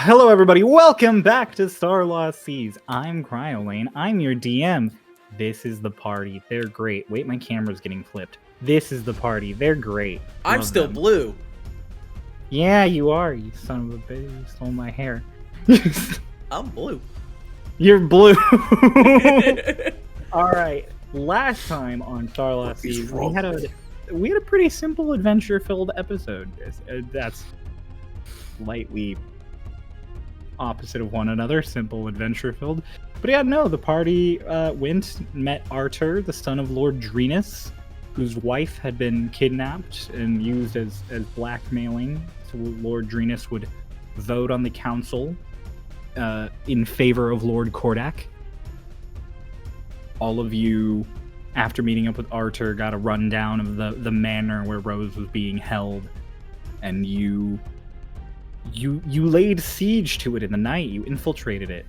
Hello everybody, welcome back to Starlost Seas. I'm Cryolane, I'm your DM. This is the party, they're great. Wait, my camera's getting flipped. This is the party, they're great. I'm Love still them. blue. Yeah, you are, you son of a bitch, you stole my hair. I'm blue. You're blue. Alright, last time on Starlost Seas, we had a pretty simple adventure-filled episode. That's slightly opposite of one another, simple, adventure-filled. But yeah, no, the party met Arthur, the son of Lord Drinas, whose wife had been kidnapped and used as blackmailing. So Lord Drinas would vote on the council in favor of Lord Kordak. All of you, after meeting up with Arthur, got a rundown of the manor where Rose was being held, and you laid siege to it in the night. You infiltrated it,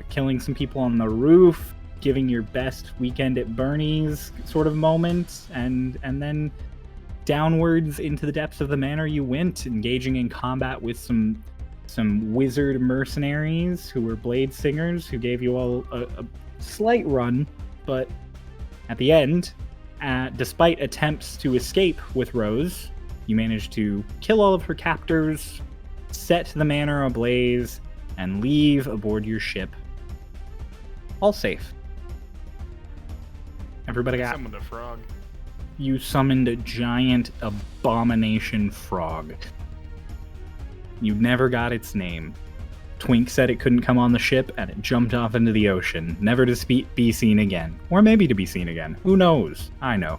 killing some people on the roof, giving your best weekend at Bernie's sort of moment, and then downwards into the depths of the manor you went, engaging in combat with some wizard mercenaries who were blade singers, who gave you all a slight run, but at the end, despite attempts to escape with Rose, you managed to kill all of her captors, set the manor ablaze, and leave aboard your ship. All safe. Everybody got... Summoned a frog. You summoned a giant abomination frog. You never got its name. Twink said it couldn't come on the ship, and it jumped off into the ocean, never to be seen again. Or maybe to be seen again. Who knows? I know.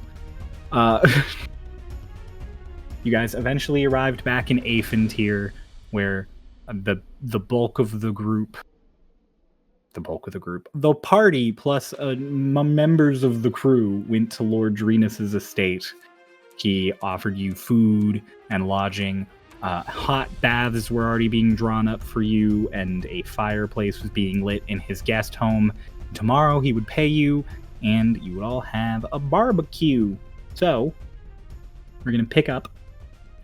You guys eventually arrived back in Amphibious, where the party plus members of the crew went to Lord Drinas' estate. He offered you food and lodging. Hot baths were already being drawn up for you, and a fireplace was being lit in his guest home. Tomorrow he would pay you, and you would all have a barbecue. So, we're going to pick up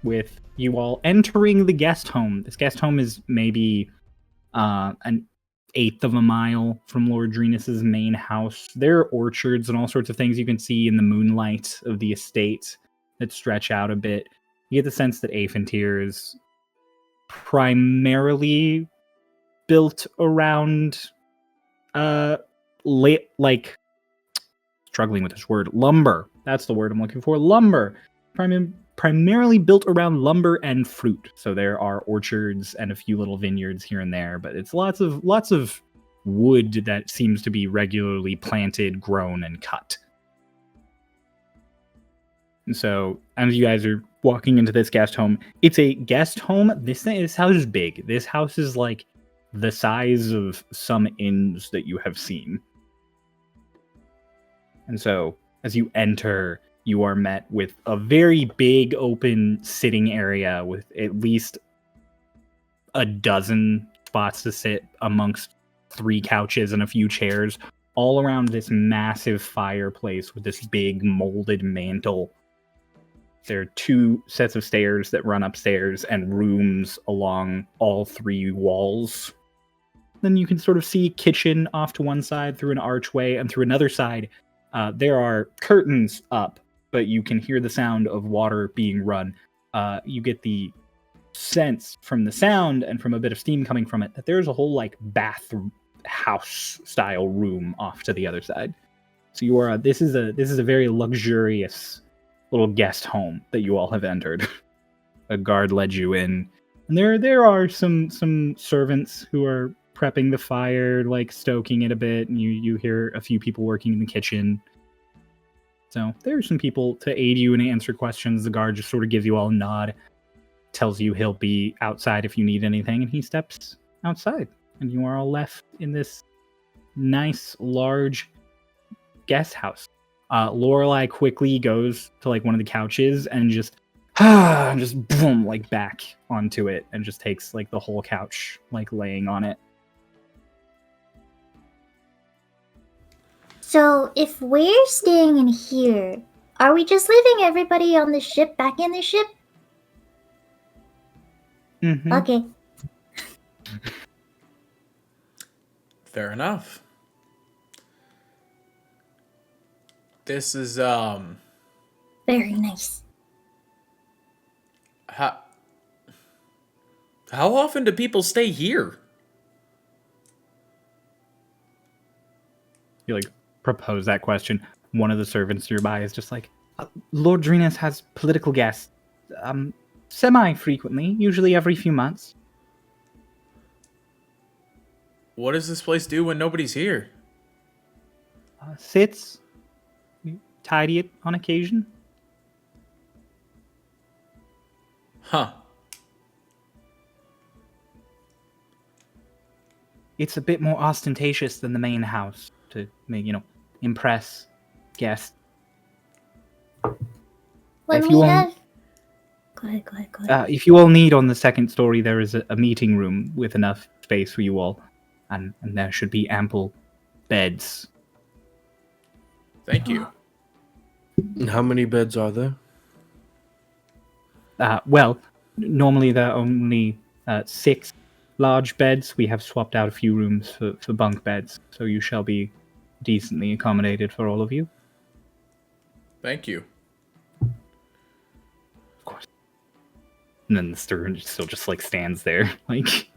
with you all entering the guest home. This guest home is maybe an eighth of a mile from Lord Drinas' main house. There are orchards and all sorts of things you can see in the moonlight of the estate that stretch out a bit. You get the sense that Amphibious is primarily built around struggling with this word, lumber. That's the word I'm looking for. Lumber. Primarily built around lumber and fruit. So there are orchards and a few little vineyards here and there, but it's lots of wood that seems to be regularly planted, grown, and cut. And so, as you guys are walking into this guest home, it's a guest home. This house is big. This house is like the size of some inns that you have seen. And so, as you enter, you are met with a very big open sitting area with at least a dozen spots to sit amongst 3 couches and a few chairs, all around this massive fireplace with this big molded mantle. There are 2 sets of stairs that run upstairs and rooms along all 3 walls. Then you can sort of see kitchen off to one side through an archway, and through another side, there are curtains up, but you can hear the sound of water being run. You get the sense from the sound and from a bit of steam coming from it that there's a whole bathroom house style room off to the other side. So you are this is a very luxurious little guest home that you all have entered. A guard led you in, and there are some servants who are prepping the fire, stoking it a bit, and you hear a few people working in the kitchen. So there are some people to aid you and answer questions. The guard just sort of gives you all a nod, tells you he'll be outside if you need anything, and he steps outside, and you are all left in this nice, large guest house. Lorelei quickly goes to one of the couches and just boom, back onto it, and just takes the whole couch, laying on it. So if we're staying in here, are we just leaving everybody on the ship back in the ship? Mm-hmm. Okay. Fair enough. This is Very nice. how often do people stay here? You like propose that question. One of the servants nearby is just like, Lord Drinas has political guests, semi-frequently, usually every few months. What does this place do when nobody's here? Sits, tidy it on occasion. Huh. It's a bit more ostentatious than the main house to make, impress guests. When If we you all- have... Go ahead. If you all need, on the second story, there is a meeting room with enough space for you all, and there should be ample beds. Thank you. And how many beds are there? Well, normally there are only 6 large beds. We have swapped out a few rooms for bunk beds, so you shall be decently accommodated for all of you. Thank you. Of course. And then the steward still just like stands there, like, if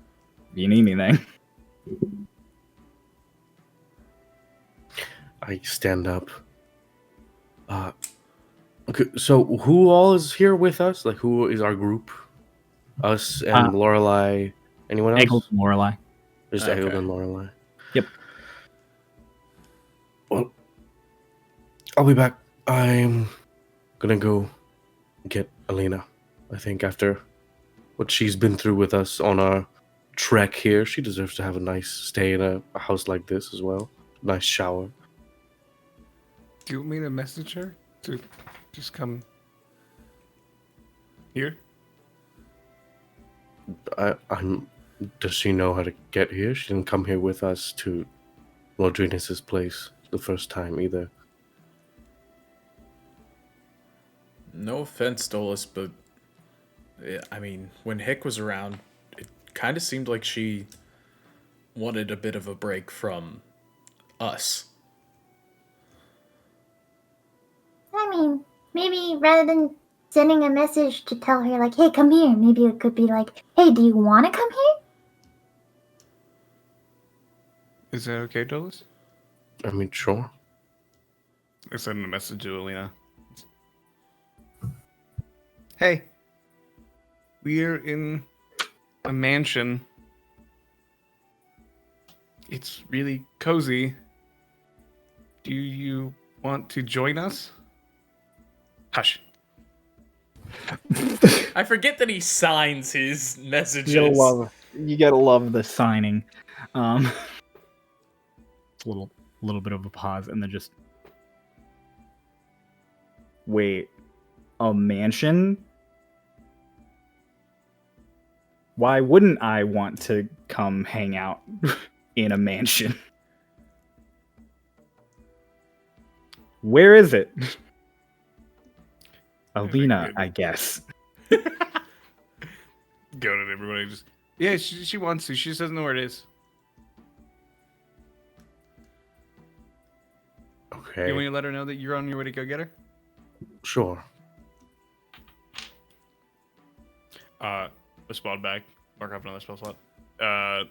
you need anything. I stand up. Okay, so who all is here with us? Like, who is our group? Us and Lorelei. Anyone else? Eggled and Lorelei. Just Okay. Eggled and Lorelei. Yep. Well, I'll be back. I'm gonna go get Elena. I think after what she's been through with us on our trek here, she deserves to have a nice stay in a house like this as well. Nice shower. Do you want me to message her to just come here? Does she know how to get here? She didn't come here with us to Lord Drinas' place the first time either. No offense, Dolus, but I mean, when Hick was around, it kind of seemed like she wanted a bit of a break from us. I mean, maybe rather than sending a message to tell her, like, hey, come here, maybe it could be like, hey, do you want to come here? Is that okay, Dolus? I mean, sure. I send a message to Elena. Hey, we're in a mansion. It's really cozy. Do you want to join us? Hush. I forget that he signs his messages. You gotta love the signing. A little bit of a pause, and then just wait. A mansion? Why wouldn't I want to come hang out in a mansion? Where is it? Elena, I guess. Go to everybody. Just yeah, she wants to. She just doesn't know where it is. Okay. You want me to let her know that you're on your way to go get her? Sure. A spot back. Mark off another spell slot.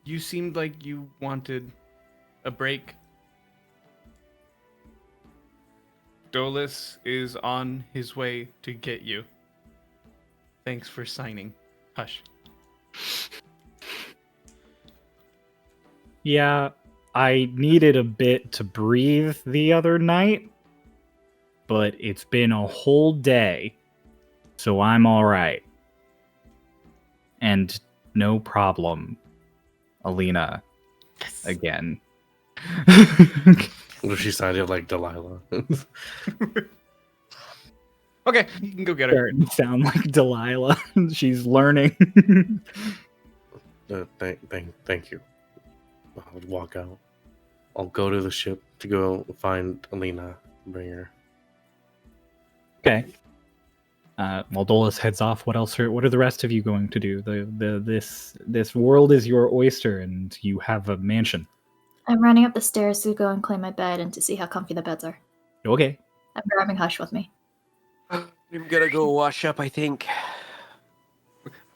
You seemed like you wanted a break. Dolus is on his way to get you. Thanks for signing. Hush. Yeah, I needed a bit to breathe the other night, but it's been a whole day, so I'm alright. And no problem, Elena. Yes. Again. She sounded like Delilah. Okay, you can go get her. Starting to sound like Delilah. She's learning. Thank you. I'll walk out. I'll go to the ship to go find Elena and bring her. Okay. While Dolus heads off, what are the rest of you going to do? This world is your oyster, and you have a mansion. I'm running up the stairs to go and claim my bed and to see how comfy the beds are. Okay. I'm grabbing Hush with me. I'm gonna go wash up, I think.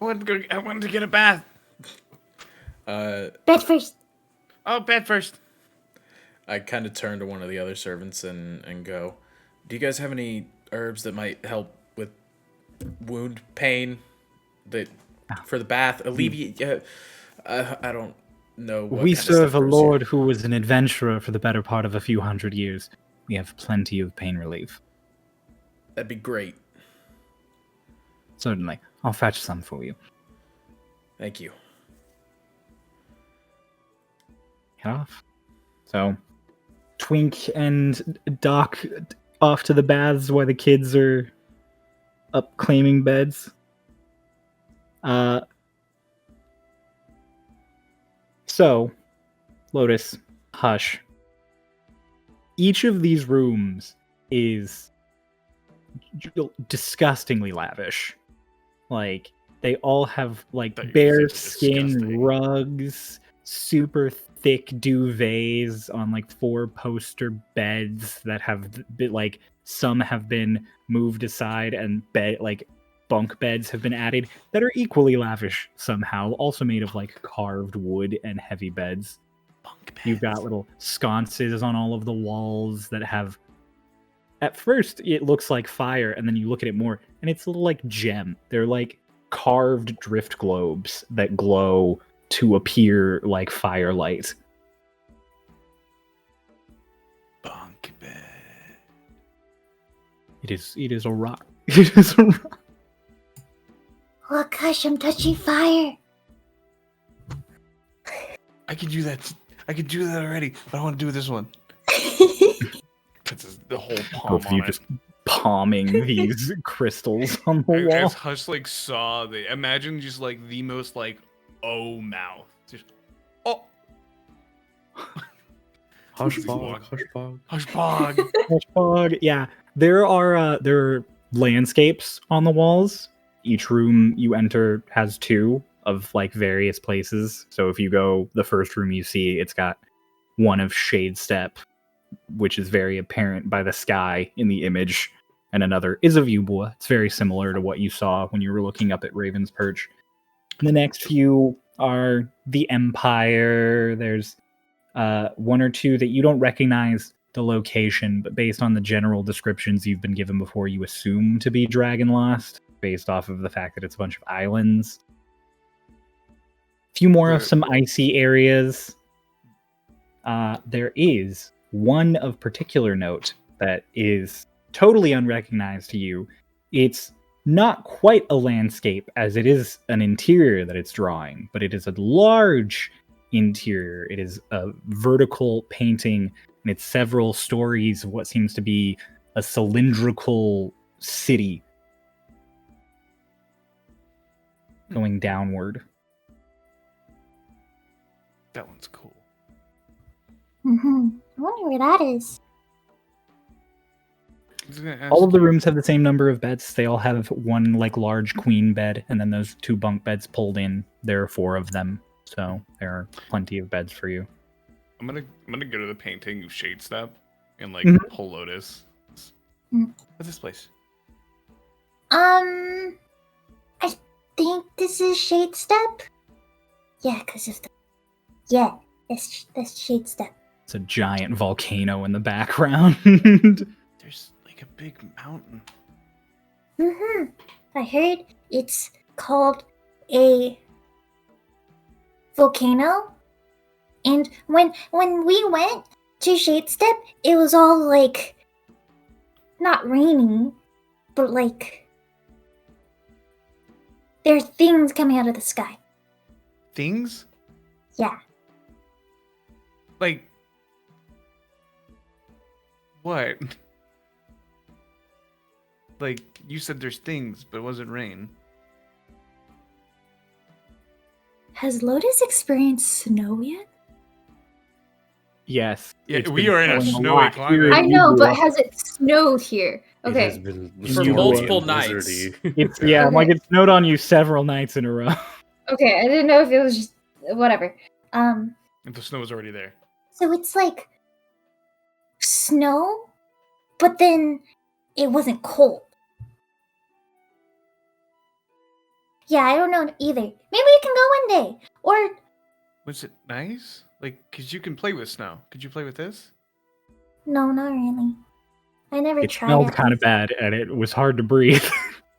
I wanted to get a bath. Bed first. Oh, bed first. I kind of turn to one of the other servants and go, do you guys have any herbs that might help with wound pain? That for the bath, alleviate? I don't know. We serve a lord who was an adventurer for the better part of a few hundred years. We have plenty of pain relief. That'd be great. Certainly. I'll fetch some for you. Thank you. Head off. So, Twink and Doc off to the baths while the kids are up claiming beds. So, Lotus, Hush. Each of these rooms is disgustingly lavish. Like, they all have, like, Thought you were bear gonna say skin disgusting. rugs, super thick duvets on, like, 4-poster beds that have been, like, some have been moved aside and bunk beds have been added that are equally lavish somehow, also made of, like, carved wood and heavy beds. Bunk beds. You've got little sconces on all of the walls that have... At first, it looks like fire, and then you look at it more, and it's a little like gem. They're like carved drift globes that glow to appear like firelight. Bunk bed. It is a rock. It is a rock. Look, Hush, I'm touching fire. I could do that. I could do that already, but I want to do this one. Puts the whole palm Both of you on it. just palming these crystals on the wall. As Hush like saw the imagine just like the most like oh mouth. Just oh Hush Walk. bog, hush bog. Hush bog. Fog. Yeah, there are landscapes on the walls. Each room you enter has 2 of like various places. So if you go the first room you see, it's got one of Shade Step, which is very apparent by the sky in the image, and another is a Viewboa. It's very similar to what you saw when you were looking up at Raven's Perch. The next few are the Empire. There's 1 or 2 that you don't recognize the location, but based on the general descriptions you've been given before, you assume to be Dragonlost, based off of the fact that it's a bunch of islands. A few more of some icy areas. There is one of particular note that is totally unrecognized to you. It's not quite a landscape as it is an interior that it's drawing, but it is a large interior. It is a vertical painting, and it's several stories of what seems to be a cylindrical city going downward. That one's cool. I wonder where that is. I was gonna ask All of the you- rooms have the same number of beds. They all have one like large queen bed, and then those 2 bunk beds pulled in. There are 4 of them, so there are plenty of beds for you. I'm gonna go to the painting of Shade Step and like Mhm. pull Lotus. Mm. What's this place? I think this is Shade Step. Yeah, because of the... Yeah, that's Shade Step. It's a giant volcano in the background. There's like a big mountain. I heard it's called a volcano. And when we went to Shade Step, it was all like not raining, but like there are things coming out of the sky. Things? Yeah. Like what? Like you said there's things, but it wasn't rain. Has Lotus experienced snow yet? Yes. Yeah, it's we been are in a snowing snowy lot climate. here I in know, but Ybor. has it snowed here? It has Okay. been For stormy multiple and nights. blizzardy. It's yeah, Okay. like it snowed on you several nights in a row. Okay, I didn't know if it was just whatever. If the snow was already there. So it's like snow, but then it wasn't cold. Yeah, I don't know either. Maybe we can go one day. Or Was it nice? Like, cause you can play with snow. Could you play with this? no, not really. I never It tried smelled it. kind of bad, and it was hard to breathe.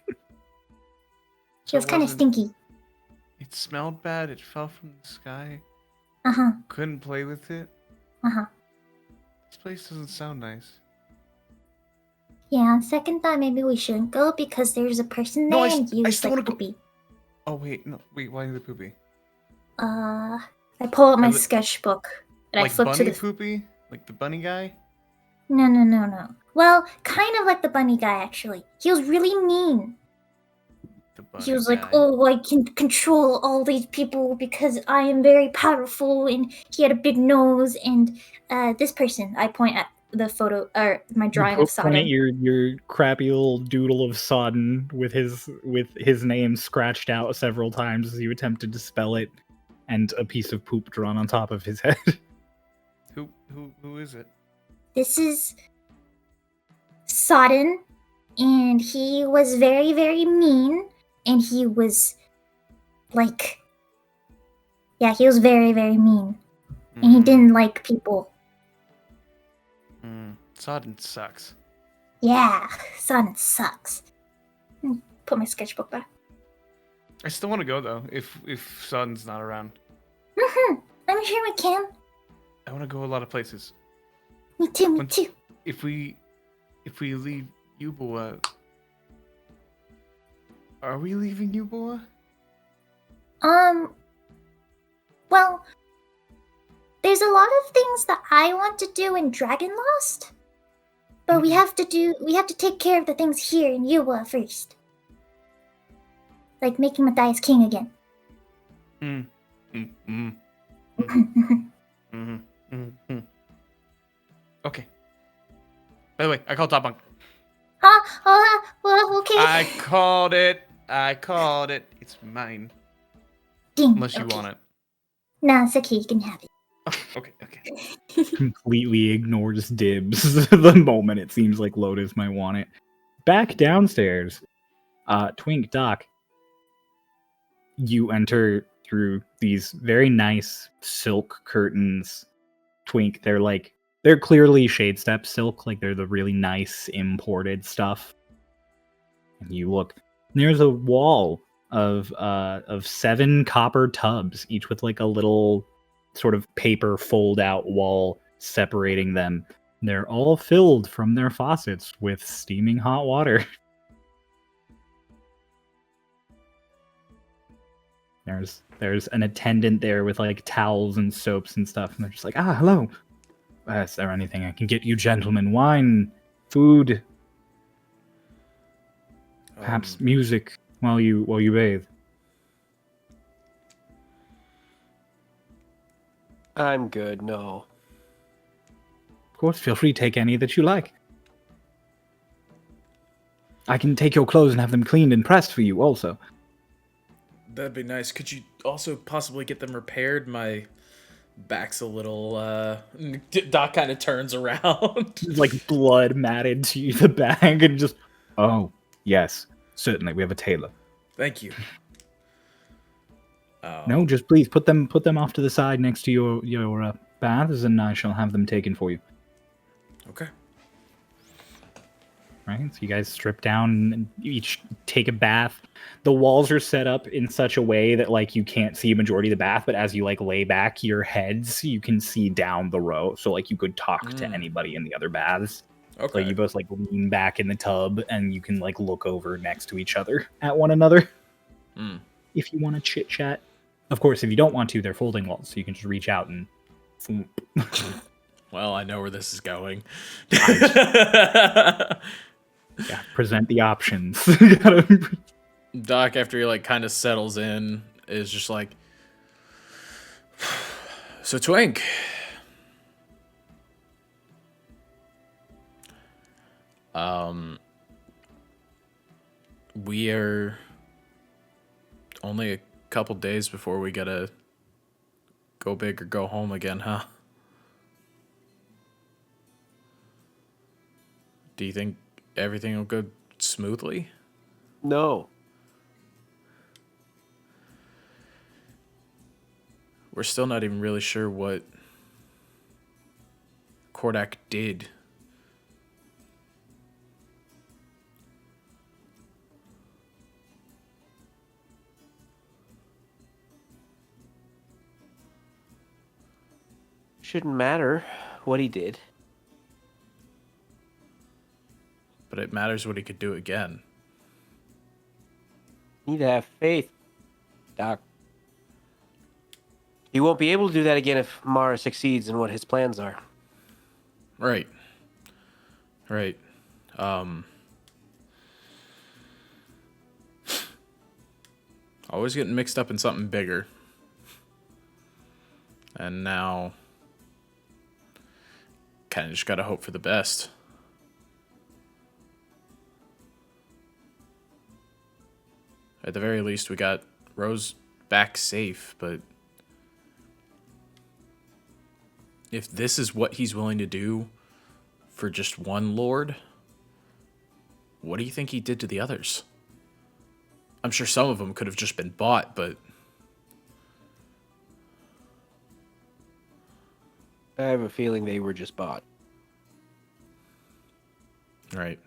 It So was kind of wasn't- stinky. It smelled bad. It fell from the sky. Uh-huh. Couldn't play with it. Uh-huh. This place doesn't sound nice. Yeah, on second thought, maybe we shouldn't go because there's a person No, there I and s- he I was still like wanna go- poopy. Oh wait, no, wait. Why the poopy? I pull out my Are the- sketchbook and Like I flip bunny to the poopy? Like the bunny guy? No. Well, kind of like the bunny guy actually. He was really mean. The bunny He was like, guy. "Oh, I can control all these people because I am very powerful," and he had a big nose. And this person, I point at the photo or my drawing of Point at Sodden. your crappy little doodle of Sodden with his name scratched out several times as you attempted to spell it, and a piece of poop drawn on top of his head. Who is it? This is Sodden, and he was very, very mean, and he was like, yeah, he was very, very mean, and he didn't like people. Sodden sucks. Yeah, Sodden sucks. Put my sketchbook back. I still want to go though. If Sodden's not around, I'm sure we can. I want to go a lot of places. Me too, me Once- too. If we leave Yuboa, are we leaving Yuboa? Well, there's a lot of things that I want to do in Dragon Lost, but we have to take care of the things here in Yuwa first. Like making Matthias king again. Okay. By the way, I called Top Bunk. Well, okay. I called it. It's mine. Ding. Unless you okay. want it. Nah, it's okay, you can have it. Okay. Completely ignores dibs the moment it seems like Lotus might want it. Back downstairs, Twink, Doc, you enter through these very nice silk curtains. Twink, they're clearly shade step silk, like they're the really nice imported stuff. And you look, there's a wall of 7 copper tubs, each with like a little sort of paper fold out wall separating them. They're all filled from their faucets with steaming hot water. There's an attendant there with like towels and soaps and stuff, and they're just like, hello. Is there anything I can get you, gentlemen? Wine, food, perhaps music while you bathe. I'm good, no. Of course, feel free to take any that you like. I can take your clothes and have them cleaned and pressed for you also. That'd be nice. Could you also possibly get them repaired? My back's a little, Doc kind of turns around. Like blood matted to the bag and just, oh, yes, certainly, we have a tailor. Thank you. No, just please put them off to the side next to your baths, and I shall have them taken for you. Okay. Right, so you guys strip down and each take a bath. The walls are set up in such a way that like you can't see a majority of the bath, but as you like lay back your heads, you can see down the row. So like you could talk to anybody in the other baths. Okay. So you both like lean back in the tub, and you can like look over next to each other at one another. If you want to chit chat. Of course, if you don't want to, they're folding walls, so you can just reach out and. Well, I know where this is going. Yeah, present the options. Doc, after he like kind of settles in, is just like, so Twink, We are only a couple days before we gotta go big or go home again, huh? Do you think everything will go smoothly? No. We're still not even really sure what Kordak did. Shouldn't matter what he did. But it matters what he could do again. Need to have faith, Doc. He won't be able to do that again if Mara succeeds in what his plans are. Right. Always getting mixed up in something bigger. And now, kind of just gotta hope for the best. At the very least, we got Rose back safe, but if this is what he's willing to do for just one lord, what do you think he did to the others? I'm sure some of them could have just been bought, but I have a feeling they were just bought. right.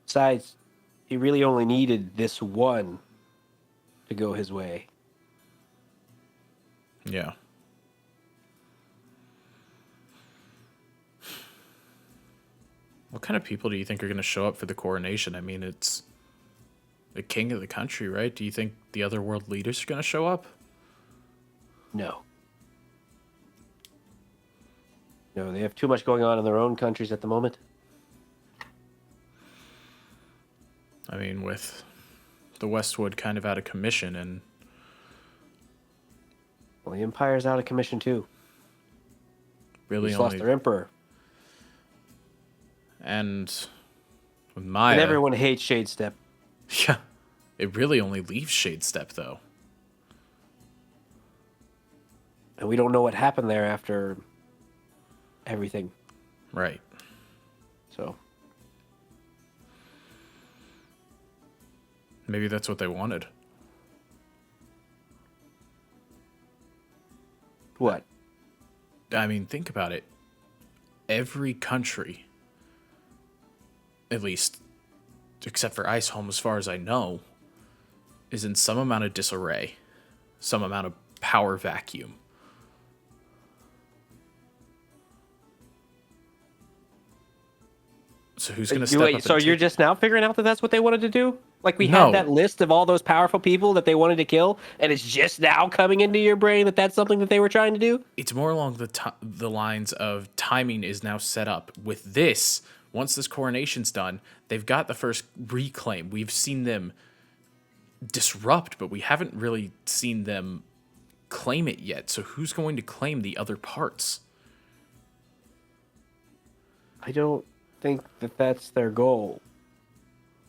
Besides, he really only needed this one to go his way. Yeah. What kind of people do you think are going to show up for the coronation? I mean, it's the king of the country, right? Do you think the other world leaders are going to show up? No. No, they have too much going on in their own countries at the moment. I mean, with the Westwood kind of out of commission and... Well, the Empire's out of commission too. Really Just only... lost their emperor. And with Maya... And everyone hates Shadestep. Yeah. It really only leaves Shadestep, though. And we don't know what happened there after everything. Right. So... Maybe that's what they wanted. What? I mean, think about it. Every country, at least, except for Iceholm, as far as I know, is in some amount of disarray, some amount of power vacuum. So who's going to step up? So you're just now figuring out that that's what they wanted to do? Like we No. had that list of all those powerful people that they wanted to kill, and it's just now coming into your brain that that's something that they were trying to do? It's more along the lines of timing is now set up. With this, once this coronation's done, they've got the first reclaim. We've seen them disrupt, but we haven't really seen them claim it yet. So who's going to claim the other parts? I don't think that that's their goal.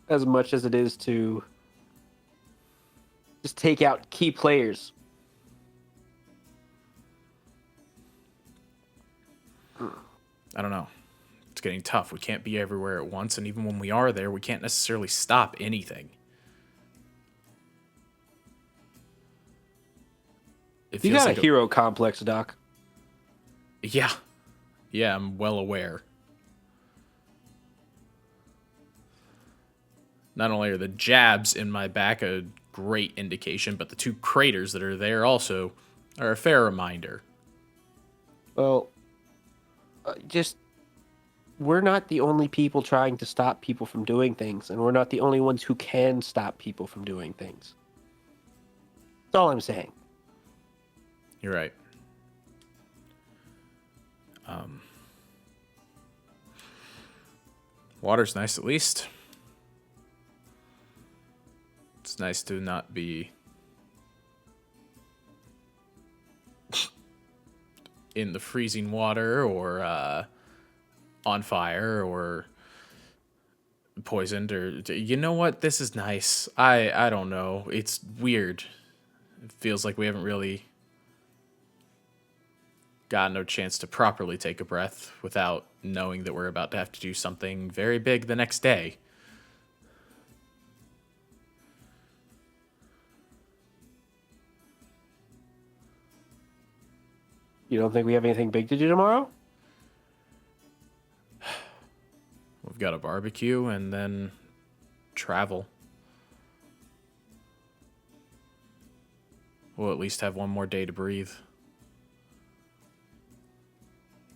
As much as it is to just take out key players. I don't know. It's getting tough. We can't be everywhere at once, and even when we are there, we can't necessarily stop anything. It You feels got like a hero complex, Doc. Yeah. Yeah, I'm well aware. Not only are the jabs in my back a great indication, but the two craters that are there also are a fair reminder. Well, we're not the only people trying to stop people from doing things, and we're not the only ones who can stop people from doing things. That's all I'm saying. You're right. Water's nice at least. It's nice to not be in the freezing water or on fire or poisoned, or you know what? This is nice. I don't know. It's weird. It feels like we haven't really got no chance to properly take a breath without knowing that we're about to have to do something very big the next day. You don't think we have anything big to do tomorrow? We've got a barbecue and then travel. We'll at least have one more day to breathe.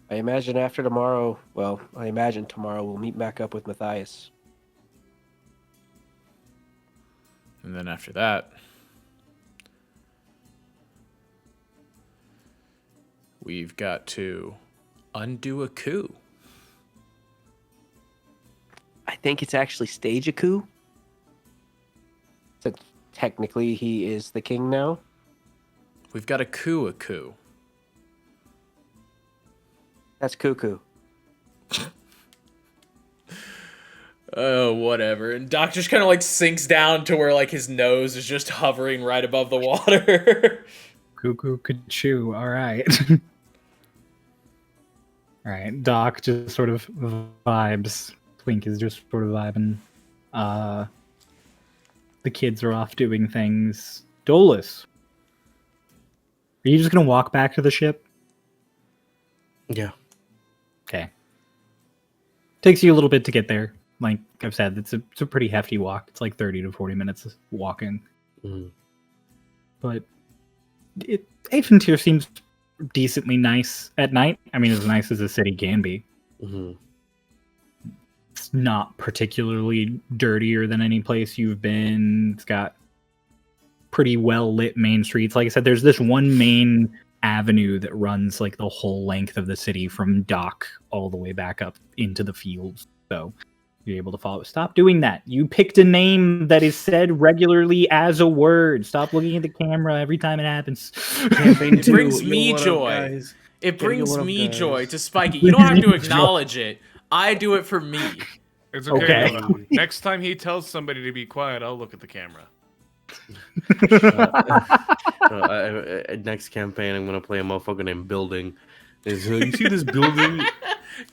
I imagine after tomorrow, I imagine tomorrow we'll meet back up with Matthias. And then after that, we've got to undo a coup. I think it's actually stage a coup. So technically he is the king now. We've got a coup. That's cuckoo. Oh, whatever. And Doc just kind of like sinks down to where like his nose is just hovering right above the water. Cuckoo could chew. All right. All right. Doc just sort of vibes. Twink is just sort of vibing. The kids are off doing things. Dolus, are you just gonna walk back to the ship? Yeah. Okay. Takes you a little bit to get there. Like I've said, it's a pretty hefty walk. It's like 30 to 40 minutes walking. But Aventir seems decently nice at night. I mean, as nice as a city can be. It's not particularly dirtier than any place you've been. It's got pretty well lit main streets. Like I said, there's this one main avenue that runs like the whole length of the city from dock all the way back up into the fields. So you're able to follow. Stop doing that. You picked a name that is said regularly as a word. Stop looking at the camera every time it happens. It brings me joy. It brings me joy to spike it. You don't have to acknowledge it. I do it for me. It's okay. Okay. Next time he tells somebody to be quiet, I'll look at the camera. Next campaign, I'm gonna play a motherfucker named Building. You see this building?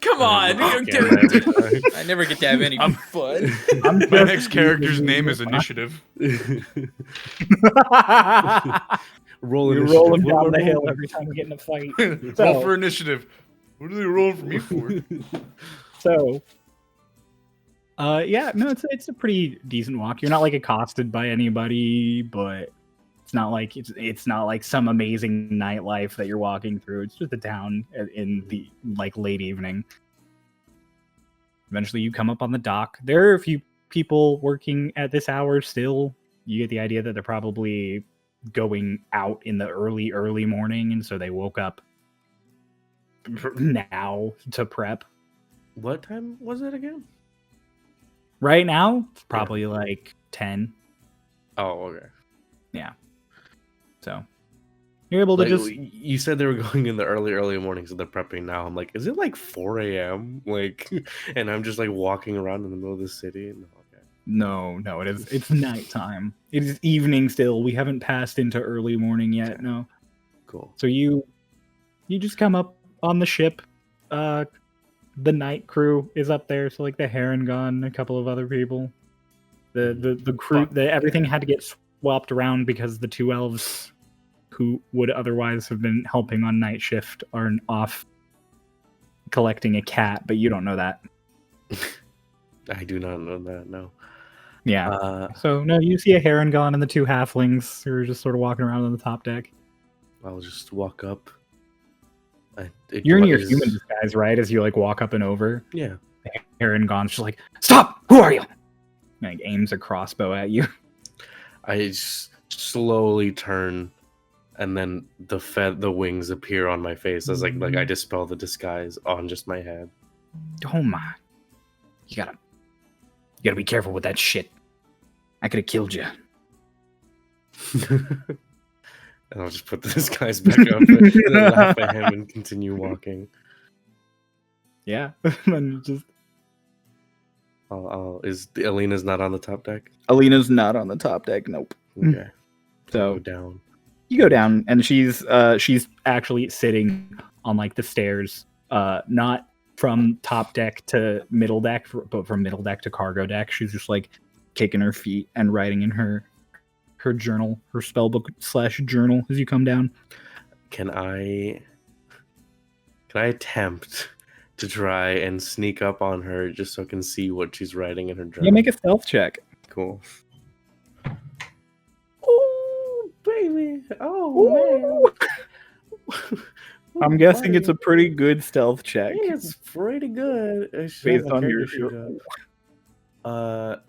Come on. I never get to have any fun. My next character's name is Initiative. Roll You initiative. roll him down the hill every time we get in a fight. Roll for initiative. What are they rolling for me for? So, yeah, no, it's a pretty decent walk. You're not like accosted by anybody, but it's not like some amazing nightlife that you're walking through. It's just a town in the like late evening. Eventually, you come up on the dock. There are a few people working at this hour still. You get the idea that they're probably going out in the early morning, and so they woke up now to prep. What time was it again? Right now, it's probably like 10. Oh, okay. Yeah. So you're able to Like, just. You said they were going in the early mornings and they're prepping now. I'm like, is it like 4 a.m.? Like, and I'm just like walking around in the middle of the city. No, okay. No, it is. It's nighttime. It is evening still. We haven't passed into early morning yet. Okay. No. Cool. So you just come up on the ship. The night crew is up there. So like the Harengon, a couple of other people. The crew. Everything had to get swapped around because the two elves who would otherwise have been helping on night shift are off collecting a cat, but you don't know that. I do not know that, no. Yeah. So, no, you see a Harengon and the two halflings who are just sort of walking around on the top deck. I'll just walk up. You're in your human disguise, right? As you, like, walk up and over. Yeah. The Harengon's just like, stop! Who are you? And, like, aims a crossbow at you. I just slowly turn, and then the wings appear on my face as like I dispel the disguise on just my head. Oh my! You gotta be careful with that shit. I could have killed you. And I'll just put the disguise back up and then laugh at him and continue walking. Yeah, and just Is Elena's not on the top deck? Alina's not on the top deck. Nope. Okay. So Go down. you go down, and she's actually sitting on like the stairs, not from top deck to middle deck, but from middle deck to cargo deck. She's just like kicking her feet and writing in her journal, her spellbook / journal as you come down. Can I attempt to try and sneak up on her just so I can see what she's writing in her journal? Yeah, make a stealth check. Cool. Oh, baby. Oh, man. I'm guessing it's a pretty good stealth check. It's pretty good. Based on your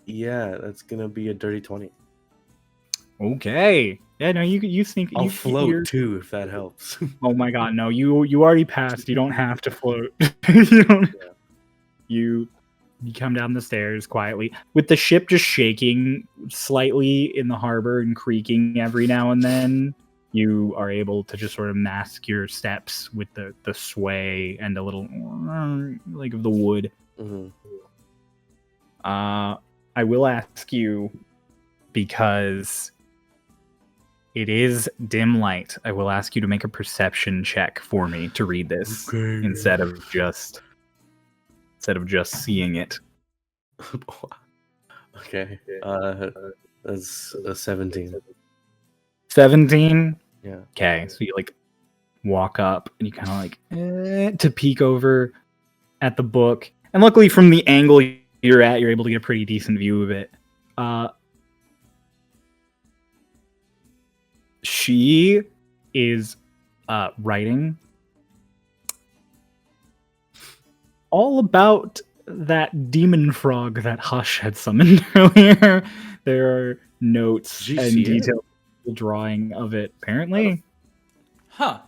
yeah, that's gonna be a dirty 20. Okay. Yeah, no, you sneak. I'll you float too if that helps. Oh my god, no! You already passed. You don't have to float. You don't. You come down the stairs quietly with the ship just shaking slightly in the harbor and creaking every now and then. You are able to just sort of mask your steps with the sway and a little like of the wood. Mm-hmm. I will ask you, because it is dim light, I will ask you to make a perception check for me to read this instead of just seeing it. Okay. That's a 17. 17? Yeah. Okay, so you like walk up and you kind of like to peek over at the book. And luckily from the angle you're at, you're able to get a pretty decent view of it. She is writing all about that demon frog that Hush had summoned earlier. There are notes and detailed drawing of it, apparently. Huh.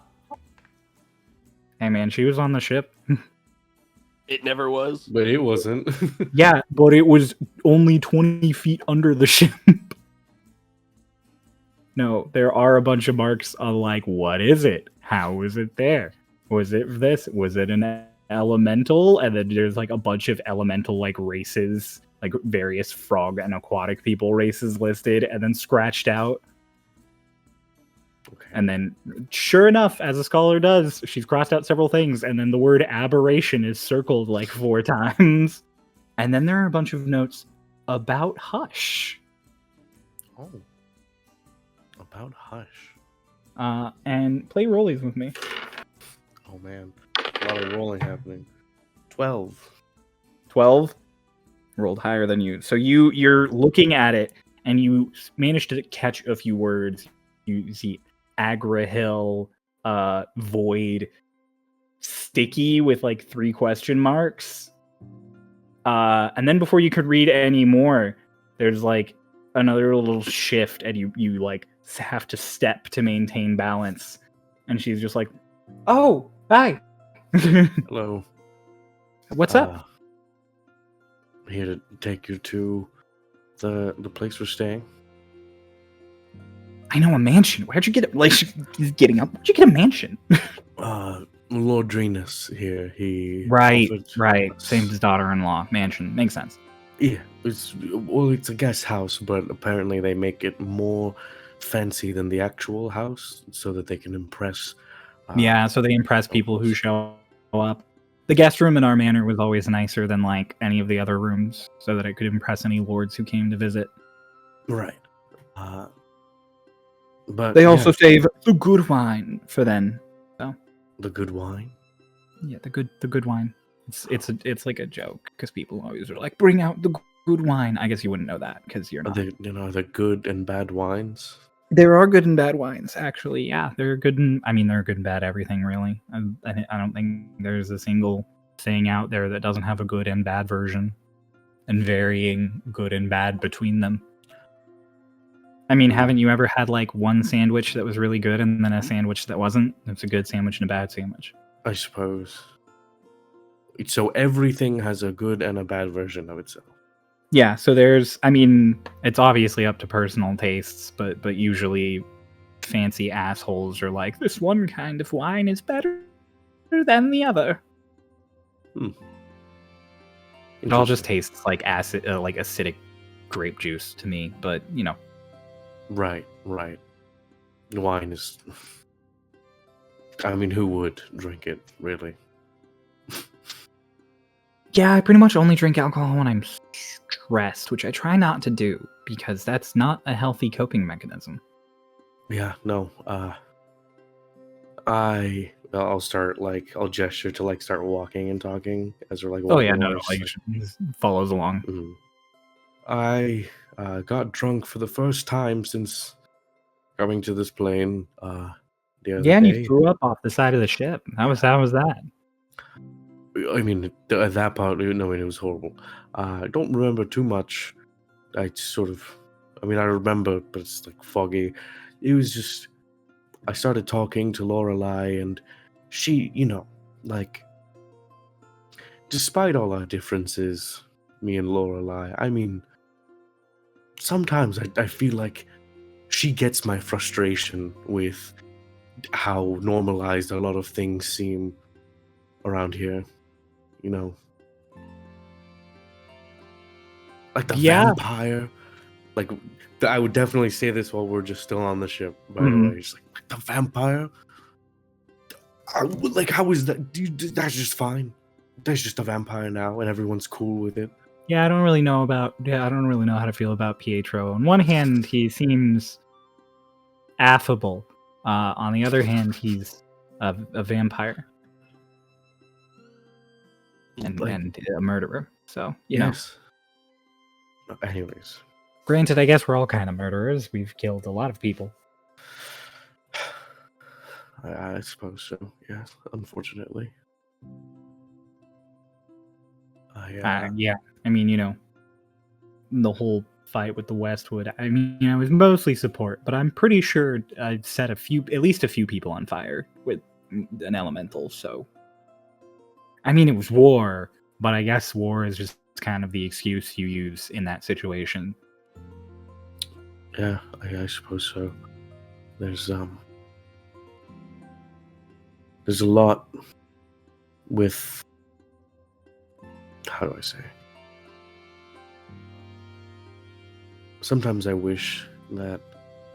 Hey man, she was on the ship. It never was. But it wasn't. Yeah, but it was only 20 feet under the ship. No, there are a bunch of marks on like, what is it? How is it there? Was it this? Was it an elemental? And then there's like a bunch of elemental like races, like various frog and aquatic people races listed and then scratched out. Okay. And then, sure enough, as a scholar does, she's crossed out several things, and then the word aberration is circled like 4 times. And then there are a bunch of notes about Hush. Oh. About Hush. And play rollies with me. Oh man. A lot of rolling happening. 12. 12? Rolled higher than you. So you're looking at it, and you managed to catch a few words. You see Agrahill, void, sticky with like 3 question marks. And then before you could read any more, there's like another little shift, and you like have to step to maintain balance. And she's just like, "Oh, hi." Hello. What's up? I'm here to take you to the place we're staying. I know, a mansion. Where'd you get it? Like, she's getting up. Where'd you get a mansion? Lord Drinas here. He Right. offered- Same as daughter-in-law. Mansion. Makes sense. Yeah, it's a guest house, but apparently they make it more fancy than the actual house so that they can impress. Yeah, so they impress people who show up. The guest room in our manor was always nicer than like any of the other rooms, so that it could impress any lords who came to visit. Right. But They also save the good wine for then. So the good wine. yeah, the good wine. It's like a joke because people always are like, bring out the good wine. I guess you wouldn't know that because you're not. Are there good and bad wines? There are good and bad wines, actually. Yeah, they're good and they're good and bad everything, really. I don't think there's a single thing out there that doesn't have a good and bad version, and varying good and bad between them. I mean, haven't you ever had like one sandwich that was really good and then a sandwich that wasn't? It's a good sandwich and a bad sandwich. I suppose. So everything has a good and a bad version of itself. Yeah, so there's, I mean, it's obviously up to personal tastes, but usually fancy assholes are like, this one kind of wine is better than the other. It all just tastes like acid, like acidic grape juice to me. But Right. Wine is. I mean, who would drink it, really? yeah, I pretty much only drink alcohol when I'm stressed, which I try not to do because that's not a healthy coping mechanism. Yeah, no. I'll start I'll gesture to start walking and talking as we're Oh walking. yeah, no, like it follows along. Mhm. I got drunk for the first time since coming to this plane the other Yeah, and you day. threw up off the side of the ship. How was that? I mean, at that part, no, it was horrible. I don't remember too much. I I remember, but it's foggy. It was just, I started talking to Lorelei, and she, despite all our differences, me and Lorelei, I mean, sometimes I feel like she gets my frustration with how normalized a lot of things seem around here. Like the Yeah. vampire. I would definitely say this while we're just still on the ship, by the Mhm. way. Just like the vampire? How is that? That's just fine. There's just a vampire now, and everyone's cool with it. Yeah, I don't really know how to feel about Pietro. On one hand, he seems affable. On the other hand, he's a vampire and a murderer. So, Yes. Anyways. Granted, I guess we're all kind of murderers. We've killed a lot of people. I suppose so, yes, unfortunately. Yeah, I mean, the whole fight with the Westwood. I mean, I was mostly support, but I'm pretty sure I've set at least a few people on fire with an elemental. So, I mean, it was war, but I guess war is just kind of the excuse you use in that situation. Yeah, I suppose so. There's a lot with, how do I say? Sometimes I wish that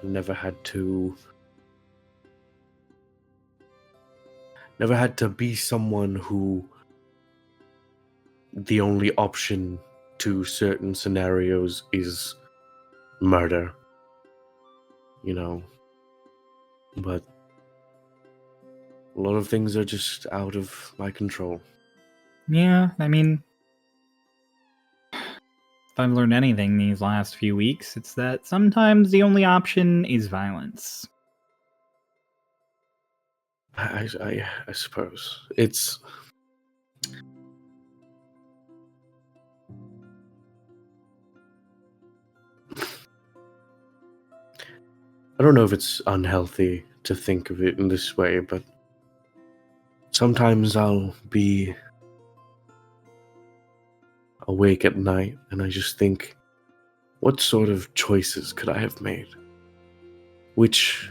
I never had to be someone who the only option to certain scenarios is murder. But a lot of things are just out of my control. Yeah, I mean, if I've learned anything these last few weeks, it's that sometimes the only option is violence. I suppose it's. I don't know if it's unhealthy to think of it in this way, but sometimes I'll be awake at night and I just think, what sort of choices could I have made? Which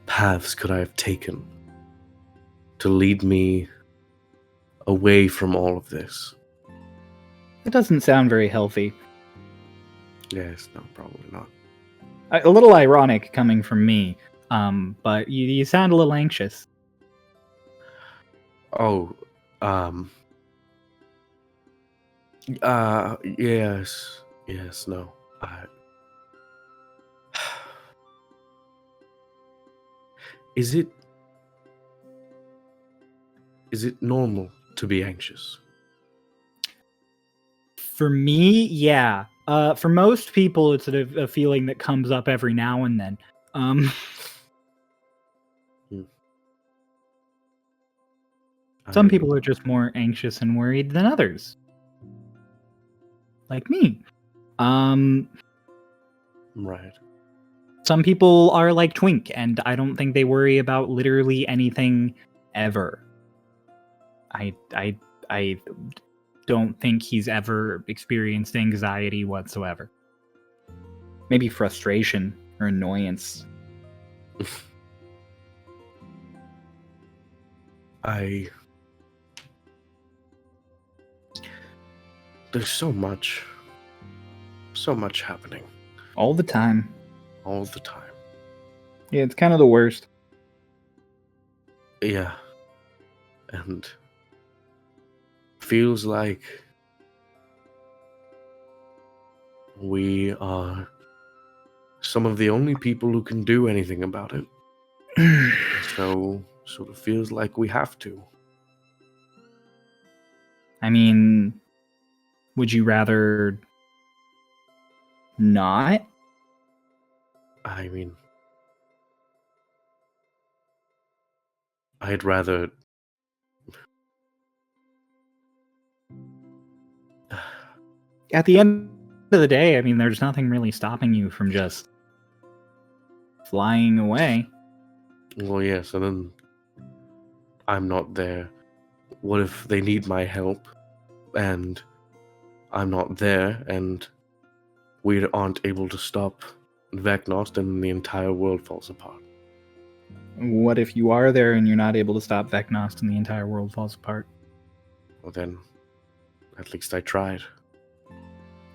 paths could I have taken to lead me away from all of this? It doesn't sound very healthy. Yes, no, probably not. A little ironic coming from me, but you sound a little anxious. Oh, yes, no. Is it normal to be anxious? For me, yeah. For most people, it's a feeling that comes up every now and then. Some people are just more anxious and worried than others. Like me. Right. Some people are like Twink, and I don't think they worry about literally anything ever. I don't think he's ever experienced anxiety whatsoever. Maybe frustration or annoyance. there's so much happening All the time. all the time. Yeah, it's kind of the worst. Yeah. And feels like we are some of the only people who can do anything about it. So, sort of feels like we have to. I mean, would you rather not? I mean, I'd rather. At the end of the day, I mean, there's nothing really stopping you from just flying away. Well, yes, and then I'm not there. What if they need my help and I'm not there and we aren't able to stop Vecnost and the entire world falls apart? What if you are there and you're not able to stop Vecnost and the entire world falls apart? Well, then, at least I tried.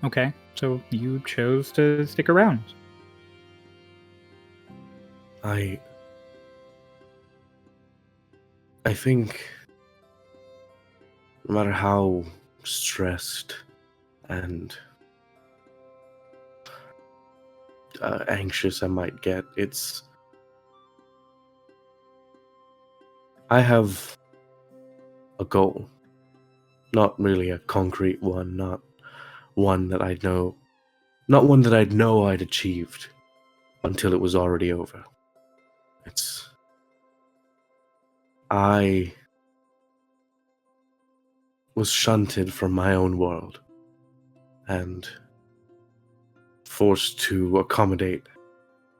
Okay, so you chose to stick around. I think no matter how stressed and anxious I might get, I have a goal. Not really a concrete one, not one that I'd know I'd achieved until it was already over. I was shunted from my own world and forced to accommodate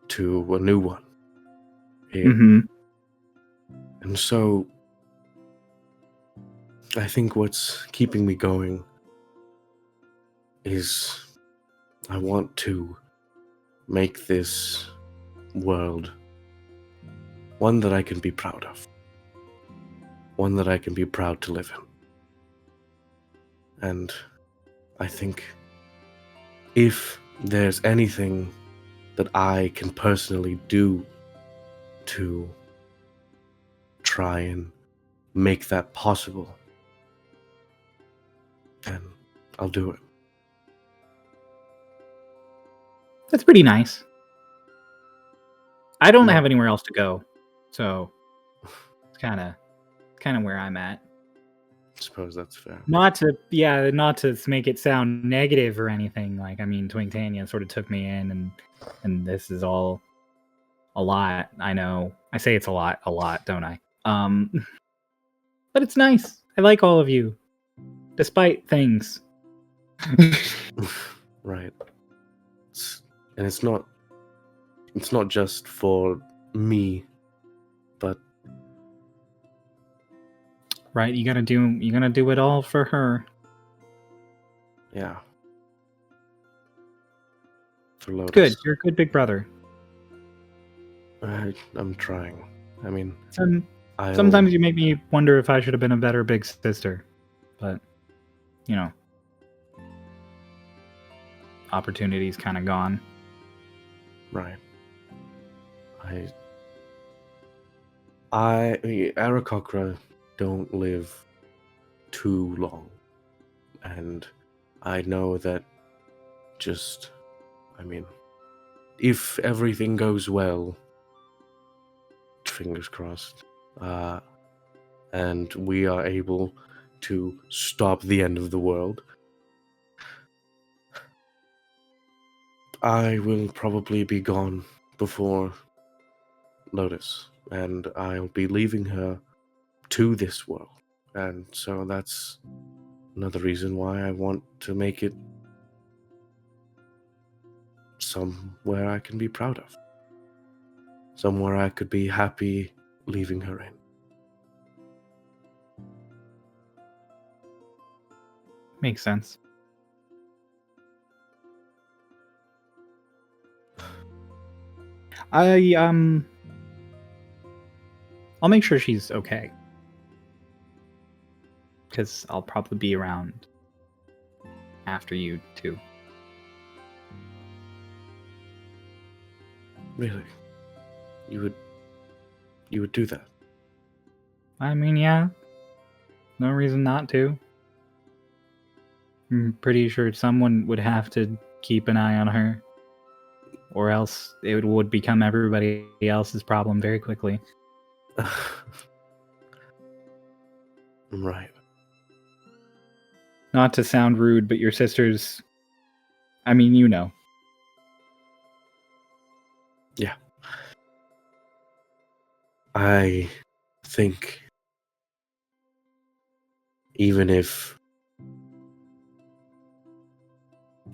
to a new one here. Mm-hmm. And so I think what's keeping me going is I want to make this world one that I can be proud of. One that I can be proud to live in. And I think if there's anything that I can personally do to try and make that possible, then I'll do it. That's pretty nice. I don't No. have anywhere else to go, so it's kind of where I'm at. I suppose that's fair. Not to make it sound negative or anything. Like, I mean, Twink Tanya sort of took me in, and this is all a lot. I know. I say it's a lot, don't I? But it's nice. I like all of you, despite things. Right. And it's not just for me, but Right? You're gonna do it all for her. yeah. For Lotus. Good. You're a good big brother. I'm trying. I mean, Sometimes you make me wonder if I should have been a better big sister, but you know, opportunity's kind of gone. Right. Aarakocra don't live too long, and I know that if everything goes well, fingers crossed, and we are able to stop the end of the world, I will probably be gone before Lotus, and I'll be leaving her to this world. And so that's another reason why I want to make it somewhere I can be proud of. Somewhere I could be happy leaving her in. Makes sense. I'll make sure she's okay, because I'll probably be around after you too. Really? You would do that? I mean, yeah. No reason not to. I'm pretty sure someone would have to keep an eye on her. Or else it would become everybody else's problem very quickly. Right. Not to sound rude, but your sister's... I mean, you know. Yeah. I think even if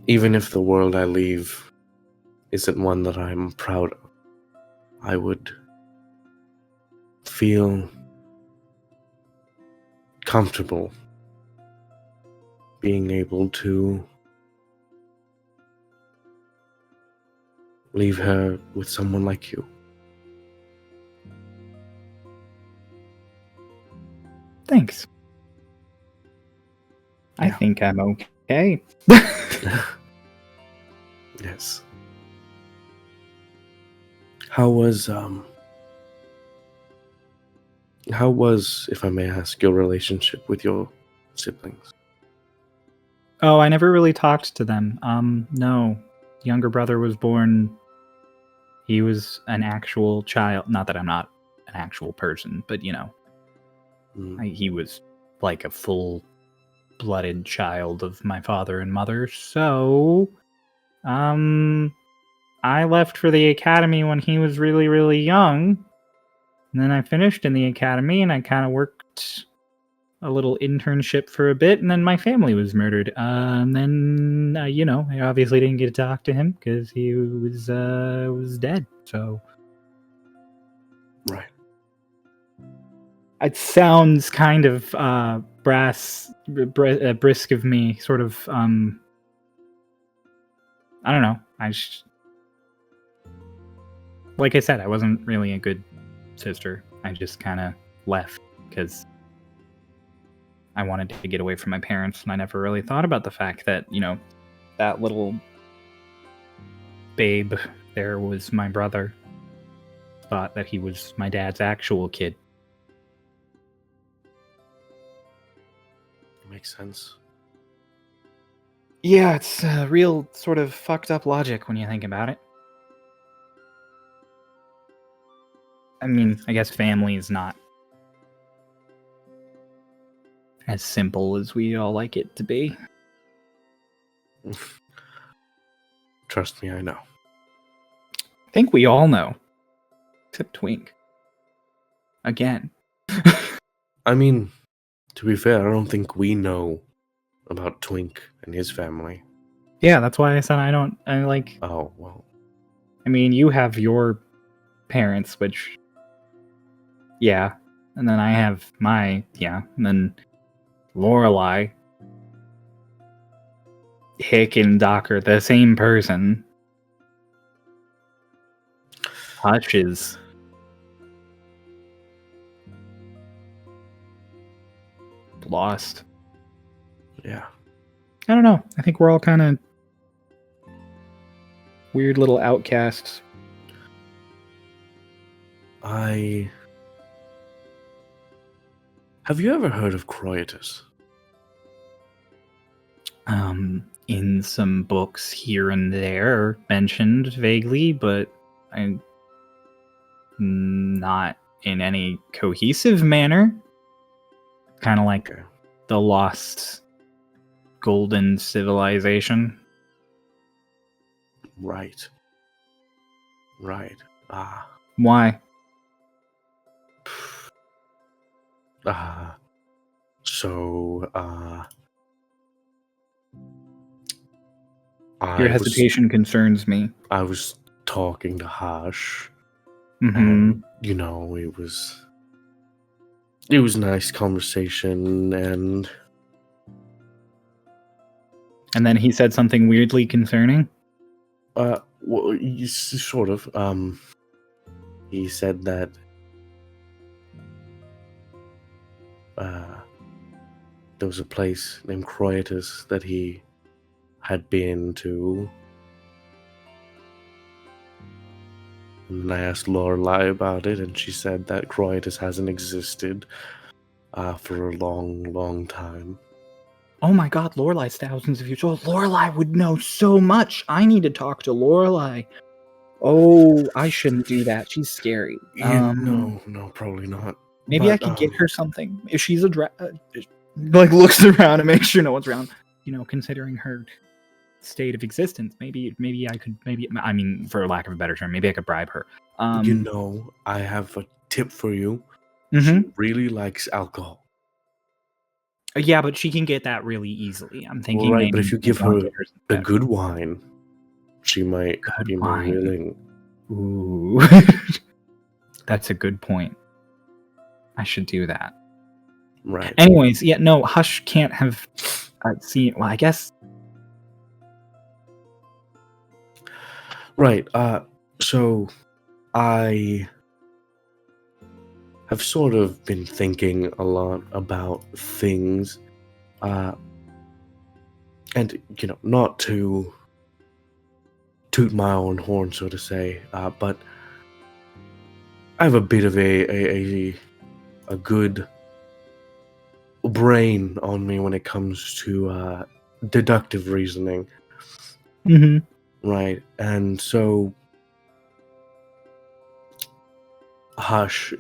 the world I leave isn't one that I'm proud of, I would feel comfortable being able to leave her with someone like you. Thanks. I Yeah. think I'm okay. Yes. How was, if I may ask, your relationship with your siblings? Oh, I never really talked to them. No. Younger brother was born. He was an actual child. Not that I'm not an actual person, but you know, he was like a full-blooded child of my father and mother. So, I left for the academy when he was really, really young. And then I finished in the academy and I kind of worked a little internship for a bit, and then my family was murdered. And then, you know, I obviously didn't get to talk to him because he was dead. So, Right. it sounds kind of brisk of me, sort of. I don't know. Like I said, I wasn't really a good sister. I just kind of left because I wanted to get away from my parents, and I never really thought about the fact that, you know, that little babe there was my brother. Thought that he was my dad's actual kid. Makes sense. Yeah, it's real sort of fucked up logic when you think about it. I mean, I guess family is not as simple as we all like it to be. Trust me, I know. I think we all know. Except Twink. Again. I mean, to be fair, I don't think we know about Twink and his family. Yeah, that's why I said I like... Oh, well. I mean, you have your parents, which... Yeah. And then I have my... Yeah. And then Lorelai... Hick and Doc are the same person. Hutch is... lost. Yeah. I don't know. I think we're all kind of weird little outcasts. Have you ever heard of Croitus? In some books here and there, mentioned vaguely, but not in any cohesive manner. Kind of like the lost golden civilization. Right. Why? Your hesitation concerns me. I was talking to Hush, Mm-hmm. and you know, it was nice conversation, and then he said something weirdly concerning. well, sort of. He said that there was a place named Croitus that he had been to. And I asked Lorelai about it, and she said that Croitus hasn't existed for a long, long time. Oh my god, Lorelai's thousands of years old. Lorelai would know so much. I need to talk to Lorelai. Oh, I shouldn't do that. She's scary. Yeah, no, probably not. Maybe I could get her something. If she's a like looks around and makes sure no one's around. You know, considering her state of existence, maybe I could. I mean, for lack of a better term, maybe I could bribe her. I have a tip for you. Mhm. She really likes alcohol. Yeah, but she can get that really easily. I'm thinking, Right, but if you give her a a good wine, she might be more wine. willing. Ooh, that's a good point. I should do that. Right. Anyways, yeah, no, Hush can't have seen. Well, I guess. Right. So I have sort of been thinking a lot about things, and not to toot my own horn, so to say, but I have a bit of a good brain on me when it comes to deductive reasoning. Mm-hmm. Right, and so Hush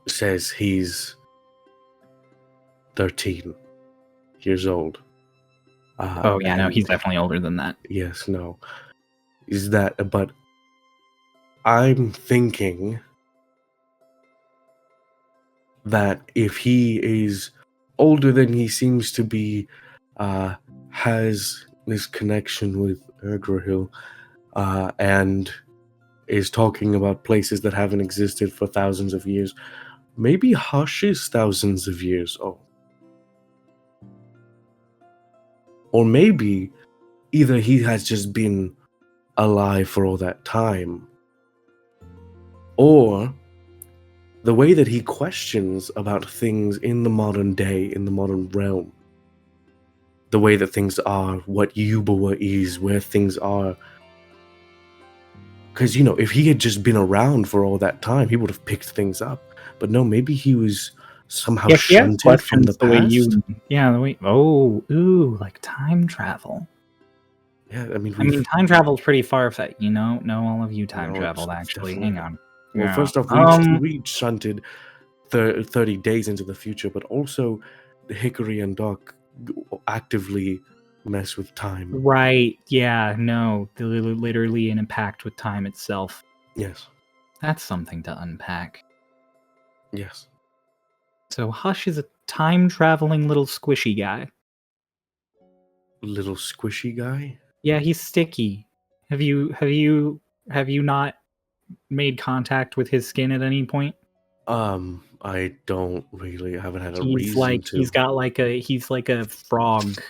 says he's 13 years old. Oh yeah, no, he's definitely older than that. Yes, no. Is that, but I'm thinking that if he is older than he seems to be, has this connection with Ergrahil, and is talking about places that haven't existed for thousands of years, maybe Hush is thousands of years old. Or maybe either he has just been alive for all that time, or the way that he questions about things in the modern day, in the modern realm, the way that things are, what Yubawa is, where things are. Because, if he had just been around for all that time, he would have picked things up. But no, maybe he was somehow shunted from the past. Like time travel. Yeah, I mean, time travel's pretty far-fetched, No, all of you time traveled, it's actually. definitely- Hang on. Well, Yeah. first off, we shunted 30 days into the future, but also Hickory and Doc actively mess with time. Right, yeah, no. They're literally in a pact with time itself. Yes. That's something to unpack. Yes. So Hush is a time-traveling little squishy guy. Little squishy guy? Yeah, he's sticky. Have you not made contact with his skin at any point? I haven't had a reason to. He's like a frog.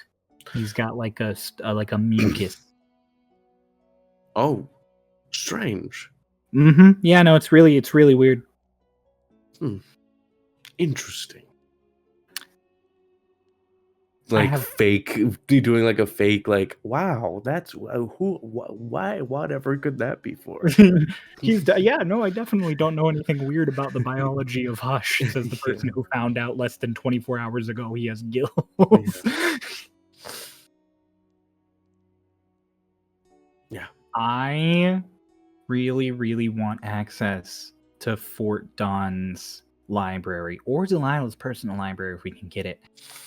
He's got like a mucus. Oh, strange. Mm-hmm. Yeah, no, it's really weird. Interesting. Like fake, doing like a fake, like, wow, that's why, whatever could that be for? I definitely don't know anything weird about the biology of Hush, says the person who found out less than 24 hours ago he has gills. Yeah. I really want access to Fort Dawn's library or Delilah's personal library if we can get it.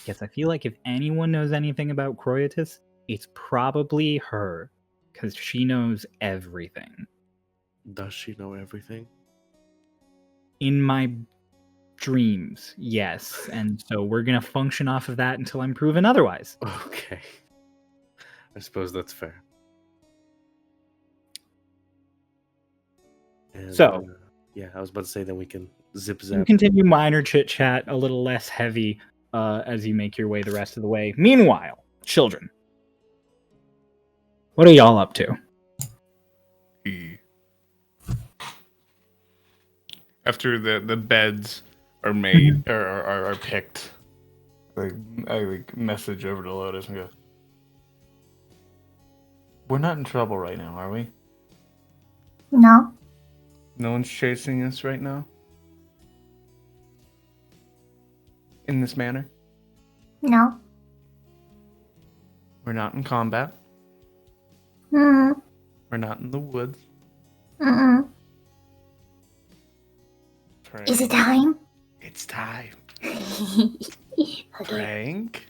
Because I feel like if anyone knows anything about Croitus, it's probably her. Because she knows everything. Does she know everything? In my dreams, yes. And so we're going to function off of that until I'm proven otherwise. Okay. I suppose that's fair. And, so, I was about to say then we can zip you zap. continue minor chit chat, a little less heavy as you make your way the rest of the way. Meanwhile, children, what are y'all up to? After the beds are made or are picked, I message over to Lotus and go, we're not in trouble right now, are we? No. No one's chasing us right now? In this manner? No. We're not in combat. Mm. We're not in the woods. Mm. Frank. Is it time? It's time. Okay. Frank?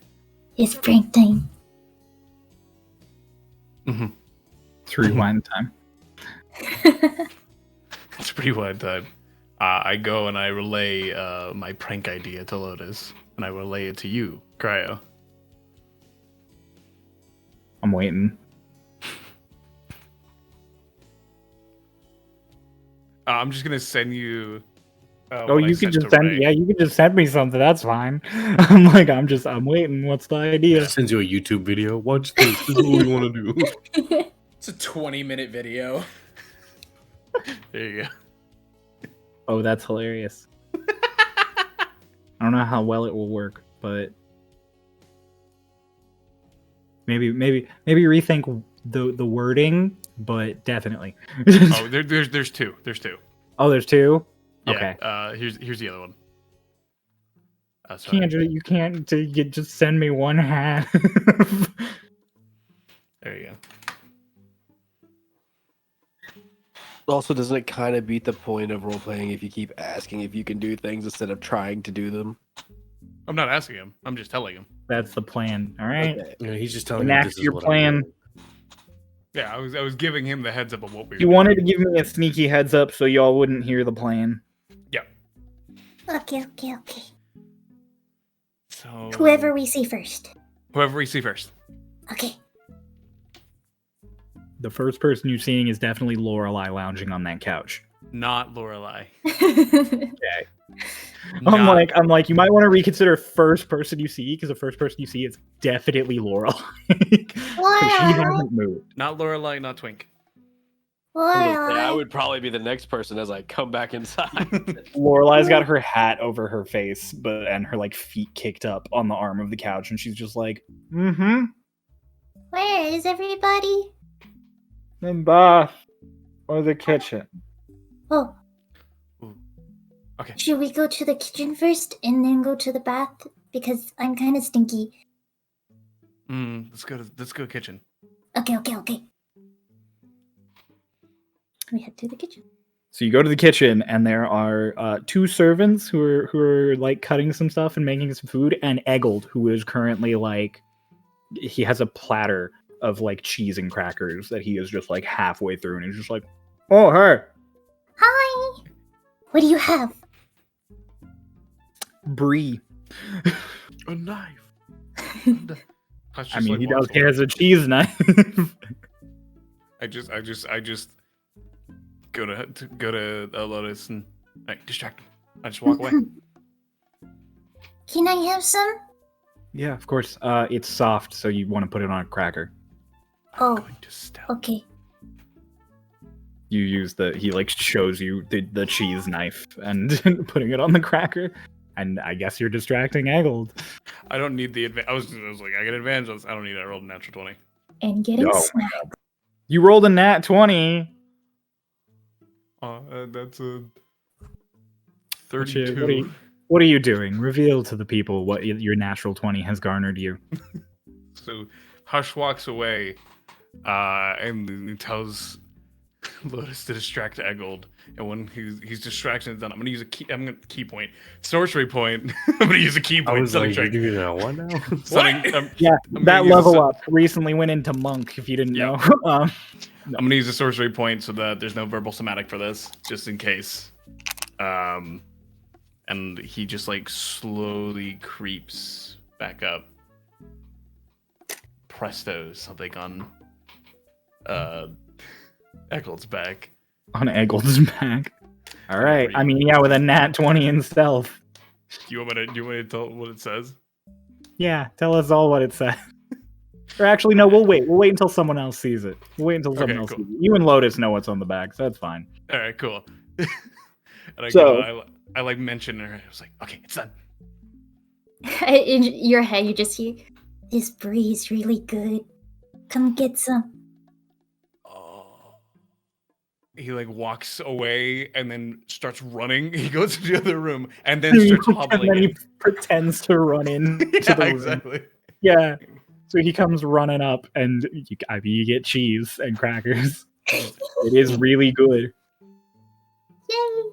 It's prank time. Mm-hmm. It's rewind time. It's pretty wide time. I go and I relay my prank idea to Lotus, and I relay it to you, Cryo. I'm waiting. I'm just gonna send you. Oh, you can just send. Yeah, you can just send me something. That's fine. I'm waiting. What's the idea? Sends you a YouTube video. Watch this. This is what we want to do. It's a 20-minute video. There you go. Oh, that's hilarious. I don't know how well it will work, but maybe rethink the wording, but definitely. Oh, there's two. There's two. Oh, there's two. Yeah, Okay. Here's the other one. You can't just send me one half. There you go. Also, doesn't it kind of beat the point of role playing if you keep asking if you can do things instead of trying to do them? I'm not asking him. I'm just telling him. That's the plan. All right. Okay. Yeah, he's just telling me Enact this is your what plan. I'm doing. Yeah, I was giving him the heads up of what we were You wanted to give me a sneaky heads up so y'all wouldn't hear the plan. Yeah. Okay. So Whoever we see first. whoever we see first. Okay. The first person you're seeing is definitely Lorelei lounging on that couch. Not Lorelei. I'm like, you might want to reconsider first person you see, because the first person you see is definitely Lorelei. 'Cause she hasn't moved. Not Lorelei, not Twink. Yeah, I would probably be the next person as I come back inside. Lorelei's got her hat over her face, and her like feet kicked up on the arm of the couch, and she's just like, mm-hmm. Where is everybody? The bath or the kitchen. Oh. Ooh. Okay. Should we go to the kitchen first and then go to the bath? Because I'm kind of stinky. Let's go kitchen. Okay. We head to the kitchen. So you go to the kitchen, and there are two servants who are like cutting some stuff and making some food, and Eggold, who is currently like, he has a platter of like cheese and crackers that he is just like halfway through, and he's just like, oh hey, Hi. What do you have? brie. A knife. I mean, he has a cheese knife. I just go to Lotus and distract him. I just walk away. Can I have some? Yeah, of course. It's soft, so you want to put it on a cracker. Oh, Going to stealth. okay. You use he like shows you the cheese knife and putting it on the cracker, and I guess you're distracting Eggold. I don't need the advantage. I was like, I get advantage on this. I don't need that. I rolled a natural 20. And getting Oh my smacked. You rolled a nat 20. That's a What 32. what are you doing? Reveal to the people what your natural 20 has garnered you. So Hush walks away, and he tells Lotus to distract Eggold. And when he's distracted and done, I'm gonna use a key point, sorcery point. I'm gonna use a key I point. was like, you're doing that what now? Yeah, I'm that gonna use level a- up recently went into monk, if you didn't know. I'm gonna use a sorcery point so that there's no verbal somatic for this, just in case. And he just like slowly creeps back up. Presto, something on Eggold's back. On Eggold's back. All right. I mean, yeah, with a nat 20 in stealth. Do you want me to tell what it says? Yeah, tell us all what it says. Or actually, no, we'll wait. We'll wait until someone else sees it. We'll wait until someone else cool. sees it. You and Lotus know what's on the back, so that's fine. All right, cool. And So- I like mentioned her. I was like, okay, it's done. In your head, you just hear, "This brie is really good. Come get some." He like walks away and then starts running. He goes to the other room and then starts and hobbling then he in. pretends to run into Yeah, the room. exactly. Yeah. So he comes running up, and you get cheese and crackers. It is really good. Yay!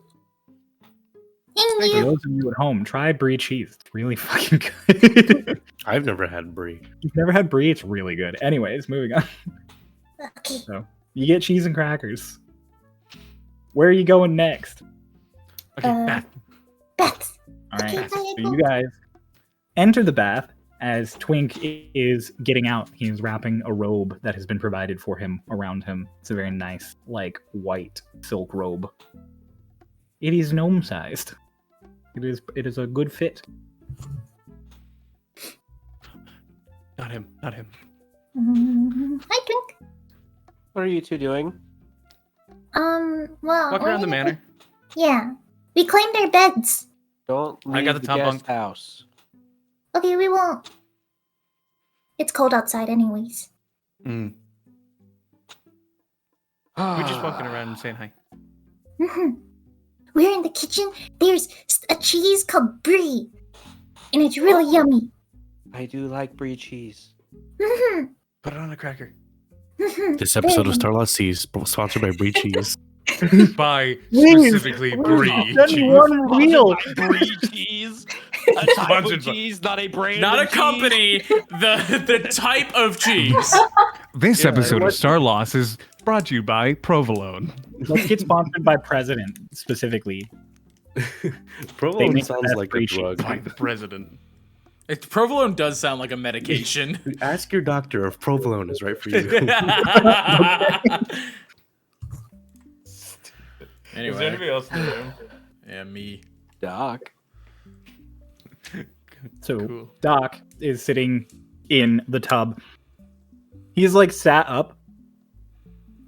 For Thank you. those of you at home, try brie cheese. It's really fucking good. I've never had brie. You've never had brie? It's really good. Anyways, moving on. Okay. So you get cheese and crackers. Where are you going next? Okay, bath. Bats. All right. Okay, So you guys enter the bath as Twink is getting out. He's wrapping a robe that has been provided for him around him. It's a very nice, like, white silk robe. It is gnome-sized. It is a good fit. Not him. Not him. Hi, Twink. What are you two doing? Well, Walk we're around the gonna- manor. Yeah. We claimed our beds. Don't leave I got the top guest bunk. house. Okay, we won't. It's cold outside, anyways. Mm. We're just walking around and saying hi. We're in the kitchen. There's a cheese called brie, and it's really yummy. I do like brie cheese. Put it on a cracker. This episode of Starlost Seas sponsored by Brie Cheese. By Please, specifically please, brie send cheese. one wheel. Brie cheese. A type Sponsored of by- cheese, not a brand. Not a of cheese. company, the type of cheese. This Yeah, episode of let's- Starloss is brought to you by Provolone. Let's get sponsored by President, specifically. They Provolone make the sounds best like a brie cheese. drug. By the president. Provolone does sound like a medication. Ask your doctor if provolone is right for you. Anyway, Is there anybody else in the room? yeah, me. Doc. So Cool. Doc is sitting in the tub. He's like sat up,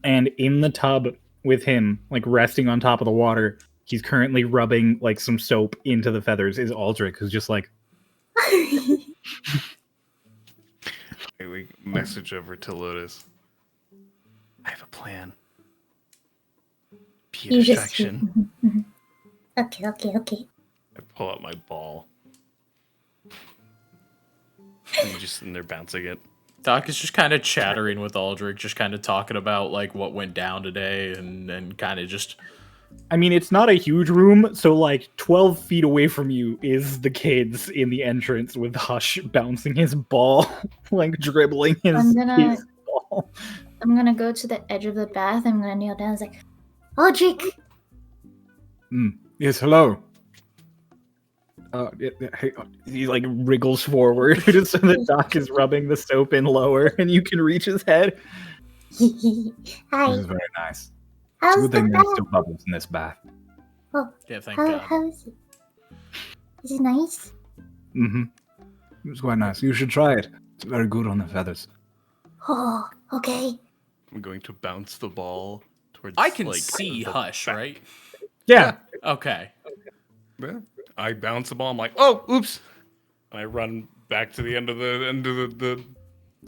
and in the tub with him, like resting on top of the water, he's currently rubbing like some soap into the feathers. Is Aldrich, who's just like, Okay, we message over to Lotus. I have a plan. Be a You just- distraction. Okay. I pull out my ball. And you just in there bouncing it. Doc is just kind of chattering with Aldrich, just kind of talking about like what went down today, and kind of just. I mean, it's not a huge room, so like 12 feet away from you is the kids in the entrance with Hush bouncing his ball, like dribbling his, I'm gonna- his ball. I'm gonna go to the edge of the bath. I'm gonna kneel down. It's like, Aldrich, Yes, hello. Hey, he like wriggles forward so the Doc is rubbing the soap in lower, and you can reach his head. hi. very nice. How's the bath? bubbles in this bath. Yeah, thank How, God. how is it? Is it nice? Mm-hmm. It's quite nice. You should try it. It's very good on the feathers. Oh, okay. I'm going to bounce the ball towards. I can like, see the Hush, back. right? Yeah. Okay. Yeah. I bounce the ball. I'm like, oh, oops, and I run back to the end of the.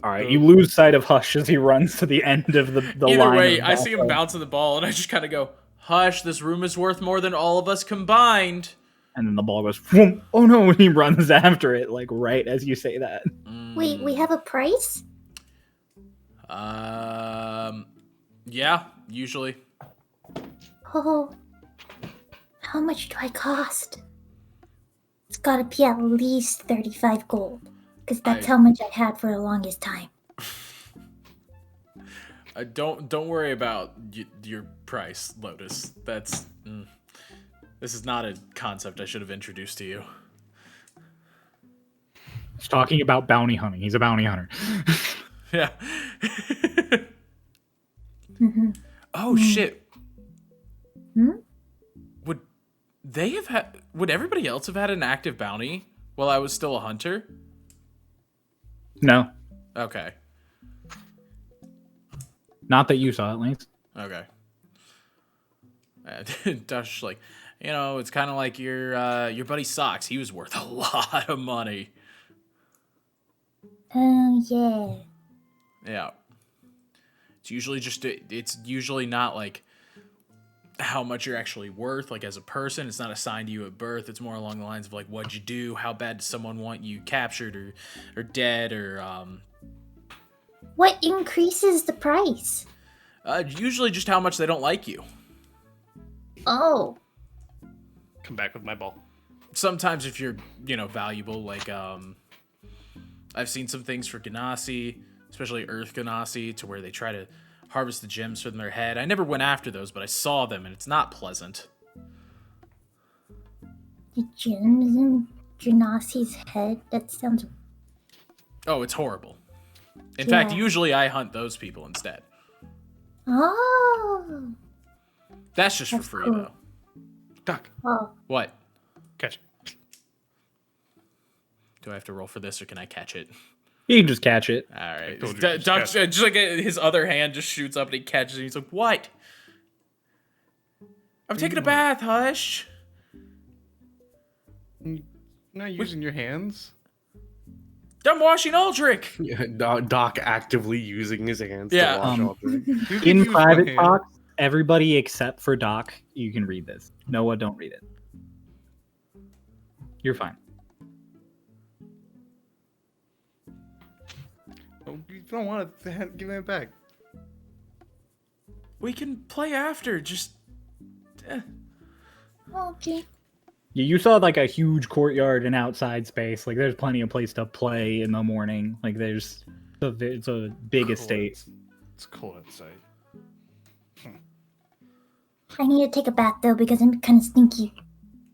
All right. You lose sight of Hush as he runs to the end of the Either line. way, of I see him bathtub. bouncing the ball, and I just kind of go, "Hush! This room is worth more than all of us combined." And then the ball goes, "Whoom." Oh no, and he runs after it, like right as you say that. Wait, we have a price? Yeah, usually. Oh, how much do I cost? It's gotta be at least 35 gold, because that's how much I had for the longest time. Don't worry about your price, Lotus. That's this is not a concept I should have introduced to you. He's talking about bounty hunting. He's a bounty hunter. Yeah. Oh shit. Would they have had? Would everybody else have had an active bounty while I was still a hunter? No, Okay. not that you saw at least. Okay. Dash like, You know, it's kind of like your buddy Socks. He was worth a lot of money. Oh, yeah. Yeah. It's usually not like how much you're actually worth, like as a person. It's not assigned to you at birth. It's more along the lines of like, what'd you do? How bad does someone want you captured or dead or What increases the price? usually just how much they don't like you. Oh. Come back with my ball. Sometimes if you're, valuable, like I've seen some things for Ganassi, especially Earth Ganassi, to where they try to harvest the gems from their head. I never went after those, but I saw them, and it's not pleasant. The gems in Genasi's head? That sounds... Oh, it's horrible. In fact, Yeah. usually I hunt those people instead. Oh. That's just That's for free, cool. though. Doc, Oh. What? catch it. Do I have to roll for this, or can I catch it? You can just catch it. All right. told you Doc, just catch just like his other hand just shoots up and he catches it. He's like, "What? I'm taking a bath, hush." You're not using your hands. I'm washing Aldrich. Yeah, Doc actively using his hands Yeah. to wash Aldrich. You can In use one private hand. talk, everybody except for Doc, you can read this. Noah, don't read it. You're fine. Oh, you don't want to give it back. We can play after. Just. Okay. You saw like a huge courtyard and outside space. Like there's plenty of place to play in the morning. Like it's a big Cool. estate. It's cold outside. I need to take a bath, though, because I'm kind of stinky.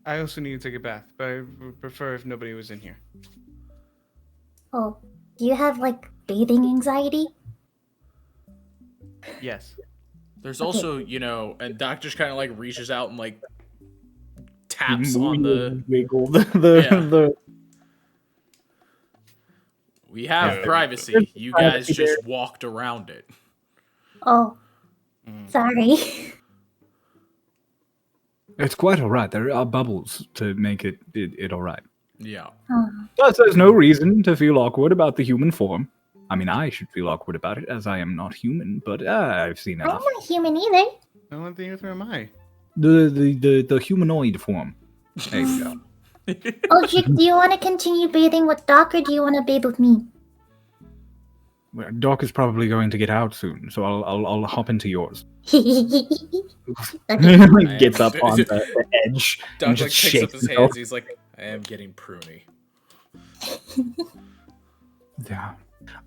I also need to take a bath, but I would prefer if nobody was in here. Oh. Do you have, like, bathing anxiety? Yes. There's also, and Doc just kind of like reaches out and like taps on the. wiggle Yeah. the We have Yeah. privacy. You guys Privacy just walked around it. Oh. Sorry. It's quite alright. There are bubbles to make it alright. Yeah. Plus, there's no reason to feel awkward about the human form. I mean, I should feel awkward about it, as I am not human, but I've seen I'm enough. not human either. I don't think am I. The humanoid form. There you go. Oljik, do you want to continue bathing with Doc, or do you want to bathe with me? Well, Doc is probably going to get out soon, so I'll hop into yours. Okay. Gets up on the edge Doc and like just picks up shakes his himself. hands. He's like, I am getting pruny. Yeah.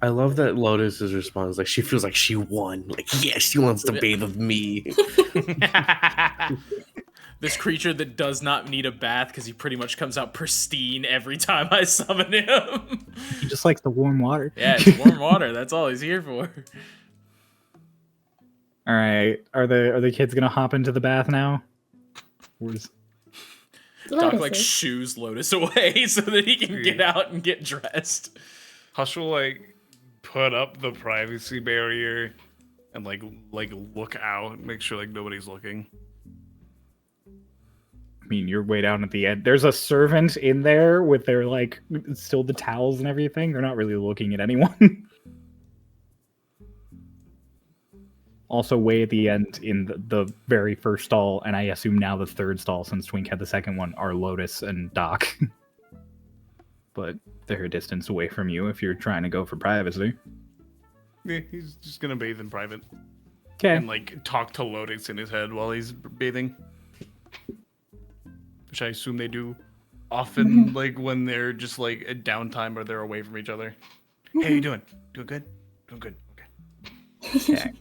I love that Lotus's response. Like she feels like she won. Like yes, she wants to bathe with me. This creature that does not need a bath because he pretty much comes out pristine every time I summon him. He just likes the warm water. Yeah, it's warm water. That's all he's here for. All right. Are the kids gonna hop into the bath now? Where's... Doc like Lotus is. shoos Lotus away so that he can get out and get dressed. Hush will like put up the privacy barrier and like look out, make sure like nobody's looking. I mean, you're way down at the end. There's a servant in there with their like still the towels and everything. They're not really looking at anyone. Also, way at the end in the very first stall, and I assume now the third stall since Twink had the second one, are Lotus and Doc. But they're a distance away from you if you're trying to go for privacy. Yeah, he's just gonna bathe in private Okay. and like talk to Lotus in his head while he's bathing, which I assume they do often, like when they're just like at downtime or they're away from each other. Hey, how you doing? Doing good? Doing good. Okay. Okay.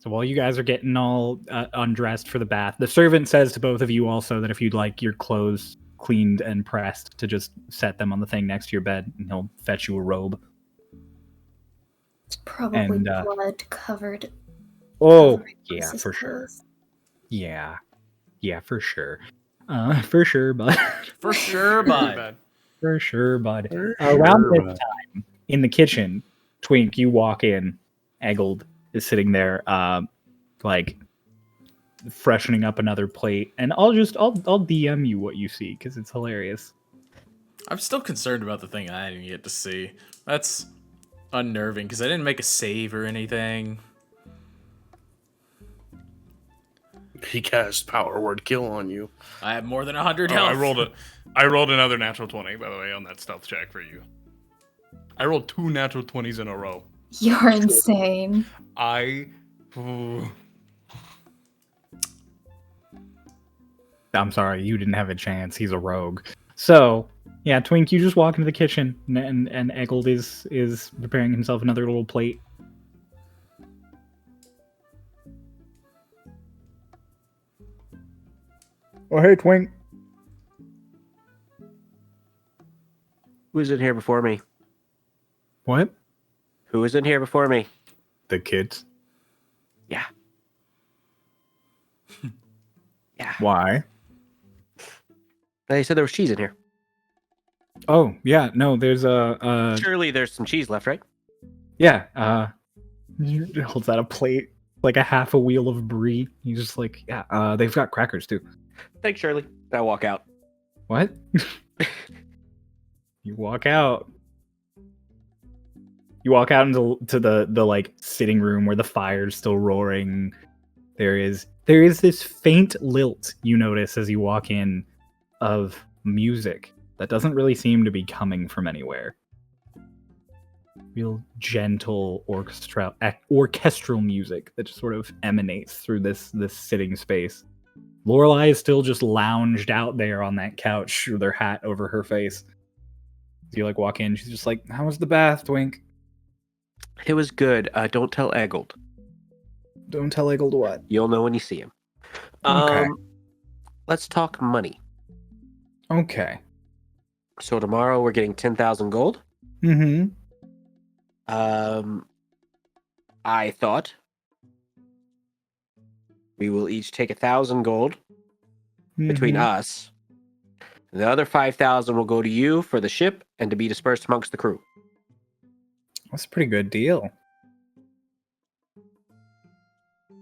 So while you guys are getting all undressed for the bath, the servant says to both of you also that if you'd like your clothes cleaned and pressed, to just set them on the thing next to your bed, and he'll fetch you a robe. It's probably And, blood covered. Oh, covering yeah, Lucy's for sure. clothes. Yeah, for sure. For sure, bud. For sure, Pretty bud. bad. For sure, bud. For Around sure, this bud. time, in the kitchen, Twink, you walk in. Eggold is sitting there, like freshening up another plate, and I'll DM you what you see because it's hilarious. I'm still concerned about the thing I didn't get to see. That's unnerving because I didn't make a save or anything. He cast power word kill on you. I have more than 100 Oh, health. I rolled another natural 20, by the way, on that stealth check for you. I rolled 2 natural 20s in a row. You're insane. I'm sorry, you didn't have a chance. He's a rogue. So, yeah, Twink, you just walk into the kitchen, and Eggold is preparing himself another little plate. Oh, hey, Twink. Who was in here before me? What? Who was in here before me? The kids. Yeah. Yeah. Why? They said there was cheese in here. Oh, yeah, no, there's Surely there's some cheese left, right? yeah, he holds out a plate, like a half a wheel of brie. He's just like, yeah, they've got crackers too. Thanks, Shirley. I walk out. What? You walk out. You walk out into the like sitting room where the fire's still roaring. There is this faint lilt you notice as you walk in of music that doesn't really seem to be coming from anywhere. Real gentle orchestral music that just sort of emanates through this sitting space. Lorelei is still just lounged out there on that couch with her hat over her face. You like walk in, she's just like, "How was the bath, Twink?" It was good. Don't tell Eggold. Don't tell Eggold what. You'll know when you see him. Okay. Let's talk money. Okay. So tomorrow we're getting 10,000 gold. Mm-hmm. I thought we will each take 1,000 gold between us. The other 5,000 will go to you for the ship and to be dispersed amongst the crew. That's a pretty good deal. She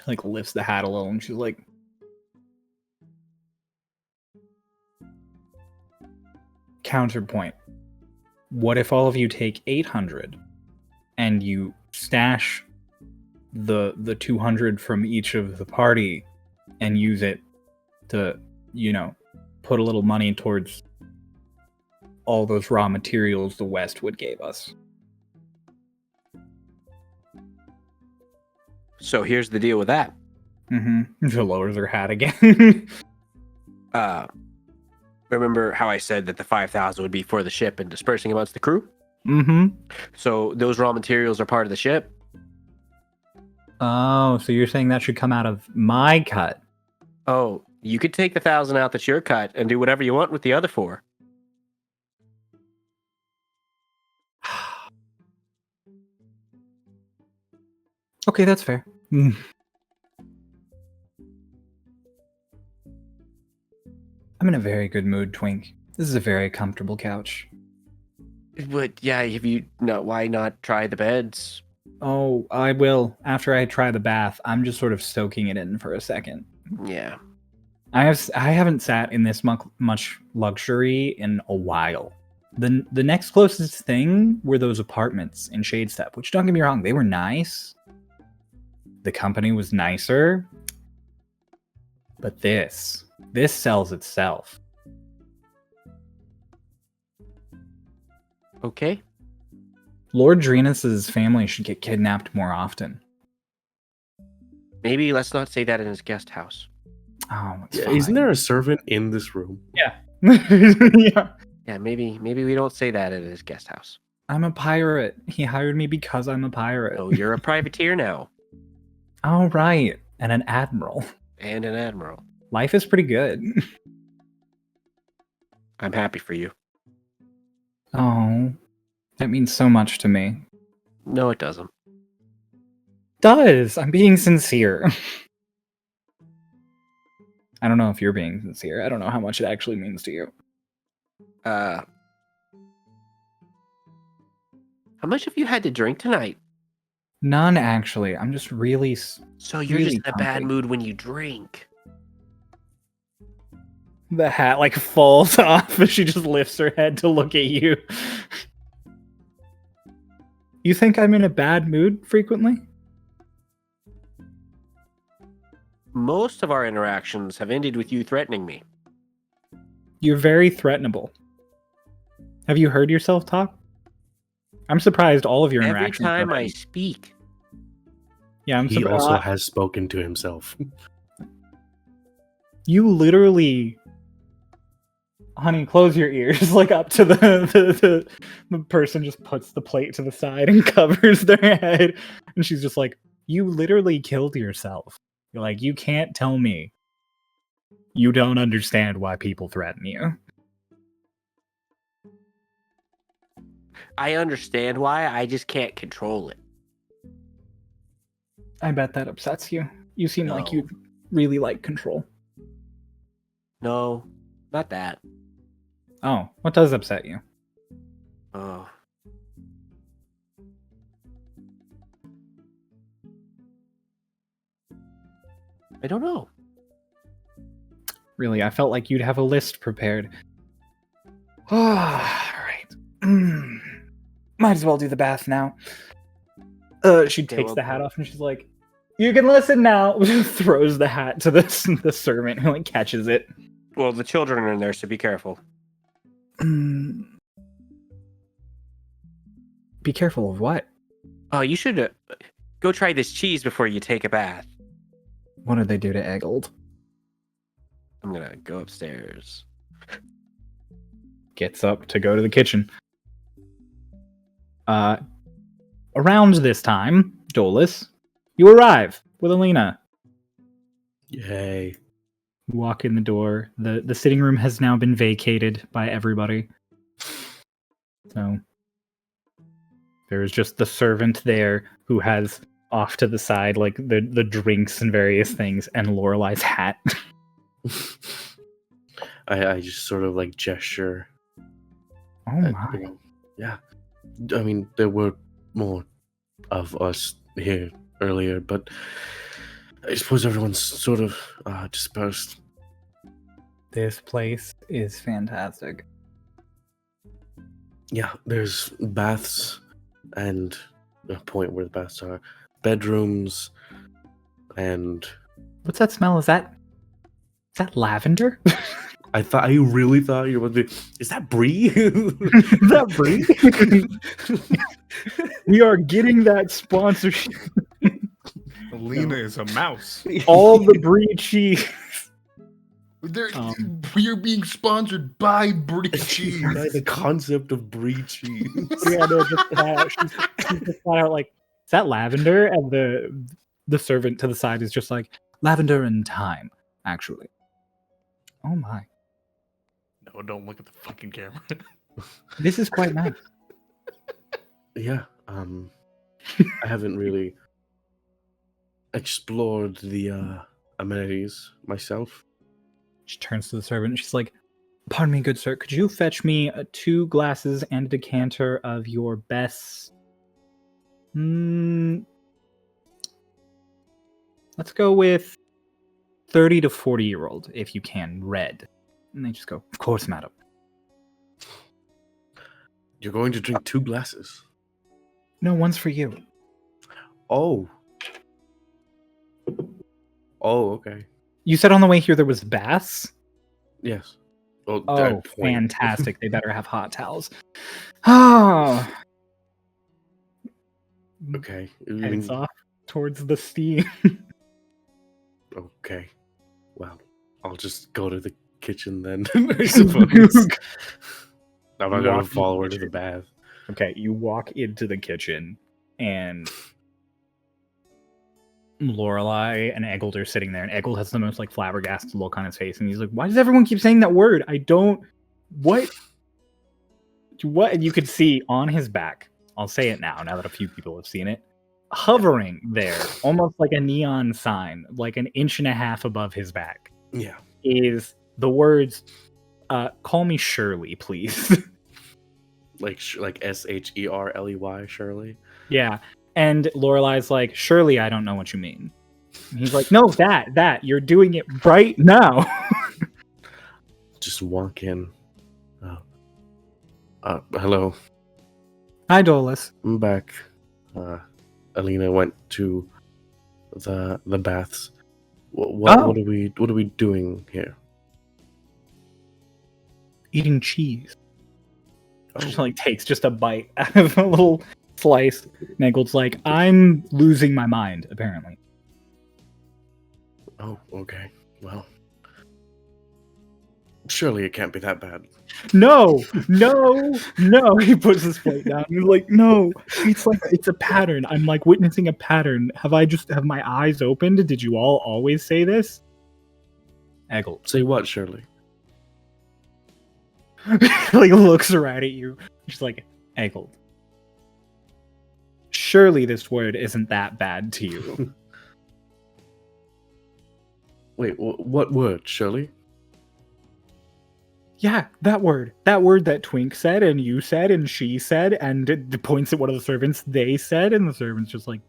like lifts the hat a little and she's like, counterpoint. What if all of you take 800 and you stash the 200 from each of the party and use it to, put a little money towards all those raw materials the Westwood gave us? So here's the deal with that. Mm-hmm. She lowers her hat again. Remember how I said that the 5,000 would be for the ship and dispersing amongst the crew? Mm-hmm. So those raw materials are part of the ship. Oh, so you're saying that should come out of my cut? Oh, you could take the 1,000 out that's your cut and do whatever you want with the other 4. Okay, that's fair. I'm in a very good mood, Twink. This is a very comfortable couch. But yeah, why not try the beds? Oh, I will. After I try the bath, I'm just sort of soaking it in for a second. Yeah. I haven't sat in this much luxury in a while. The next closest thing were those apartments in Shadestep, which, don't get me wrong, they were nice. The company was nicer. But this sells itself. Okay. Lord Drinas' family should get kidnapped more often. Maybe let's not say that in his guest house. Oh, it's Yeah, fine. isn't there a servant in this room? Yeah. Yeah. Yeah, maybe we don't say that in his guest house. I'm a pirate. He hired me because I'm a pirate. Oh, you're a privateer now. All right. And an admiral. And an admiral. Life is pretty good. I'm happy for you. Oh, that means so much to me. No, it doesn't. Does. I'm being sincere. I don't know if you're being sincere. I don't know how much it actually means to you. How much have you had to drink tonight? None, actually. I'm just really. So you're really just in a bad comfy. mood when you drink. The hat like falls off and she just lifts her head to look at you. You think I'm in a bad mood frequently? Most of our interactions have ended with you threatening me. You're very threatenable. Have you heard yourself talk? I'm surprised all of your Every interactions. time I speak. Yeah, I'm He surprised. also has spoken to himself. You literally, honey, close your ears. Like up to the person just puts the plate to the side and covers their head, and she's just like, "You literally killed yourself. You're like, you can't tell me you don't understand why people threaten you." I understand why, I just can't control it. I bet that upsets you. You seem like No. you really like control. No, not that. Oh, what does upset you? Oh. I don't know. Really, I felt like you'd have a list prepared. All right. Might as well do the bath now. She takes well, the hat off and she's like, "You can listen now." Throws the hat to the servant who like catches it. Well, the children are in there, so be careful. Be careful of what? Oh, you should go try this cheese before you take a bath. What did they do to Eggold? I'm gonna go upstairs. Gets up to go to the kitchen. Around this time, Dolus, you arrive with Elena. Yay. You walk in the door. The sitting room has now been vacated by everybody. So there is just the servant there who has off to the side like the drinks and various things, and Lorelai's hat. I just sort of like gesture. Oh my. Yeah. I mean, there were more of us here earlier, but I suppose everyone's sort of dispersed. This place is fantastic. Yeah, there's baths and a point where the baths are, bedrooms, and What's that smell? Is that lavender? I really thought you were about to be, is that brie? Is that brie? We are getting that sponsorship. Elena is a mouse. All the brie cheese. You're being sponsored by Brie Cheese. By the concept of brie cheese. Yeah, no, just that. She's just flat out like, is that lavender? And the servant to the side is just like, lavender and thyme, actually. Oh my. No, don't look at the fucking camera. This is quite nice. Yeah, I haven't really explored the amenities myself. She turns to the servant and she's like, "Pardon me, good sir, could you fetch me 2 glasses and a decanter of your best... let's go with 30 to 40-year-old, if you can, red." And they just go, "Of course, madam." You're going to drink 2 glasses. No, one's for you. Oh. Oh, okay. You said on the way here there was baths? Yes. Well, Oh, that point. fantastic. They better have hot towels. Oh. Okay. Heads off towards the steam. Okay. Well, I'll just go to the kitchen then, I suppose. I'm not going Walk to follow her into to the the bath. Okay, you walk into the kitchen, and Lorelai and Eggold are sitting there, and Eggold has the most like flabbergasted look on his face, and he's like, "Why does everyone keep saying that word? I don't. What? What?" And you could see on his back. I'll say it now that a few people have seen it, hovering there, almost like a neon sign, like an inch and a half above his back, Yeah. is the words, "Call me Shirley, please." Like SHERLEY, Shirley. Yeah, And Lorelai's like, surely I don't know what you mean. And he's like, no, that, you're doing it right now. Just walk in. Hello. Hi, Dolus. I'm back. Elena went to the baths. What Oh. are we doing here? Eating cheese. Oh, Just like takes just a bite out of a little slice. Naggled's like, I'm losing my mind, apparently. oh, okay. Well, surely it can't be that bad. No. He puts his plate down. He's like, no. It's a pattern. I'm like witnessing a pattern. Have my eyes opened? Did you all always say this? Eggle Say what, Shirley? like looks right at you. She's like, Eggle. Surely this word isn't that bad to you. Wait, what word, Shirley? Yeah, that word that Twink said and you said and she said, and it points at one of the servants. They said, and the servant's just like,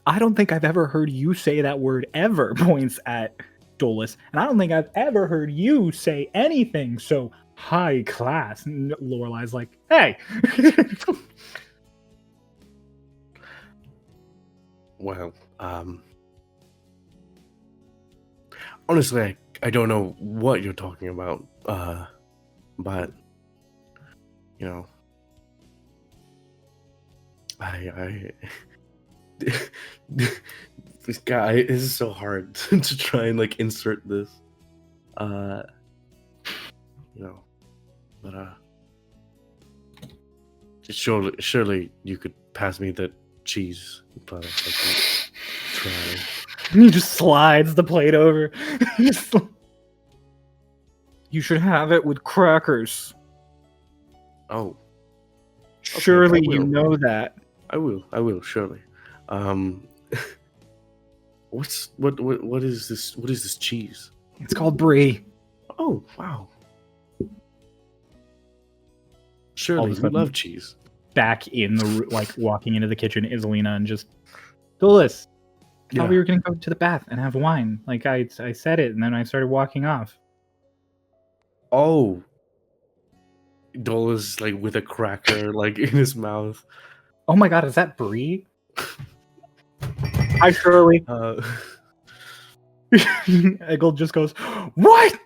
I don't think I've ever heard you say that word ever. Points at Dolus, and I don't think I've ever heard you say anything so high class. And Lorelai's like, hey. Well, honestly, I don't know what you're talking about, but, you know, I this guy is so hard to try and, like, insert this, you know, but, surely you could pass me the cheese, but I can try. And he just slides the plate over. You should have it with crackers. Oh, Surely I you will. know that. I will, surely. What is this? What is this cheese? It's called brie. Oh, wow. All Surely, of a you sudden- love cheese. Back in the like walking into the kitchen is Elena and just Dolus. I thought we were gonna go to the bath and have wine. Like I said it and then I started walking off. Oh. Dolus, like, with a cracker, like, in his mouth. Oh my god, is that brie? Hi, Shirley. Eggle just goes, what?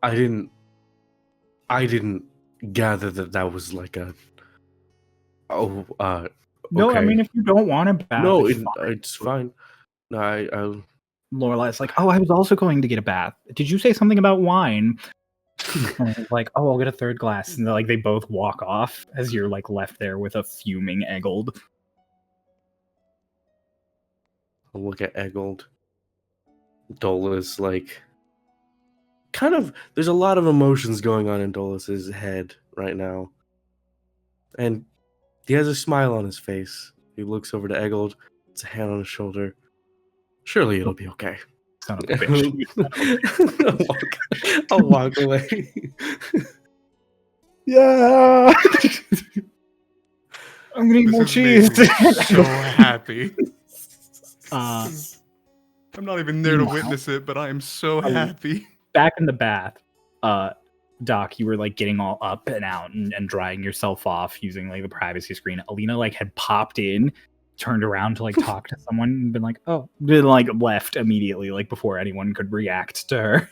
I didn't gather that was like a. Oh, No, I okay. mean if you don't want a bath, No, it's fine. it's fine. No, I Lorelai's like, oh, I was also going to get a bath. Did you say something about wine? And he's like, oh, I'll get a third glass. And they both walk off as you're like left there with a fuming Eggold. look at Eggold. Dolus, like, kind of. There's a lot of emotions going on in Dolus's head right now, and he has a smile on his face. He looks over to Eggold, puts a hand on his shoulder. Surely it'll be okay. Son of a bitch. I'll walk away. Yeah. I'm gonna eat more This cheese. makes me so happy. Uh, I'm not even there to meanwhile- witness it, but I am so Oh. happy. back in the bath, Doc, you were like getting all up and out and drying yourself off using like the privacy screen. Alina like had popped in, turned around to like talk to someone and been like, oh, then like left immediately, like before anyone could react to her.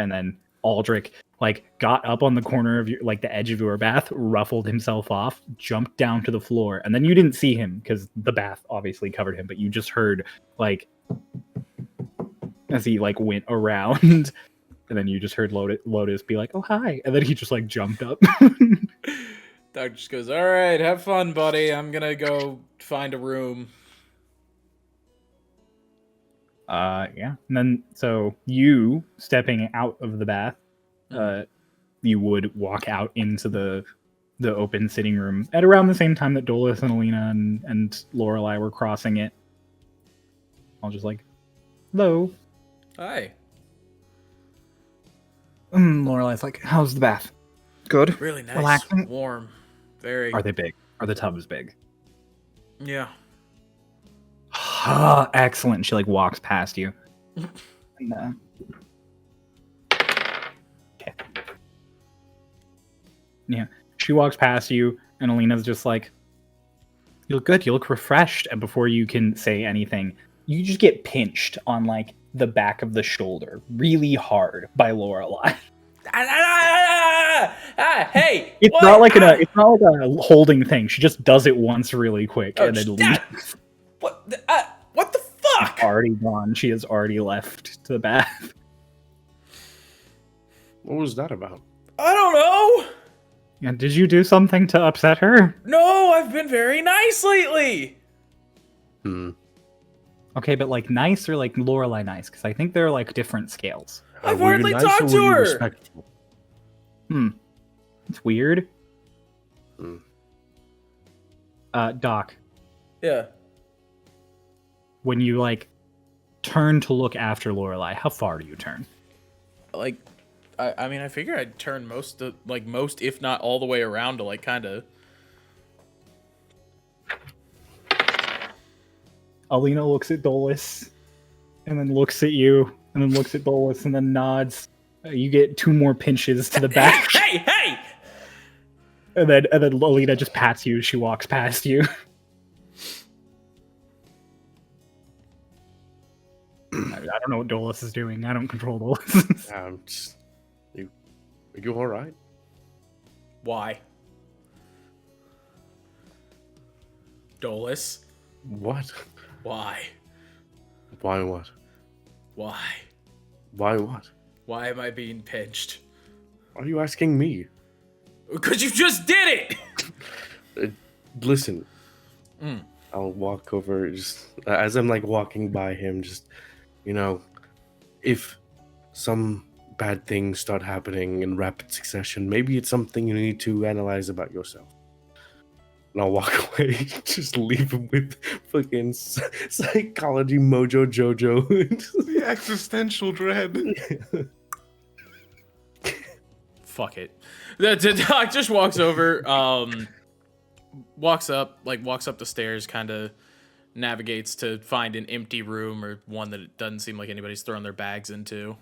And then Aldrich like got up on the corner of your like the edge of your bath, ruffled himself off, jumped down to the floor, and then you didn't see him because the bath obviously covered him, but you just heard like as he like went around, and then you just heard Lotus be like, "Oh hi," and then he just like jumped up. Doc just goes, all right, have fun, buddy. I'm gonna go find a room. Yeah, and then so you stepping out of the bath, you would walk out into the open sitting room at around the same time that Dolus and Alina and Lorelai were crossing it. I'll just like, hello. Hi. Lorelei's like, how's the bath? Good? Really nice, Relaxing? warm, very. Are they big? Are the tubs big? Yeah. Excellent. She like walks past you. And, okay. Yeah. She walks past you, and Elena's just like, you look good, you look refreshed. And before you can say anything, you just get pinched on like the back of the shoulder really hard by Lorelei. Hey! It's what? not like it's not like a holding thing. She just does it once really quick and then leaves. What the fuck? Already gone. She has already left to the bath. What was that about? I don't know. Yeah, did you do something to upset her? No, I've been very nice lately. Okay, but like nice or like Lorelei nice? Because I think they're like different scales. I've Were you hardly nice talked or to were you her. respectful? It's weird. Hmm. Doc, Yeah. when you like turn to look after Lorelei, how far do you turn? Like, I mean, I figure I'd turn most, if not all the way around to like kind of. Elena looks at Dolus, and then looks at you, and then looks at Dolus, and then nods. You get 2 more pinches to the back. Hey! And then Elena just pats you as she walks past you. I don't know what Dolus is doing. I don't control Dolus. Are you all right? Why? Dolus? What? Why? Why what? Why? Why what? Why am I being pinched? Are you asking me? Because you just did it! Listen. Mm. I'll walk over, just as I'm like walking by him, just, if some bad things start happening in rapid succession, maybe it's something you need to analyze about yourself. And I'll walk away, just leave him with fucking psychology mojo Jojo. The existential dread. Fuck it. The doc just walks over, walks up the stairs, kind of navigates to find an empty room or one that it doesn't seem like anybody's thrown their bags into.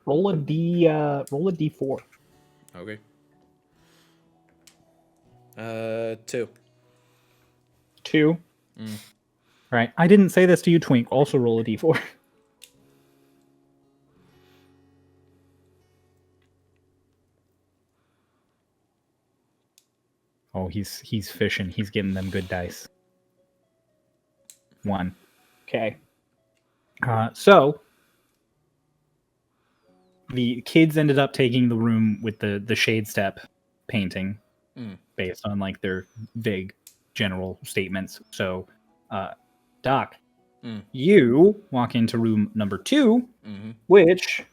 Roll a D4. Okay. 2. 2. Right. I didn't say this to you, Twink. Also roll a D4. Oh, he's fishing. He's getting them good dice. 1. Okay. So the kids ended up taking the room with the shade step painting based on like their vague general statements. So, Doc, you walk into room number 2, which,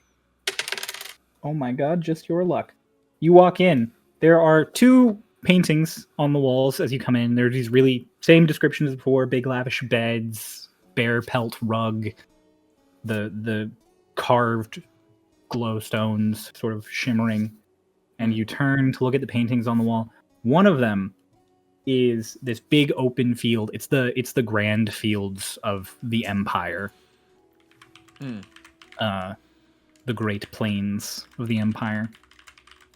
oh my god, just your luck. You walk in. There are 2 paintings on the walls as you come in. There's these really same descriptions as before: big lavish beds, bear pelt rug, the carved glowstones sort of shimmering. And you turn to look at the paintings on the wall. One of them is this big open field. It's the grand fields of the Empire. The Great Plains of the Empire.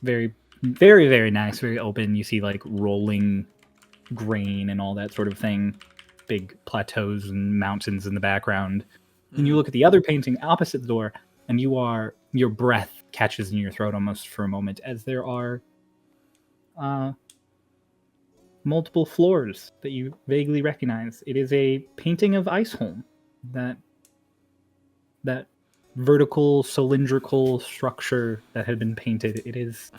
Very, very, very nice, very open. You see like rolling grain and all that sort of thing. Big plateaus and mountains in the background. And you look at the other painting opposite the door, and your breath catches in your throat almost for a moment, as there are multiple floors that you vaguely recognize. It is a painting of Iceholm, that vertical cylindrical structure that had been painted. It is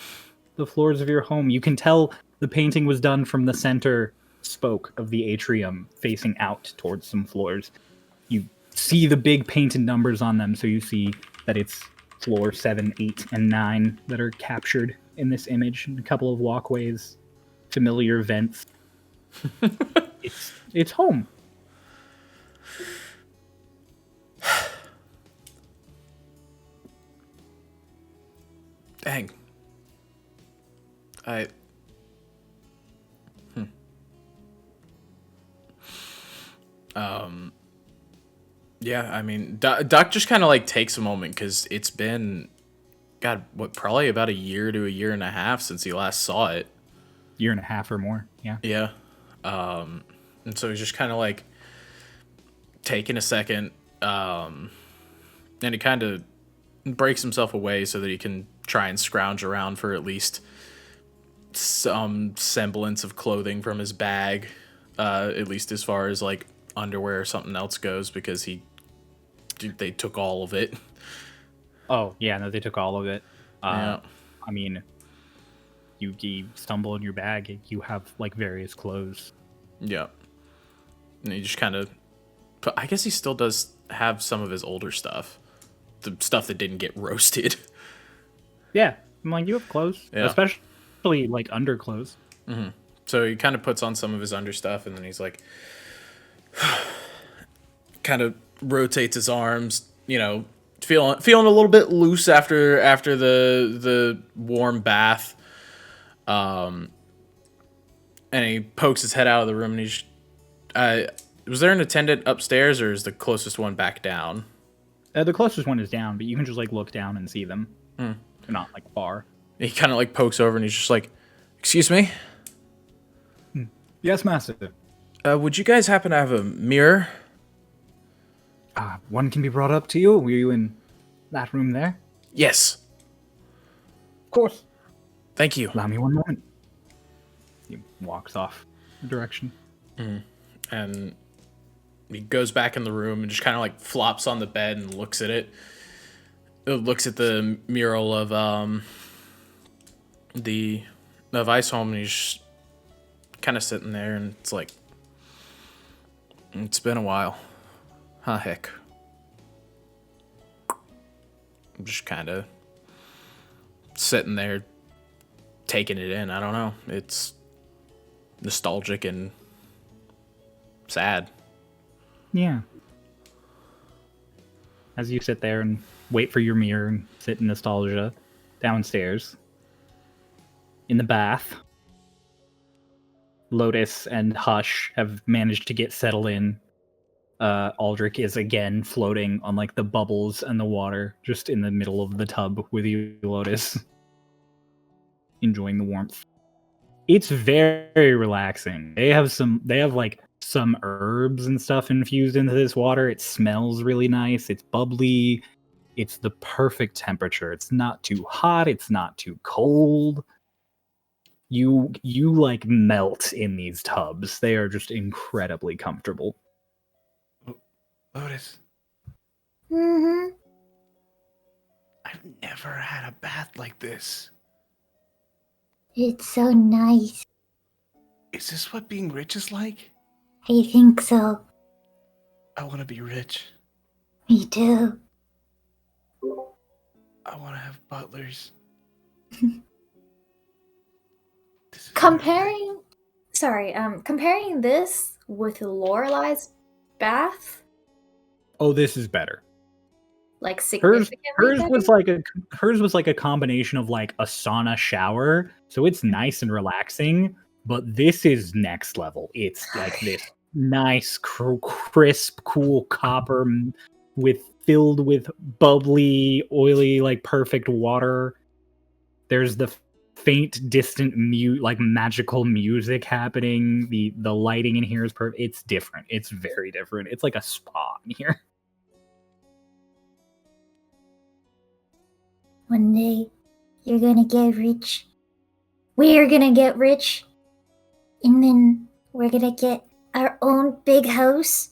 the floors of your home. You can tell the painting was done from the center spoke of the atrium facing out towards some floors. You see the big painted numbers on them, so you see that it's floor 7, 8, and 9 that are captured in this image. And a couple of walkways, familiar vents. It's home. Dang. Yeah, I mean, Doc just kind of like takes a moment because it's been, God, what, probably about a year to a year and a half since he last saw it. Year and a half or more. Yeah. Yeah. And so he's just kind of like taking a second, and he kind of breaks himself away so that he can try and scrounge around for at least some semblance of clothing from his bag, at least as far as like underwear or something else goes, because they took all of it. Oh yeah, no, they took all of it. Yeah. I mean, you stumble in your bag, you have like various clothes. Yeah. And he just kind of, but I guess he still does have some of his older stuff, the stuff that didn't get roasted. Yeah, I'm like, you have clothes, Yeah. especially like underclothes. Mm-hmm. So he kind of puts on some of his under stuff, and then he's like, kind of rotates his arms, you know, feeling a little bit loose after the warm bath. And he pokes his head out of the room, and he's, was there an attendant upstairs, or is the closest one back down? The closest one is down, but you can just like look down and see them. They're not like far. He kind of like pokes over, and he's just like, "Excuse me, Yes, master. would you guys happen to have a mirror?" One can be brought up to you. Were you in that room there? Yes, Of course. thank you. Allow me one moment. He walks off the direction. And he goes back in the room and just kind of like flops on the bed and looks at it. Looks at the mural of Iceholm, and he's just kind of sitting there, and it's like, it's been a while. Huh, heck. I'm just kind of sitting there taking it in. I don't know. It's nostalgic and sad. Yeah. As you sit there and wait for your mirror and sit in nostalgia, downstairs, in the bath, Lotus and Hush have managed to get settled in. Aldrich is again floating on like the bubbles and the water, just in the middle of the tub with you, Lotus, enjoying the warmth. It's very relaxing. They have like some herbs and stuff infused into this water. It smells really nice. It's bubbly. It's the perfect temperature. It's not too hot. It's not too cold. You like melt in these tubs. They are just incredibly comfortable. Lotus, Mm-hmm. I've never had a bath like this. It's so nice. Is this what being rich is like? I think so. I want to be rich. Me too. I want to have butlers. This is Comparing this with Lorelei's bath, Oh, this is better. like Hers significantly better? hers was like a combination of like a sauna shower, so it's nice and relaxing. But this is next level. It's like this nice, crisp, cool copper filled with bubbly, oily, like perfect water. There's the faint, distant like magical music happening. The lighting in here is perfect. It's different. It's very different. It's like a spa in here. One day, you're gonna get rich. We're gonna get rich. And then we're gonna get our own big house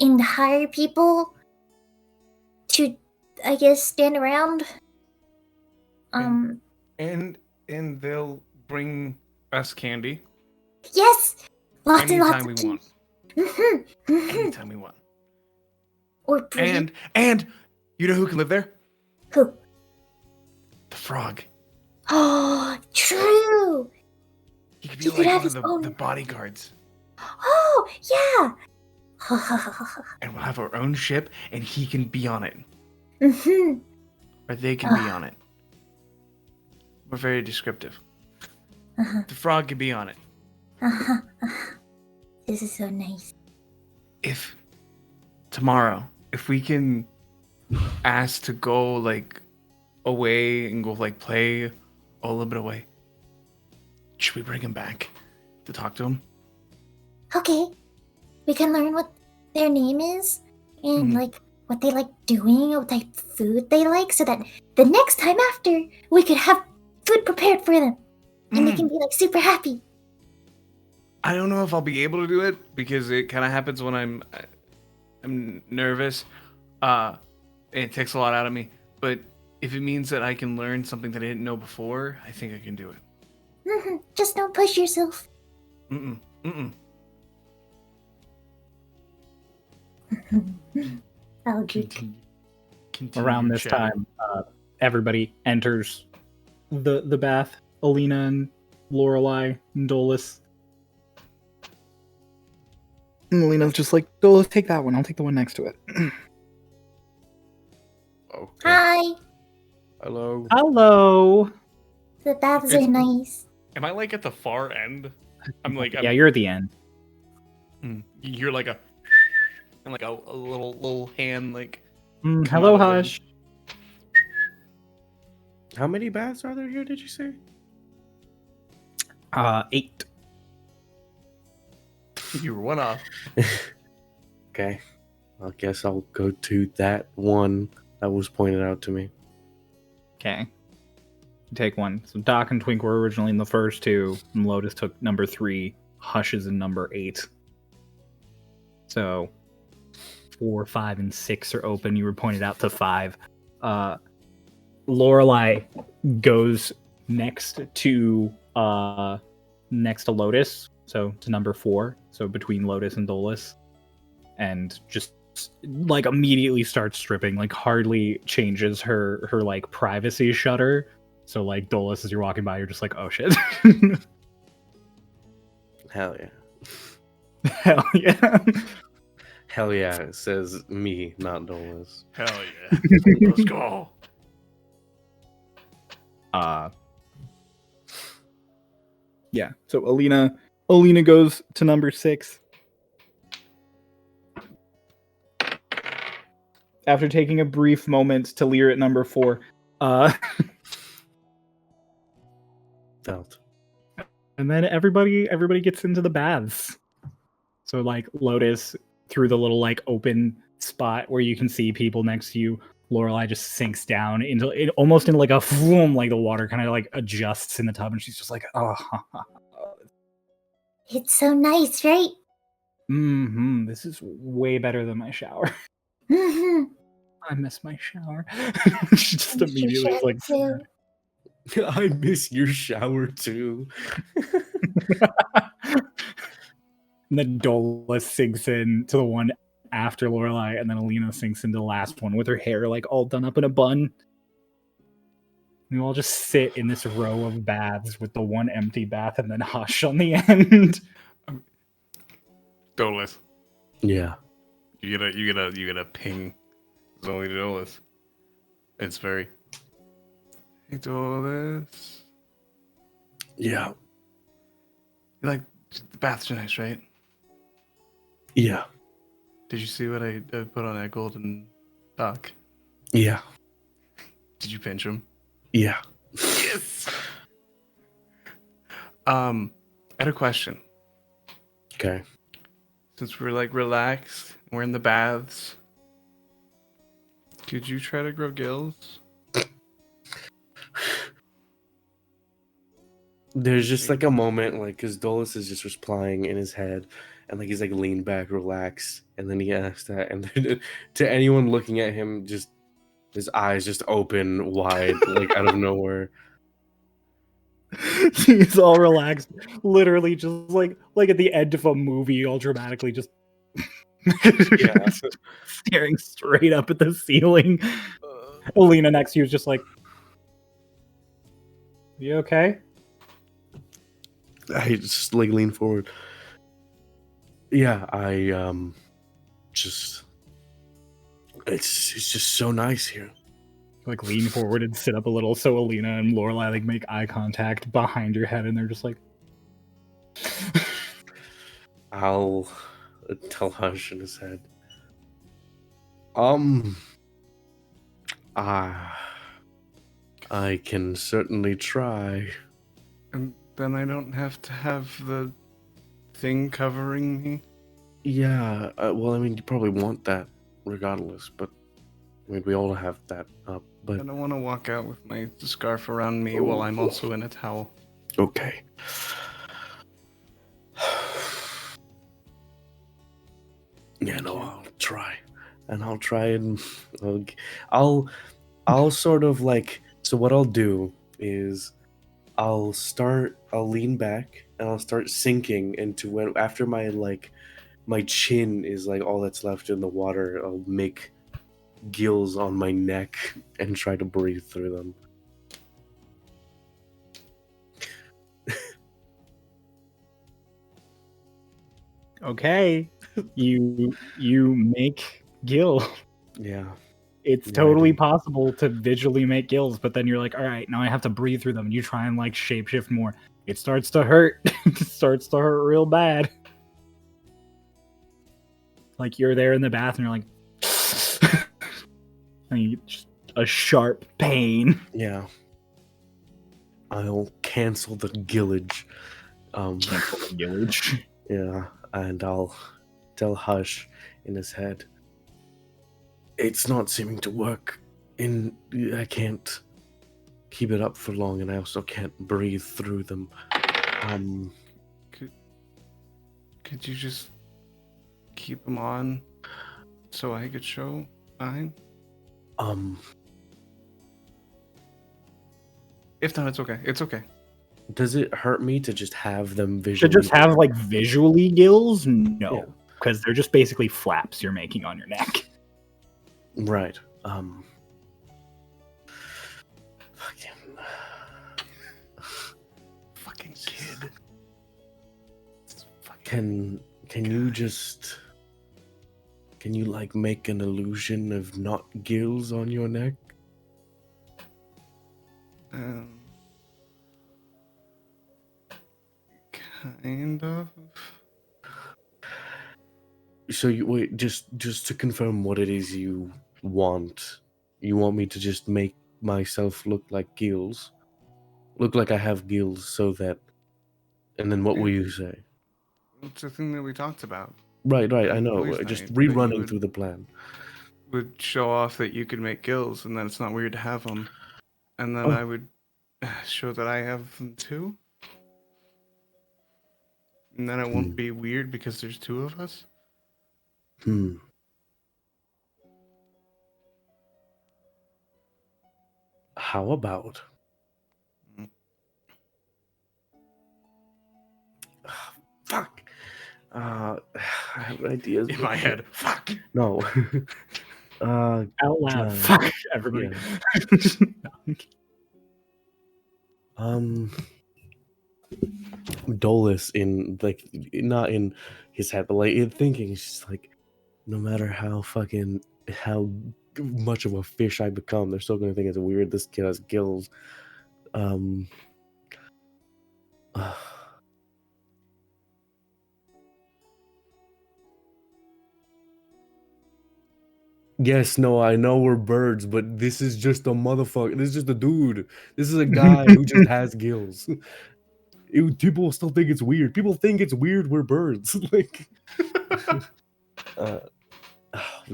and hire people to, I guess, stand around. And they'll bring us candy Yes! Lots and lots anytime of we want. Mm-hmm. Anytime we want. Or pretty. And you know who can live there? Who? The frog. Oh, true! He could He be could like have one his of own- the bodyguards. Oh, yeah! And we'll have our own ship, and he can be on it. Mm-hmm. Or they can be on it. We're very descriptive. Uh-huh. The frog could be on it. Uh-huh. This is so nice. If tomorrow, if we can ask to go like away and go like play a little bit away, should we bring him back to talk to him? Okay. We can learn what their name is and Mhm. like what they like doing, what type of food they like, so that the next time after we could have food prepared for them. And they can be like super happy. I don't know if I'll be able to do it because it kind of happens when I'm nervous. It takes a lot out of me. But if it means that I can learn something that I didn't know before, I think I can do it. Just don't push yourself. Mm-mm. I'll agree. Continue Around this chatting. time, everybody enters the bath. Elena and Lorelei and Dolus. And Elena's just like, Dolus, take that one. I'll take the one next to it. Okay. Hi. Hello. Hello. The baths are nice. Am I like at the far end? I'm like, Yeah, you're at the end. You're like a, and like a little hand like. Hello, out of Hush. How many baths are there here, did you say? 8. You were one off. Okay. I guess I'll go to that one that was pointed out to me. Okay. Take one. So Doc and Twink were originally in the first 2, and Lotus took number 3. Hush is in number 8. So 4, 5, and 6 are open. You were pointed out to 5. Lorelei goes next to Lotus, so to number 4. So between Lotus and Dolus, and just like immediately starts stripping. Like hardly changes her like privacy shutter. So like Dolus, as you're walking by, you're just like, oh shit. Hell yeah. Hell yeah. Hell yeah, it says me, not Dolus. Hell yeah. Let's go. Yeah. So Elena goes to number 6. After taking a brief moment to leer at number 4. Felt. And then everybody gets into the baths. So like Lotus through the little like open spot where you can see people next to you, Lorelei just sinks down into it, almost in like a floom, like the water kind of like adjusts in the tub, and she's just like, oh, It's so nice, right? this is way better than my shower. I miss my shower. She just immediately was like, Too. I miss your shower too. and then Dolus sinks in to the one after Lorelei, and then Elena sinks into the last one with her hair like all done up in a bun. We all just sit in this row of baths with the one empty bath and then Hush on the end. Dolus. Yeah. You get a ping. It's only Dolus. It's very. Hey, Dolus. Yeah. You like the baths are nice, right? Yeah. Did you see what I put on that golden duck? Yeah. Did you pinch him? Yeah. Yes. I had a question. Okay. Since we're like relaxed, we're in the baths. Could you try to grow gills? There's just like a moment, like, because Dolus is just replying in his head, and like he's like leaned back, relaxed, and then he asks that, and then to anyone looking at him, just his eyes just open wide, like out of nowhere. He's all relaxed, literally just like at the end of a movie, all dramatically just Yeah. staring straight up at the ceiling. Elena next to you is just like, you okay? I just like lean forward. Yeah, I just it's just so nice here. Like lean forward and sit up a little so Elena and Lorelai like make eye contact behind your head and they're just like I'll tell Hush in his head. I can certainly try. And then I don't have to have the thing covering me. Yeah, well, I mean, you probably want that regardless, but I mean, we all have that up, I but don't want to walk out with my scarf around me while I'm also in a towel. okay. Yeah, no, I'll try. And I'll try and I'll sort of like, so what I'll do is I'll lean back and I'll start sinking into when after my chin is like all that's left in the water, I'll make gills on my neck and try to breathe through them. okay, you make gill. Yeah. It's Yeah, I totally do. possible to visually make gills, but then you're like, all right, now I have to breathe through them. And you try and like shapeshift more. It starts to hurt. It starts to hurt real bad. Like you're there in the bath and you're like, and you just a sharp pain. Yeah. I'll cancel the gillage. Cancel the gillage. Yeah, and I'll tell Hush in his head. It's not seeming to work. I can't keep it up for long, and I also can't breathe through them. Could you just keep them on so I could show mine? If not, it's okay. It's okay. Does it hurt me to just have them Should visually? just have like visually gills? No, Yeah. because they're just basically flaps you're making on your neck. Right. Fucking kid. Can you like make an illusion of not gills on your neck? Kind of. So you wait, just to confirm what it is you want. You want me to just make myself look like gills? Look like I have gills so that, and then what will you say? It's the thing that we talked about. Right, I know. Always Just night, that you rerunning through the plan. Would show off that you could make gills, and then it's not weird to have them. And then Oh. I would show that I have them too. And then it won't be weird because there's two of us. How about? Fuck. I have ideas In my head. Fuck. No. Out loud. uh, Fuck everybody. Dolus in like not in his head, but like in thinking, he's just like, no matter how much of a fish I become, they're still gonna think it's weird. This kid has gills. Yes, no, I know we're birds, but this is just a motherfucker. This is just a dude. This is a guy who just has gills. People still think it's weird. People think it's weird we're birds. Like,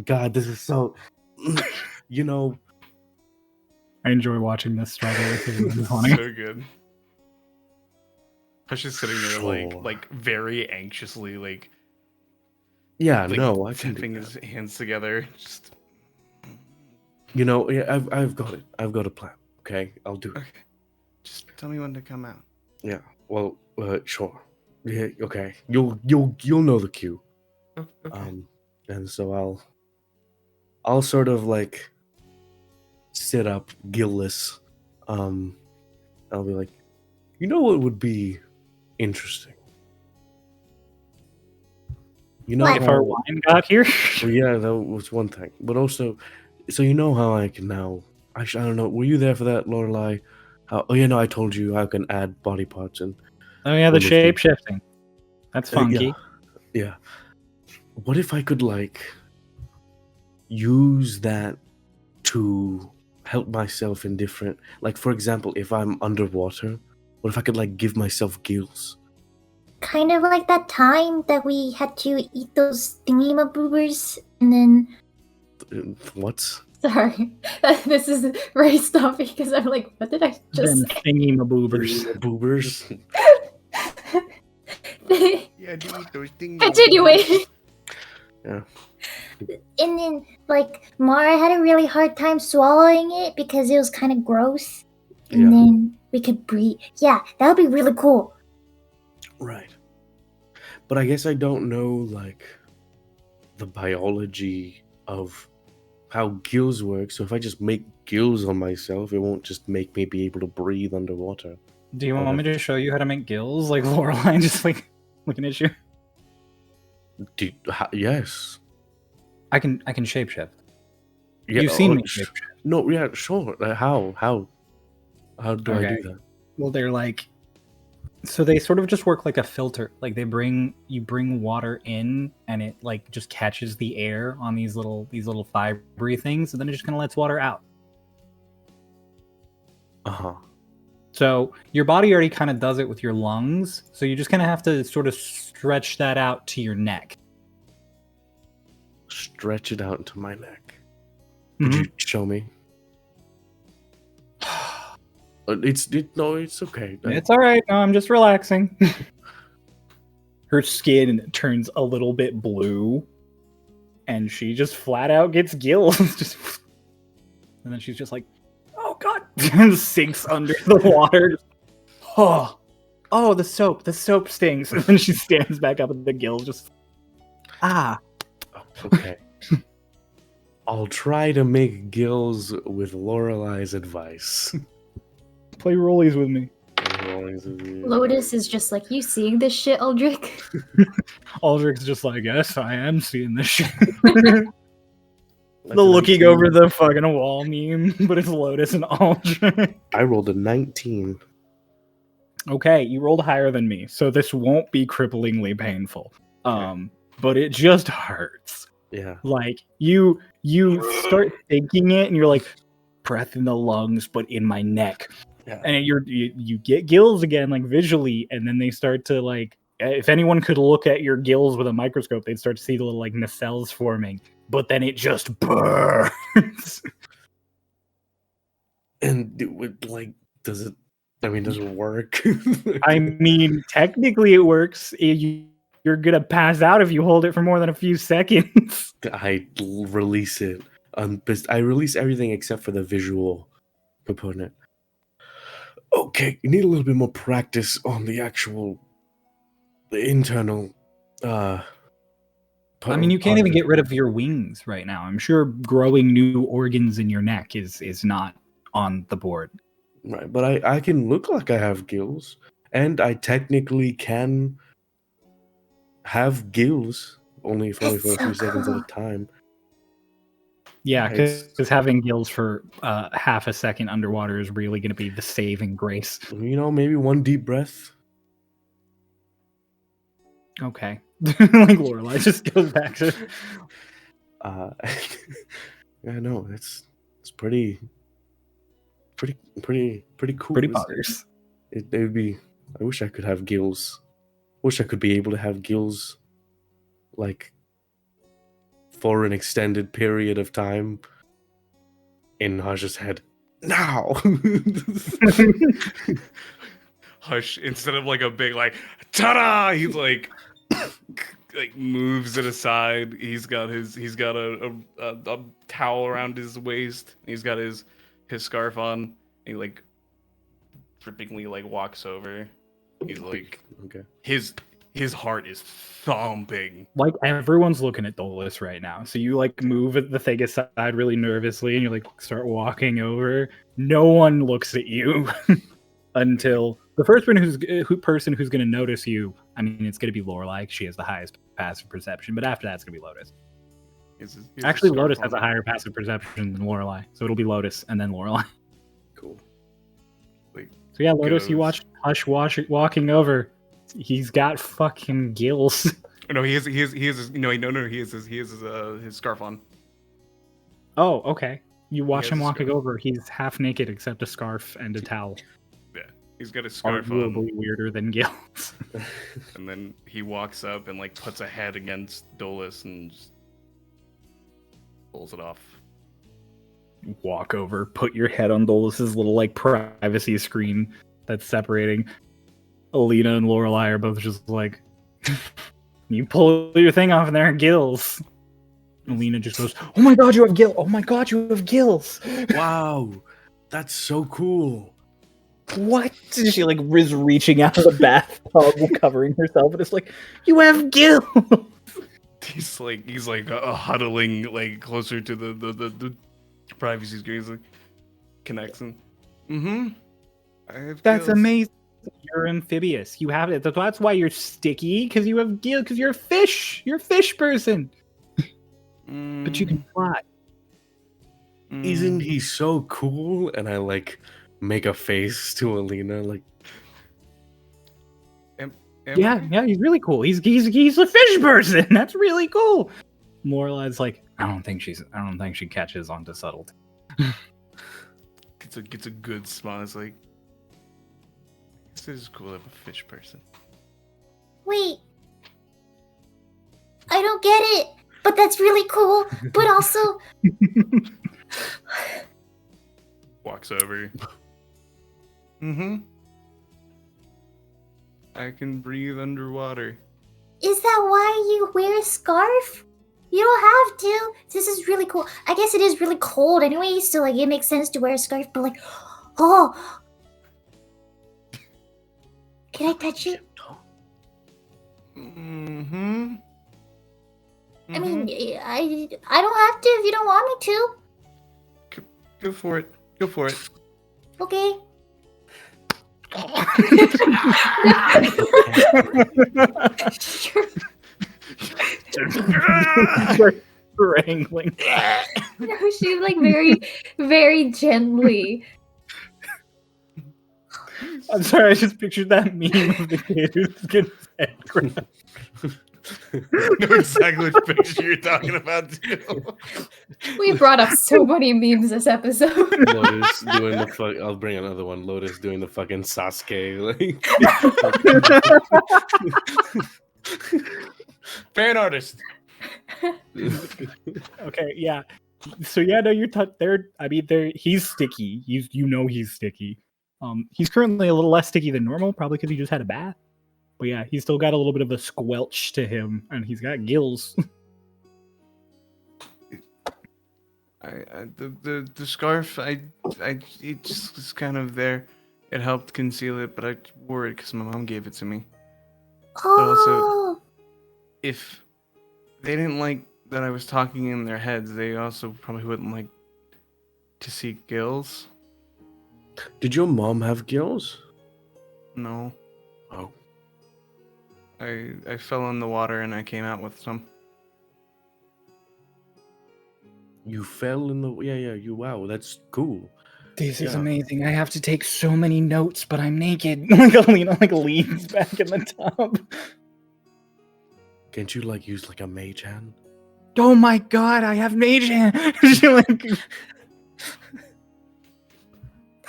God, this is so. You know, I enjoy watching this struggle with you. So good. Hush is sitting there Sure. like very anxiously, like yeah, like no, I can. tapping his hands together. Just You know, yeah, I've got it. I've got a plan. Okay, I'll do it. okay. Just tell me when to come out. Yeah. Well, sure. Yeah. Okay. You'll know the cue. Oh, okay. And so I'll sort of like sit up, gillless. I'll be like, you know what would be interesting? You know, If our wine got here. well, yeah, that was one thing, but also, so you know how I can now Actually, I don't know. Were you there for that, Lorelai? Oh yeah, no, I told you I can add body parts and Oh yeah, the remove them. shape shifting. That's funky. Yeah. What if I could like use that to help myself in different, like for example, if I'm underwater, what if I could like give myself gills? Kind of like that time that we had to eat those thingy-maboobers, and then... What? Sorry, this is very stuffy because I'm like, what did I just Them thingy maboobers. Boobers. say? Yeah, dude, those things. Continuation. Yeah. And then, like, Mara had a really hard time swallowing it because it was kind of gross. And Yeah. then we could breathe. Yeah, that would be really cool. Right. But I guess I don't know like the biology of how gills work. So if I just make gills on myself, it won't just make me be able to breathe underwater. Do you want me to show you how to make gills? Like Lorelai just like looking at you. Yes. I can shapeshift. Yeah, You've seen me sh- shapeshift. No, yeah, sure. How do I Okay. do that? Well, they're like, so they sort of just work like a filter. Like you bring water in, and it like just catches the air on these little fibery things, and then it just kind of lets water out. Uh-huh. So your body already kind of does it with your lungs. So you just kind of have to sort of stretch that out to your neck. Stretch it out into my neck. Could you show me? It's okay. It's all right. No, I'm just relaxing. Her skin turns a little bit blue, and she just flat out gets gills. And then she's just like, "Oh God!" sinks under the water. Oh, the soap stings. And then she stands back up, and the gills just Okay. I'll try to make gills with Lorelai's advice. play rollies with me. Lotus is just like, you seeing this shit, Aldrich? Aldrich's just like, yes, I am seeing this shit. That's The a looking 19. over the fucking wall meme, but it's Lotus and Aldrich. I rolled a 19. Okay, you rolled higher than me, so this won't be cripplingly painful. But it just hurts. Yeah. Like you start thinking it, and you're like, breath in the lungs, but in my neck. Yeah. And you get gills again, like visually, and then they start to like. If anyone could look at your gills with a microscope, they'd start to see the little like nacelles forming. But then it just burns. And it would like, does it work? I mean, technically it works. You're gonna pass out if you hold it for more than a few seconds. I release it. I release everything except for the visual component. Okay, you need a little bit more practice on the internal. I mean, you can't even get rid of your wings right now. I'm sure growing new organs in your neck is not on the board. Right, but I can look like I have gills, and I technically can have gills, only for a That's few so seconds at a cool. time. Yeah, It's- because having gills for half a second underwater is really going to be the saving grace. You know, maybe one deep breath. Okay. Like Lorelai just goes back to Yeah, no, it's pretty cool. pretty buggers. It would be. I wish I could have gills. Wish I could be able to have gills, like, for an extended period of time. In Haj's head. Now. Hush, instead of like a big like ta-da, he's like like moves it aside. He's got a towel around his waist. He's got his scarf on. He like trippingly like walks over. He's like Okay. his heart is thumping. Like everyone's looking at Dolus right now. So you like move the thing aside really nervously, and you like start walking over. No one looks at you until the first person who's going to notice you. I mean, it's going to be Lorelai. She has the highest passive perception, but after that, it's going to be Lotus. Actually, Lotus has a higher passive perception than Lorelei, so it'll be Lotus and then Lorelei. Cool. So yeah, Lotus, you Goes. watch Hush walking over. He's got fucking gills. No, he has his, no, he has his scarf on. Oh, okay. You watch has him a walking scarf. over. He's half naked except a scarf and a towel. Yeah, he's got a scarf on, Arguably weirder than gills. and then he walks up and like puts a head against Dolus and just pulls it off. Walk over, put your head on Dolus's little like privacy screen that's separating. Elena and Lorelei are both just like, you pull your thing off and there are gills. Elena just goes, "Oh my god, you have gills! Oh my god, you have gills!" Wow, that's so cool. What? She like is reaching out of the bathtub, covering herself, and it's like, "You have gills!" He's like huddling like closer to the privacy screen. He's like connects and That's amazing. You're amphibious. You have it. That's why you're sticky, because you have gills. Because you're a fish. You're a fish person. But you can fly. Isn't he so cool? And I like make a face to Elena, like, Yeah, he's really cool. He's a fish person. That's really cool. Lorelei's like, I don't think she catches on to subtlety. Gets a good smile. It's like, this is cool. I'm a fish person. Wait. I don't get it, but that's really cool. But also, Walks over. I can breathe underwater. is that why you wear a scarf? You don't have to. This is really cool. I guess it is really cold anyway, so like it makes sense to wear a scarf, but like, oh. Can I touch it? I mean, I don't have to if you don't want me to. Go for it. Go for it. Okay. Sure. Wrangling. No, she like very, very gently. I'm sorry, I just pictured that meme of the kid who's getting his head grabbed. I know exactly which picture you're talking about too. We brought up so many memes this episode. Lotus doing the fuck. I'll bring another one. Lotus doing the fucking Sasuke. Like. Fan artist. Okay, yeah. So yeah, no, you're there. I mean, he's sticky. You know he's sticky. He's currently a little less sticky than normal, probably because he just had a bath. But yeah, he's still got a little bit of a squelch to him, and he's got gills. The scarf, it just was kind of there. It helped conceal it, but I wore it because my mom gave it to me. Oh. If they didn't like that I was talking in their heads, they also probably wouldn't like to see gills. Did your mom have gills? No. Oh. I fell in the water and I came out with some. You fell in the. Yeah. Wow, that's cool. This is Yeah. amazing. I have to take so many notes, but I'm naked. Like Alina leans back in the tub. Can't you like use like a mage hand? Oh my god, I have mage hand. She like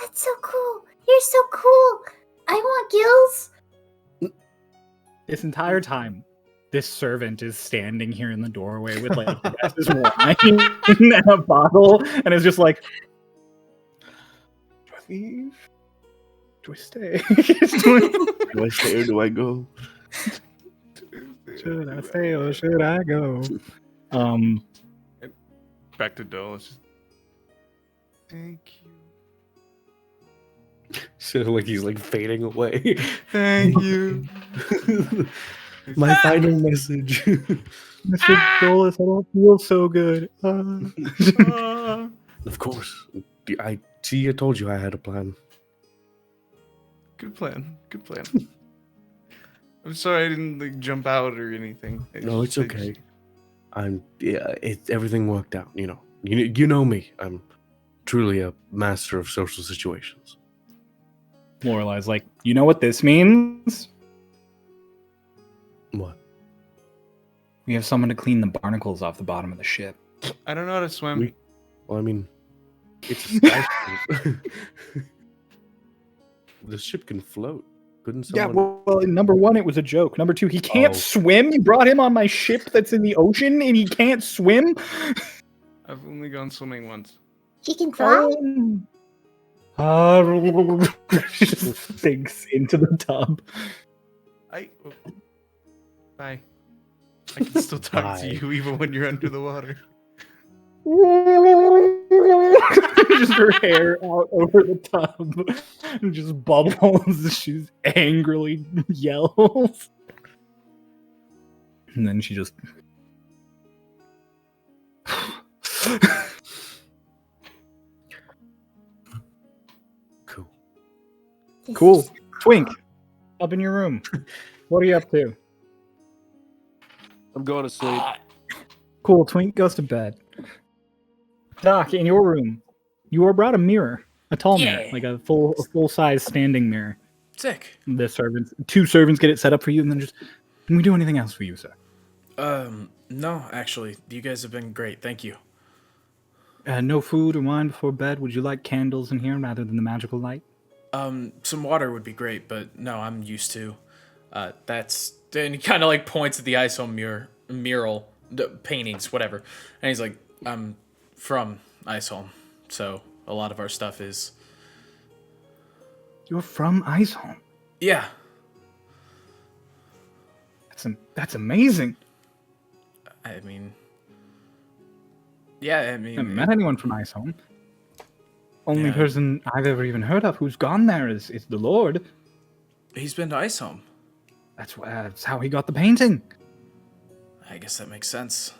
That's so cool. You're so cool. I want gills. this entire time, this servant is standing here in the doorway with like glasses of wine and a bottle, and is just like, do I leave? Do I stay? Do I stay or do I go? Should I stay or should I go? Back to Dolus. Thank you. So like he's like fading away. Thank you. My final message. Mr. Dolus, I don't feel so good. Of course. I told you I had a plan. Good plan. Good plan. I'm sorry I didn't like jump out or anything. No, it's okay. everything worked out. You know me. I'm truly a master of social situations. Lorelai's like, you know what this means? What? We have someone to clean the barnacles off the bottom of the ship. I don't know how to swim. Well, I mean, it's a skyscraper. The ship can float. Couldn't someone? Yeah, well, number one, it was a joke. Number two, he can't swim. You brought him on my ship that's in the ocean, and he can't swim. I've only gone swimming once. He can fly. Just sinks into the tub. Bye. I can still talk to you even when you're under the water. Just her hair out over the tub and just bubbles. She's angrily yells. And then she just Cool. Twink, up in your room. What are you up to? I'm going to sleep. Cool. Twink goes to bed. Doc, in your room, you were brought a mirror, a tall mirror, like a full size standing mirror. Sick. Two servants get it set up for you, and then just, can we do anything else for you, sir? No, actually, you guys have been great. Thank you. No food or wine before bed. Would you like candles in here rather than the magical light? Some water would be great, but no, I'm used to. Then he kind of like points at the ISO mural, the paintings, whatever, and he's like, I'm from Iceholm, so a lot of our stuff is. You're from Iceholm? Yeah. That's amazing. I mean, yeah, I I haven't met anyone from Iceholm. Only person I've ever even heard of who's gone there is the Lord. He's been to Iceholm. That's how he got the painting. I guess that makes sense.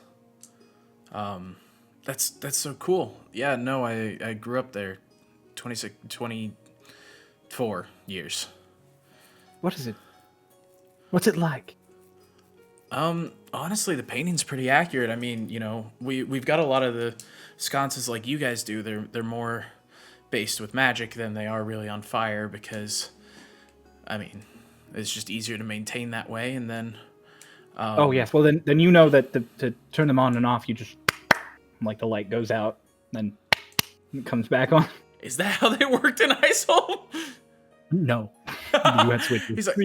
That's so cool. Yeah, no, I grew up there 24 years. What is it? What's it like? Honestly, the painting's pretty accurate. I mean, we've got a lot of the sconces like you guys do. They're more based with magic than they are really on fire because, I mean, it's just easier to maintain that way. And then, oh yes, well then you know that to turn them on and off, you just like the light goes out, then it comes back on. Is that how they worked in Iceholm? No, you had switches. He's like,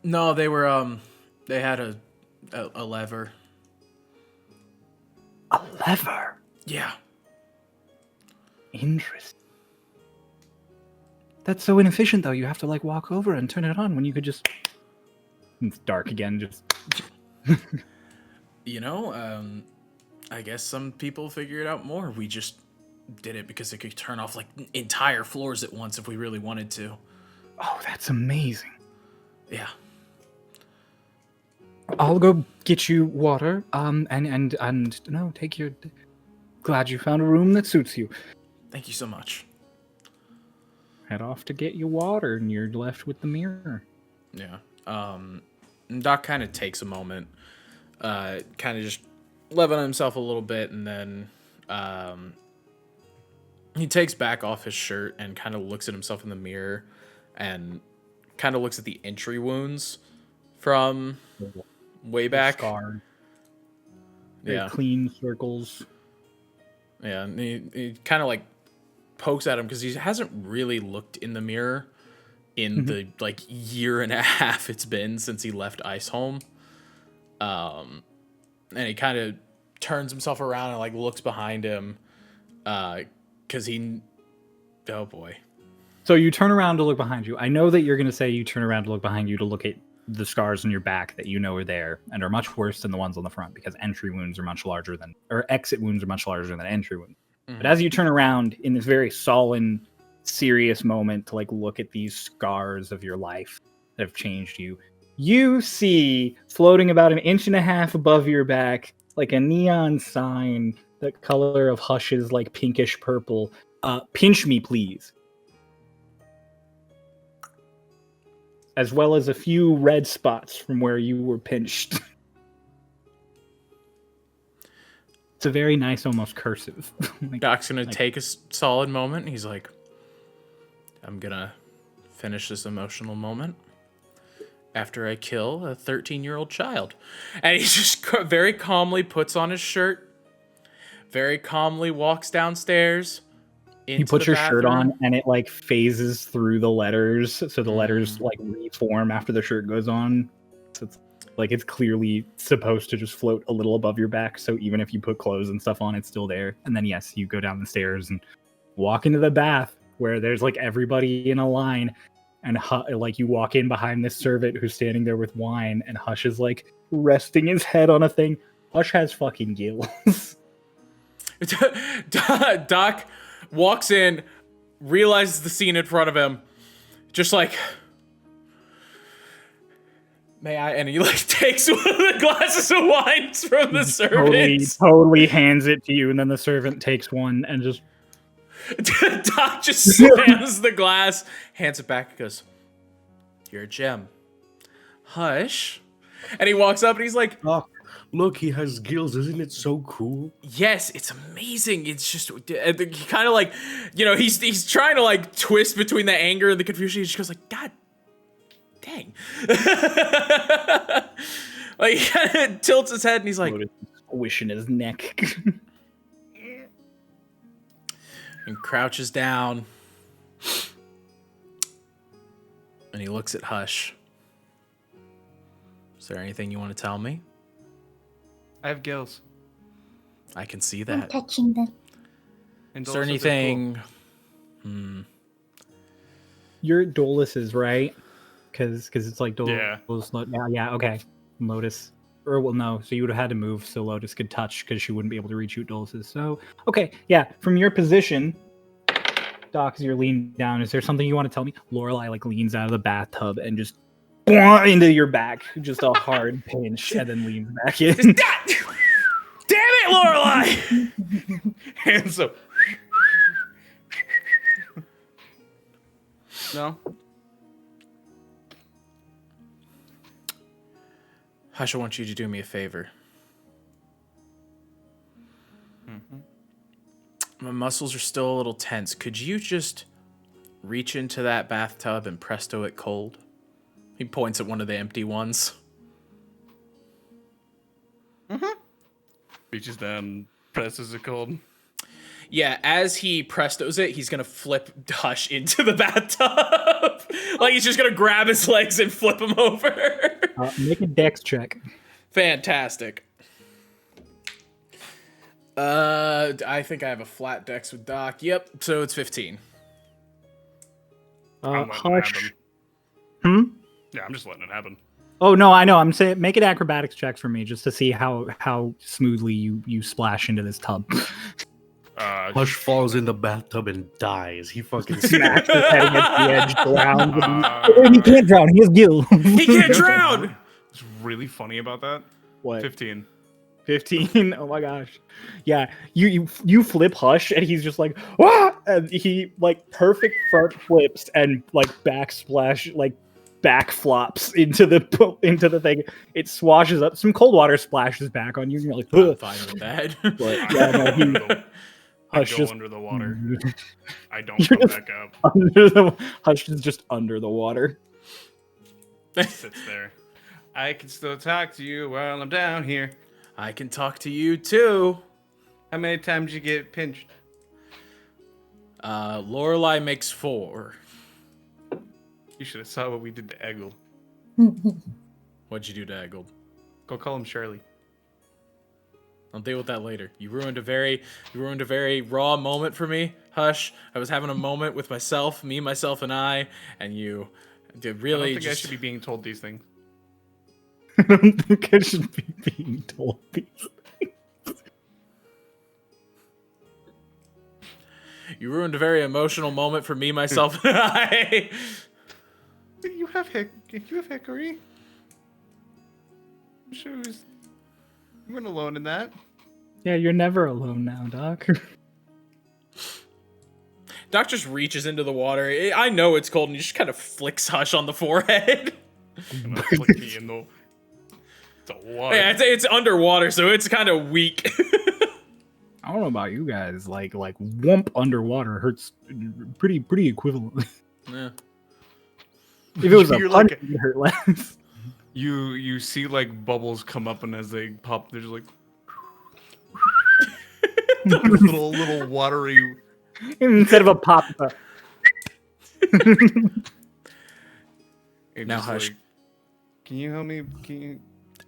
no, they were they had a lever. A lever? Yeah. Interesting. That's so inefficient, though. You have to like walk over and turn it on when you could just. It's dark again. Just. I guess some people figure it out more. We just did it because it could turn off like entire floors at once if we really wanted to. Oh, that's amazing. Yeah. I'll go get you water. And no, take your. Glad you found a room that suits you. Thank you so much. Head off to get your water, and you're left with the mirror. Yeah. Doc kind of takes a moment, kind of just leveling himself a little bit, and then he takes back off his shirt and kind of looks at himself in the mirror, and kind of looks at the entry wounds from way back. Scar. Yeah. Clean circles. Yeah, and he kind of like pokes at him because he hasn't really looked in the mirror in the like year and a half it's been since he left Iceholm. And he kind of turns himself around and like looks behind him because oh boy. So you turn around to look behind you. I know that you're going to say you turn around to look behind you to look at the scars on your back that you know are there and are much worse than the ones on the front because entry wounds are much larger than, or exit wounds are much larger than entry wounds. But as you turn around in this very solemn, serious moment to like look at these scars of your life that have changed you, you see floating about 1.5 inches above your back, like a neon sign, the color of Hush's like pinkish purple. Pinch me, please. As well as a few red spots from where you were pinched. It's a very nice, almost cursive. Doc's gonna take a solid moment. He's like, I'm gonna finish this emotional moment after I kill a 13-year-old child. And he just very calmly puts on his shirt, very calmly walks downstairs. You put your shirt on and it like phases through the letters. So the letters like reform after the shirt goes on. So it's like it's clearly supposed to just float a little above your back. So even if you put clothes and stuff on, it's still there. And then, yes, you go down the stairs and walk into the bath where there's like everybody in a line. And like you walk in behind this servant who's standing there with wine, and Hush is like resting his head on a thing. Hush has fucking gills. Doc walks in, realizes the scene in front of him, just like, may I? And he like takes one of the glasses of wine from the servant. Totally hands it to you, and then the servant takes one and just. Doc just slams the glass, hands it back, and goes, "You're a gem." Hush. And he walks up and he's like, "Oh, look, he has gills. Isn't it so cool?" Yes, it's amazing. It's just, he kind of like, he's trying to like twist between the anger and the confusion. He just goes like, God dang. Like he kind of tilts his head and he's like, squishing his neck. And crouches down. And he looks at Hush. Is there anything you want to tell me? I have gills. I can see I'm that. touching them. And Is there Dolus anything? Your Dolus is right, because it's like Dolus. Yeah. Yeah. Okay. Lotus, or well, no. So you would have had to move so Lotus could touch, because she wouldn't be able to reach you, Dolus's. So okay, yeah. From your position, Doc, as you're leaning down, is there something you want to tell me? Lorelai like leans out of the bathtub and just into your back, just a hard pinch, and then leans back in. Damn it, Lorelai! Hands up. No. Hush, I want you to do me a favor. My muscles are still a little tense. Could you just reach into that bathtub and presto it cold? He points at one of the empty ones. Reaches down, presses it cold. Yeah, as he prestos it, he's gonna flip Hush into the bathtub. Like he's just gonna grab his legs and flip him over. Make a dex check. Fantastic. I think I have a flat dex with Doc. Yep, so it's 15. Hush. Yeah, I'm just letting it happen. Oh no, I know. I'm saying make an acrobatics check for me just to see how smoothly you splash into this tub. Hush falls in the bathtub and dies. He fucking Smacks his head against the edge, drowns. He can't drown. He has gills. He can't drown. What's really funny about that? What? 15. 15. Oh my gosh. Yeah, you flip Hush and he's just like, "Wah!" And he like perfect front flips and like backsplash, like back flops into the thing. It swashes up. Some cold water splashes back on you, and you're like, I'm fine with that. But, yeah, no, I Hush go just under the water. I don't come back up. Hush is just under the water. Sits there. I can still talk to you while I'm down here. I can talk to you too. How many times you get pinched? Lorelai makes 4. You should have saw what we did to Eggle. What'd you do to Eggold? Go call him Shirley. I'll deal with that later. You ruined a very raw moment for me. Hush. I was having a moment with myself, myself, and I, and you did really. I don't think I should be being told these things. I don't think I should be being told these things. You ruined a very emotional moment for me, myself, and I. You have hickory. I'm sure you weren't alone in that. Yeah, you're never alone now, Doc. Doc just reaches into the water. I know it's cold, and he just kind of flicks Hush on the forehead. I'm gonna flick me in the water. Yeah, it's underwater, so it's kind of weak. I don't know about you guys. Like whump underwater hurts pretty equivalent. Yeah. If it was a You're punch, like it hurt less. You see like bubbles come up, and as they pop, they're just like little watery. Instead of a pop. Now hush. Like, can you help me? Can you?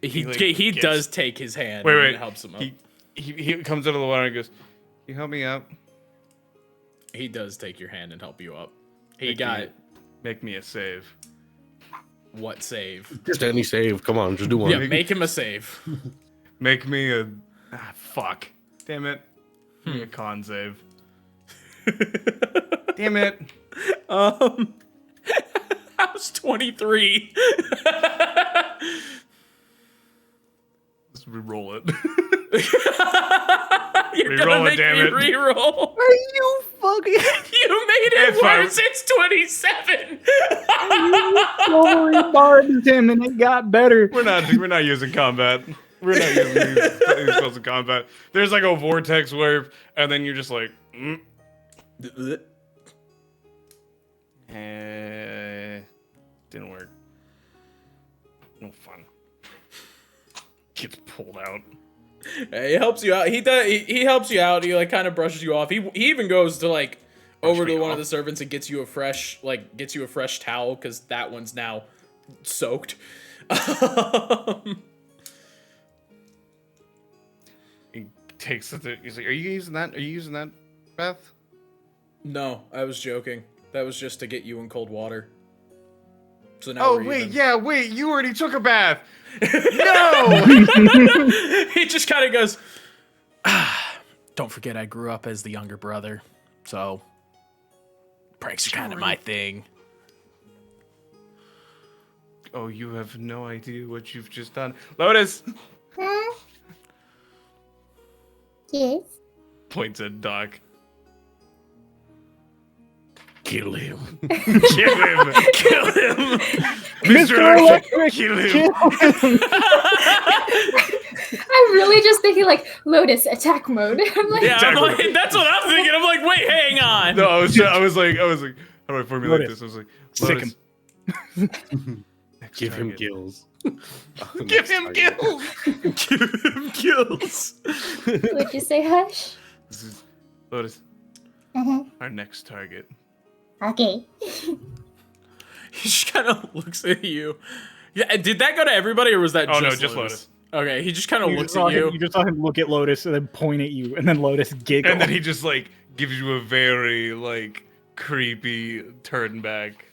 He gets- does take his hand. Wait, and wait. it helps him up. He comes out of the water and goes, "Can you help me up? He does take your hand and help you up. He Make got me- Make me a save." what save? Just any save. Come on, just do one. Yeah, make him a save. Make me a. Fuck. Damn it. Give me a con save. Damn it. I was 23. Let's re-roll it. You're Reroll gonna it, make damn me it. reroll. Are you fucking? You made it It's fine. worse. It's 27. Totally barbed him, and it got better. We're not using combat. We're not using these spells in combat. There's like a vortex wave, and then you're just like, didn't work. No fun. Gets pulled out. He helps you out. He does. He helps you out. He like kind of brushes you off. He even goes to like over to me one of off. the servants and gets you a fresh towel because that one's now soaked. He takes it. He's like, "Are you using that? Are you using that, Beth?" No, I was joking. That was just to get you in cold water. So now Oh we're wait, even. yeah, wait. You already took a bath. No. He just kind of goes, don't forget I grew up as the younger brother, so pranks are kind of my thing. Oh, you have no idea what you've just done, Lotus. Huh? Yes. Points at Doc. Kill him. Kill him! Kill him! Mr. Electric, kill him! I'm really just thinking like Lotus attack mode. I'm like, Yeah, I'm Exactly. like, that's what I'm thinking. I'm like, wait, hang on. No, I was like, how do I formulate Lotus. this? I was like, Sick Lotus. Next Give him target. gills. Give him kills! Give him kills. would you say hush? This is Lotus. Uh-huh. Our next target. Okay. He just kind of looks at you. Yeah, did that go to everybody or was that Oh, just no, just Lotus? Okay, he just kind of You looks just saw at you. him- You just saw him look at Lotus and then point at you, and then Lotus giggle. And then he just like gives you a very like creepy turn back.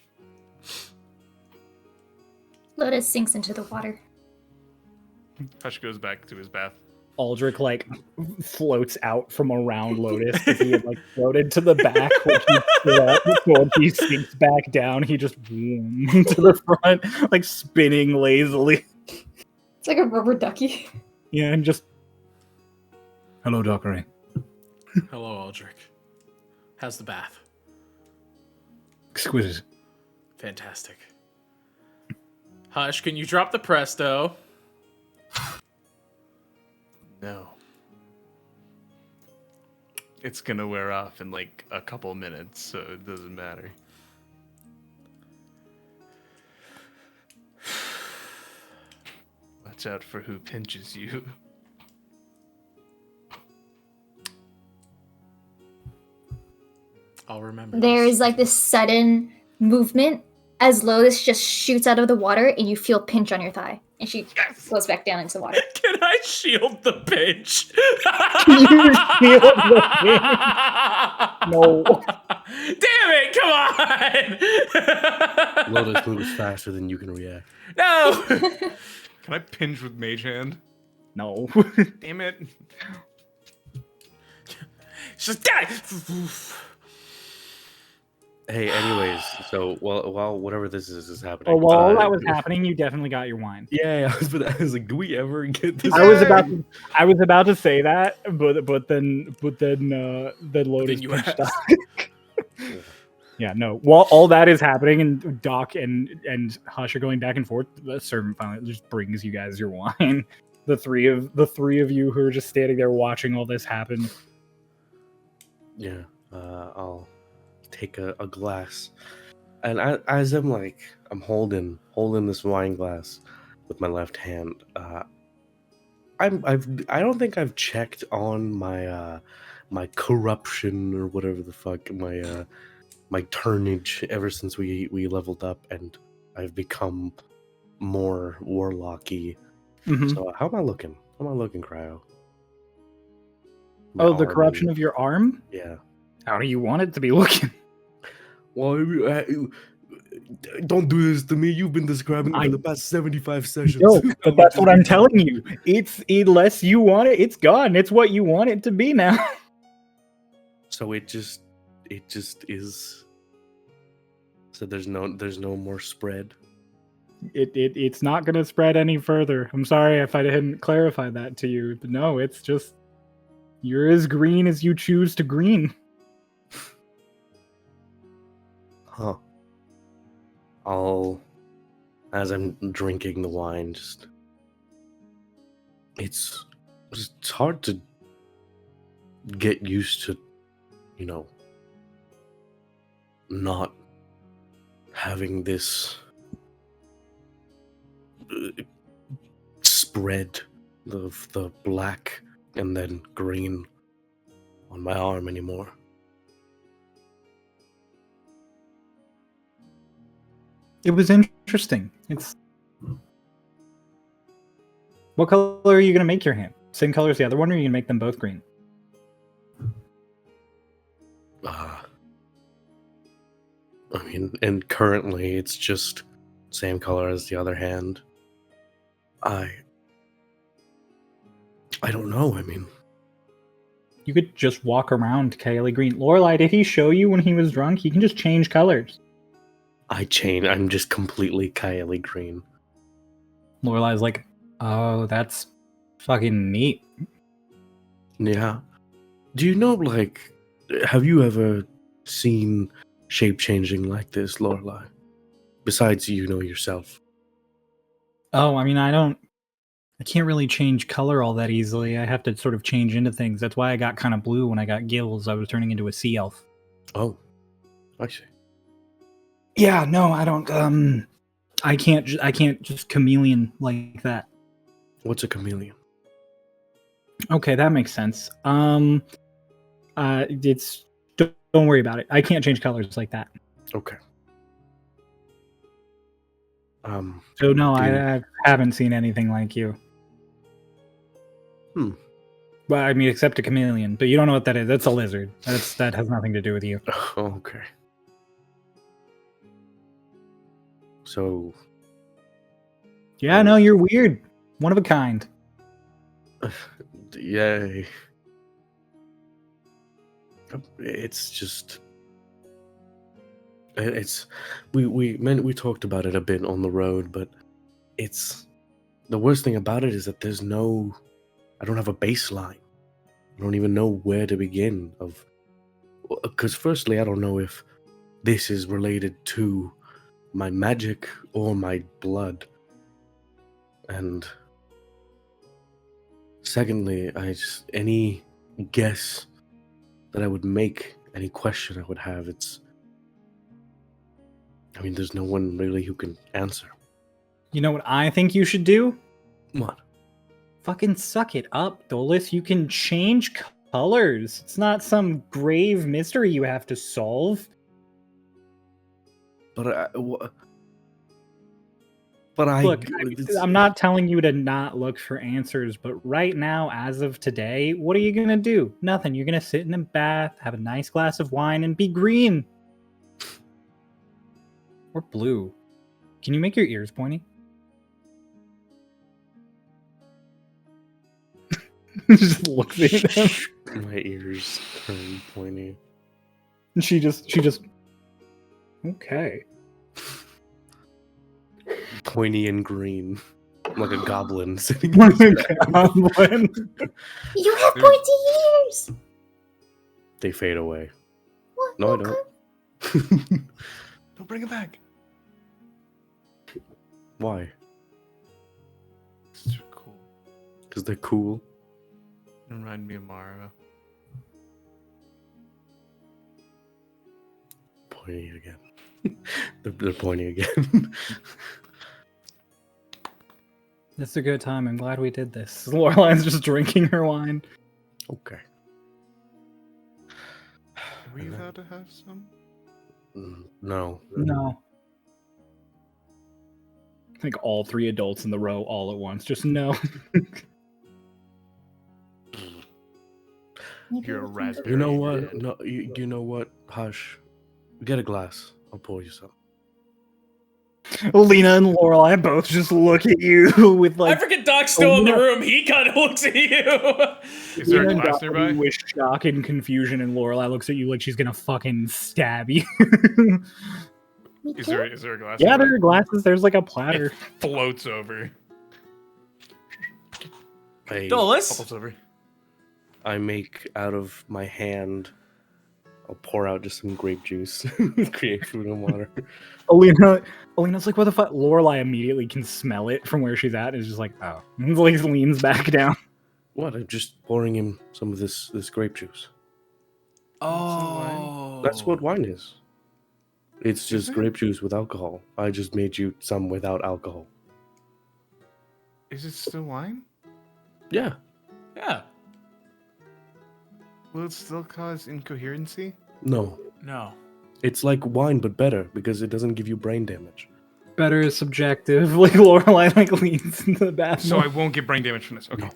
Lotus sinks into the water. Hush goes back to his bath. Aldrich like floats out from around Lotus because he had like floated to the back when he stood up. So when he sinks back down, he just boom, to the front, like spinning lazily. It's like a rubber ducky. Yeah, and just hello, Dockery. Hello, Aldrich. How's the bath? Exquisite. Fantastic. Hush, can you drop the presto? No. It's gonna wear off in like a couple minutes, so it doesn't matter. Watch out for who pinches you. I'll remember. There this. is like this sudden movement as Lotus just shoots out of the water and you feel pinch on your thigh. And she goes back down into the water. Can I shield the pinch? You shield the No. Damn it! Come on! Lotus moves faster than you can react. No! Can I pinch with Mage Hand? No. Damn it. Just die! Hey, anyways, so while whatever this is happening. Oh, while all that was happening, you definitely got your wine. Yeah, I was like, do we ever get this? I was about to say that, but then Lotus you pitched asked. Doc. Yeah, no. While all that is happening, and Doc and Hush are going back and forth, the servant finally just brings you guys your wine. The three of you who are just standing there watching all this happen, Yeah, I'll take a glass, and as I'm holding this wine glass with my left hand. I don't think I've checked on my corruption or whatever the fuck, my turnage ever since we leveled up and I've become more warlocky. Mhm. So how am I looking? How am I looking, Cryo? My Oh, the arm corruption and- of your arm? yeah. How do you want it to be looking? Well, don't do this to me. You've been describing it for the past 75 sessions. No, but Don't that's do what I'm this to telling me. you. It's unless you want it, it's gone. It's what you want it to be now. So it just is. So there's no more spread. It's not gonna spread any further. I'm sorry if I didn't clarify that to you, but no, it's just you're as green as you choose to green. Huh. As I'm drinking the wine, it's hard to get used to, not having this spread of the black and then green on my arm anymore. It was interesting. It's what color are you gonna make your hand? Same color as the other one, or are you gonna make them both green? I mean, and currently it's just same color as the other hand. I don't know. I mean, You could just walk around Kaeli green. Lorelai, did he show you when he was drunk? He can just change colors. I'm just completely Kylie green. Lorelai's like, oh, that's fucking neat. Yeah. Do you know, have you ever seen shape changing like this, Lorelai? Besides, yourself. Oh, I mean, I can't really change color all that easily. I have to sort of change into things. That's why I got kind of blue when I got gills. I was turning into a sea elf. Oh, I see. Yeah, no, I don't. I can't just chameleon like that. What's a chameleon? Okay, that makes sense. It's don't worry about it. I can't change colors like that. Okay. So no, do you- I haven't seen anything like you. Well, I mean, except a chameleon, but you don't know what that is. That's a lizard. That has nothing to do with you. Okay. So, Yeah, no, you're weird. One of a kind. yay. It's just. We talked about it a bit on the road, but it's the worst thing about it is that I don't have a baseline. I don't even know where to begin because firstly, I don't know if this is related to my magic or my blood, and secondly, any guess that I would make, any question I would have, there's no one really who can answer. You know what I think you should do? What? Fucking suck it up, Dolus. You can change colors. It's not some grave mystery you have to solve. But Look, I'm not telling you to not look for answers, but right now, as of today, what are you gonna do? Nothing. You're gonna sit in a bath, have a nice glass of wine, and be green. Or blue. Can you make your ears pointy? Just looks at him. My ears turn pointy. And she just okay. Pointy and green. Like a goblin sitting Like in his a bed. goblin. You have pointy ears. They fade away. What? No, I Okay. don't. Don't bring it back. Why? It's cool. Because they're cool. Remind me of Mara. pointing again. They're pointing again. It's a good time. I'm glad we did this. Lorelai's just drinking her wine. Okay. Are we allowed to have some? No. No. I think all 3 adults in the row all at once. Just no. You're a raspberry. You know what? man. No. You know what? Hush. Get a glass. I'll pour you some. Lena and Lorelai both just look at you with I like. forget Doc's still in the Lena- room. He kind of looks at you. Is there a Lena and glass Doc nearby? with shock and confusion, and Lorelai looks at you like she's gonna fucking stab you. Me Is too. there a glass? Yeah, nearby? there are glasses. There's like a platter. Floats over. Dolus. Bubbles over. I make out of my hand. I'll pour out just some grape juice. Create food and water. Alina's like, what the fuck? Lorelai immediately can smell it from where she's at. And is just like, oh. And like leans back down. What? I'm just pouring him some of this grape juice. Oh, That's what wine is. It's just it? grape juice with alcohol. I just made you some without alcohol. Is it still wine? Yeah. Yeah. Will it still cause incoherency? No. No. It's like wine, but better because it doesn't give you brain damage. Better is subjective. Like Lorelai like leans into the bathroom. So I won't get brain damage from this. Okay.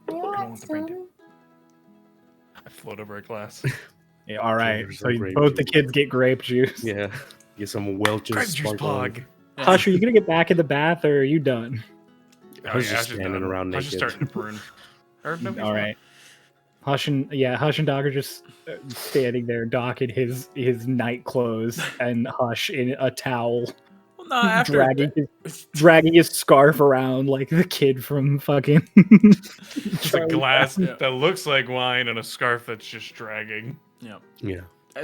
I want want the brain some. I float over a glass. Yeah, all right. There's So some you- grape both the juice. kids get grape juice. Yeah. Get some Welch's Grape juice sparkling. pog. Hush, are you gonna get back in the bath or are you done? I was just Ash's standing done. around I was just naked. starting to prune. Or, no, he's All not. right. Hush and Doc are just standing there. Doc in his night clothes and Hush in a towel, Well, no, after dragging his scarf around like the kid from fucking. Just a glass that looks like wine and a scarf that's just dragging. yeah. Yeah.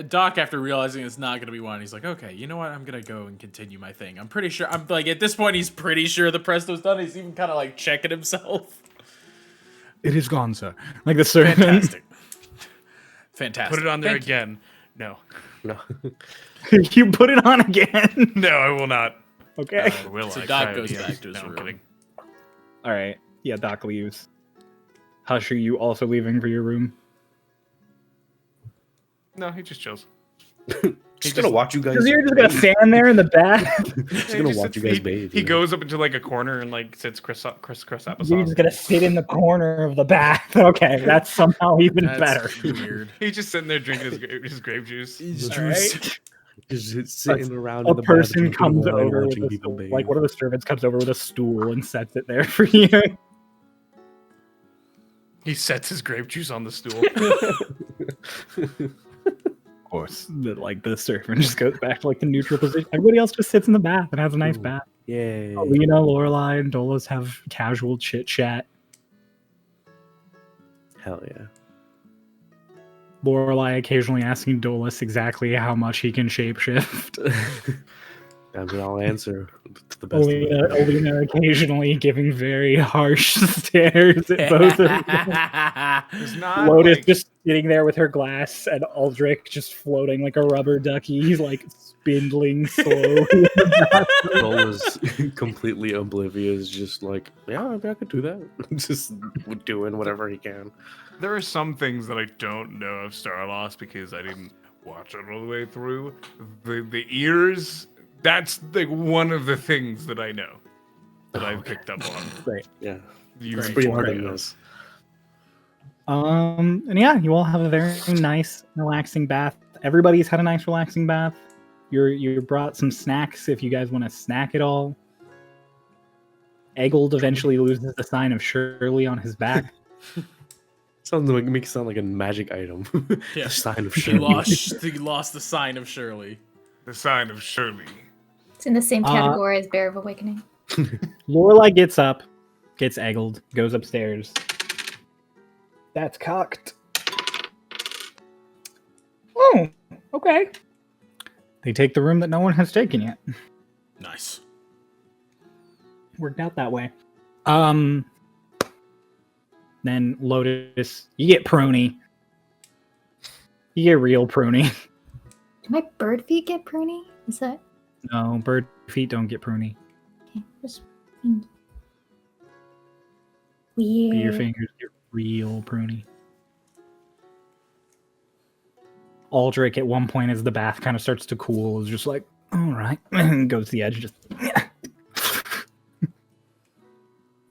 Doc, after realizing it's not going to be wine, he's like, okay, you know what? I'm going to go and continue my thing. I'm pretty sure. I'm like, at this point, he's pretty sure the Presto's done. He's even kind of like checking himself. It is gone, sir. Like the servant. Fantastic. Fantastic. Put it on there Thank you. again. No. No. You put it on again. No, I will not. Okay. Or will So I? Doc Try goes again. back to his No, I'm room. kidding. All right. Yeah, Doc leaves. Hush, are you also leaving for your room? No, he just chills. Just gonna watch you guys. Because you're just gonna stand there in the bath. Just He gonna just watch you sits- guys he, bathe. He you know? goes up into like a corner and like sits Chris applesauce. You're just gonna sit in the corner of the bath. Okay, that's somehow even better. That's weird. He's just sitting there drinking his grape juice. All right. Just sitting around A in the bath, person drinking comes wine, over with watching a people stool, bathe. like one of the servants comes over with a stool and sets it there for you. He sets his grape juice on the stool. Of course, the servant just goes back to like the neutral position. Everybody else just sits in the bath and has a nice Ooh. bath. Yay. Alina, Lorelai, and Dolus have casual chit chat. Hell yeah. Lorelai occasionally asking Dolus exactly how much he can shapeshift. I mean, I'll answer to the best of my ability. Alina occasionally giving very harsh stares at both of them. It's not Lotus like, just sitting there with her glass, and Aldrich just floating like a rubber ducky. He's like spindling slowly. Cole is completely oblivious, just like, yeah, I could do that. Just doing whatever he can. there are some things that I don't know of Starloss because I didn't watch it all the way through. The ears, that's like one of the things that I know that I've picked up on. Great. Yeah. You It's read pretty for hard it. on this. And yeah, you all have a very nice, relaxing bath. Everybody's had a nice, relaxing bath. You brought some snacks if you guys want to snack at all. Eggold eventually loses the sign of Shirley on his back. Sounds like makes it sound like a magic item. Yeah. The sign of He Shirley. lost the sign of Shirley. The sign of Shirley. It's in the same category as Bear of Awakening. Lorelai gets up, gets Eggold, goes upstairs. That's cocked. Oh, okay. They take the room that no one has taken yet. Nice. Worked out that way. Then Lotus, you get Prony. You get real Prony. Do my bird feet get pruny? Is that No, bird feet don't get pruny. okay? Just But your weird. fingers get real pruny. Aldrich at one point as the bath kind of starts to cool is just like, all right, and goes to the edge just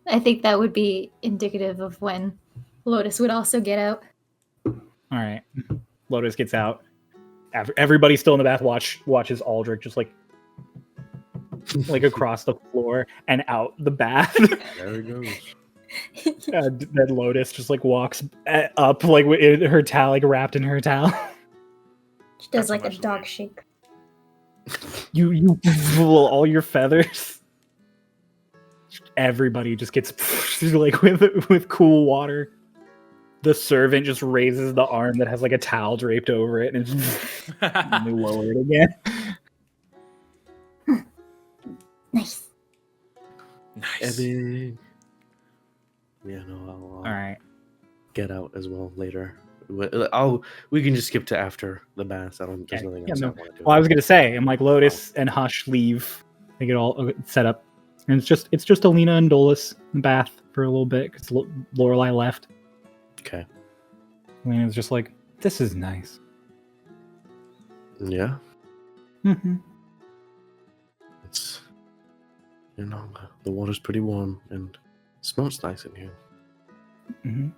I think that would be indicative of when Lotus would also get out. all right. Lotus gets out. After everybody's still in the bath, watches Aldrich just like across the floor and out the bath. There he goes. Then Lotus just like walks up like with her towel, like wrapped in her towel. She does That's like a much dog weird. shake. You pull all your feathers. Everybody just gets like with cool water. The servant just raises the arm that has like a towel draped over it and just lower it again. Nice. Nice. Epic. Yeah, no, I'll All right. get out as well later. We can just skip to after the bath. There's Okay. nothing Yeah, else no. I want to do. Well, I was gonna say, I'm like Lotus and Hush leave. They get all set up, and it's just Elena and Dolus in the bath for a little bit because Lorelai left. Okay. Elena's just like, this is nice. Yeah. Mm-hmm. It's the water's pretty warm and it smells nice in here. Mm-hmm.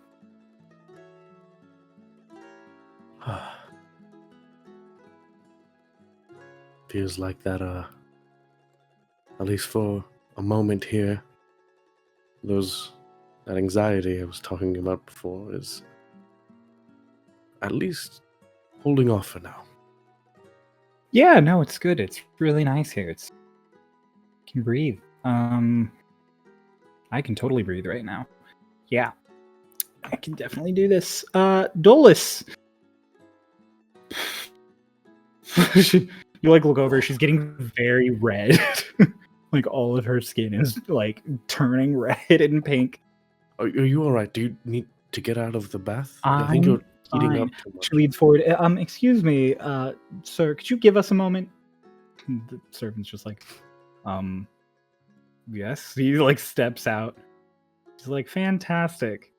Feels like that at least for a moment here, that anxiety I was talking about before is at least holding off for now. Yeah, no, it's good. It's really nice here. I can breathe. I can totally breathe right now. Yeah. I can definitely do this. Dolus. You like look over, she's getting very red. Like all of her skin is like turning red and pink. Are you alright? Do you need to get out of the bath? I think you're heating fine. up too much. She leads forward. Excuse me, sir, could you give us a moment? The servant's just like, yes. He like steps out. She's like, fantastic.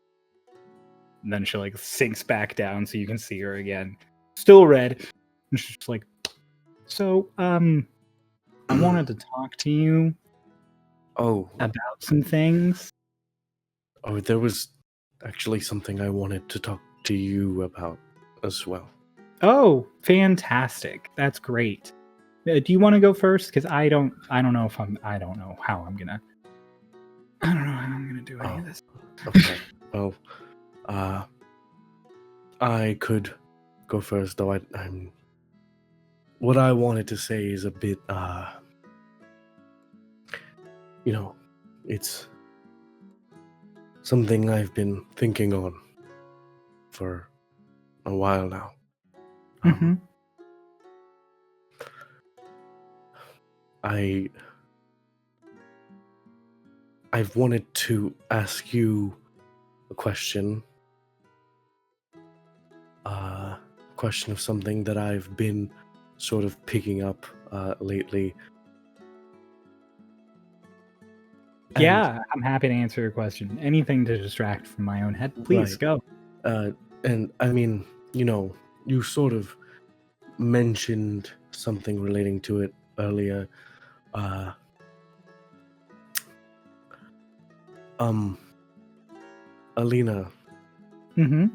And then she like sinks back down so you can see her again. Still red. And she's just like, so, I wanted to talk to you Oh, about some things. there was actually something I wanted to talk to you about as well. Oh, fantastic. That's great. Do you want to go first? Because I don't know how I'm gonna do any of this. Okay. Well, I could go first, though I'm. What I wanted to say is a bit, it's something I've been thinking on for a while now. Mm-hmm. I've wanted to ask you a question. Question of something that I've been sort of picking up lately. Yeah, I'm happy to answer your question. Anything to distract from my own head, please Right. go. And I mean, you sort of mentioned something relating to it earlier. Elena, Mm-hmm.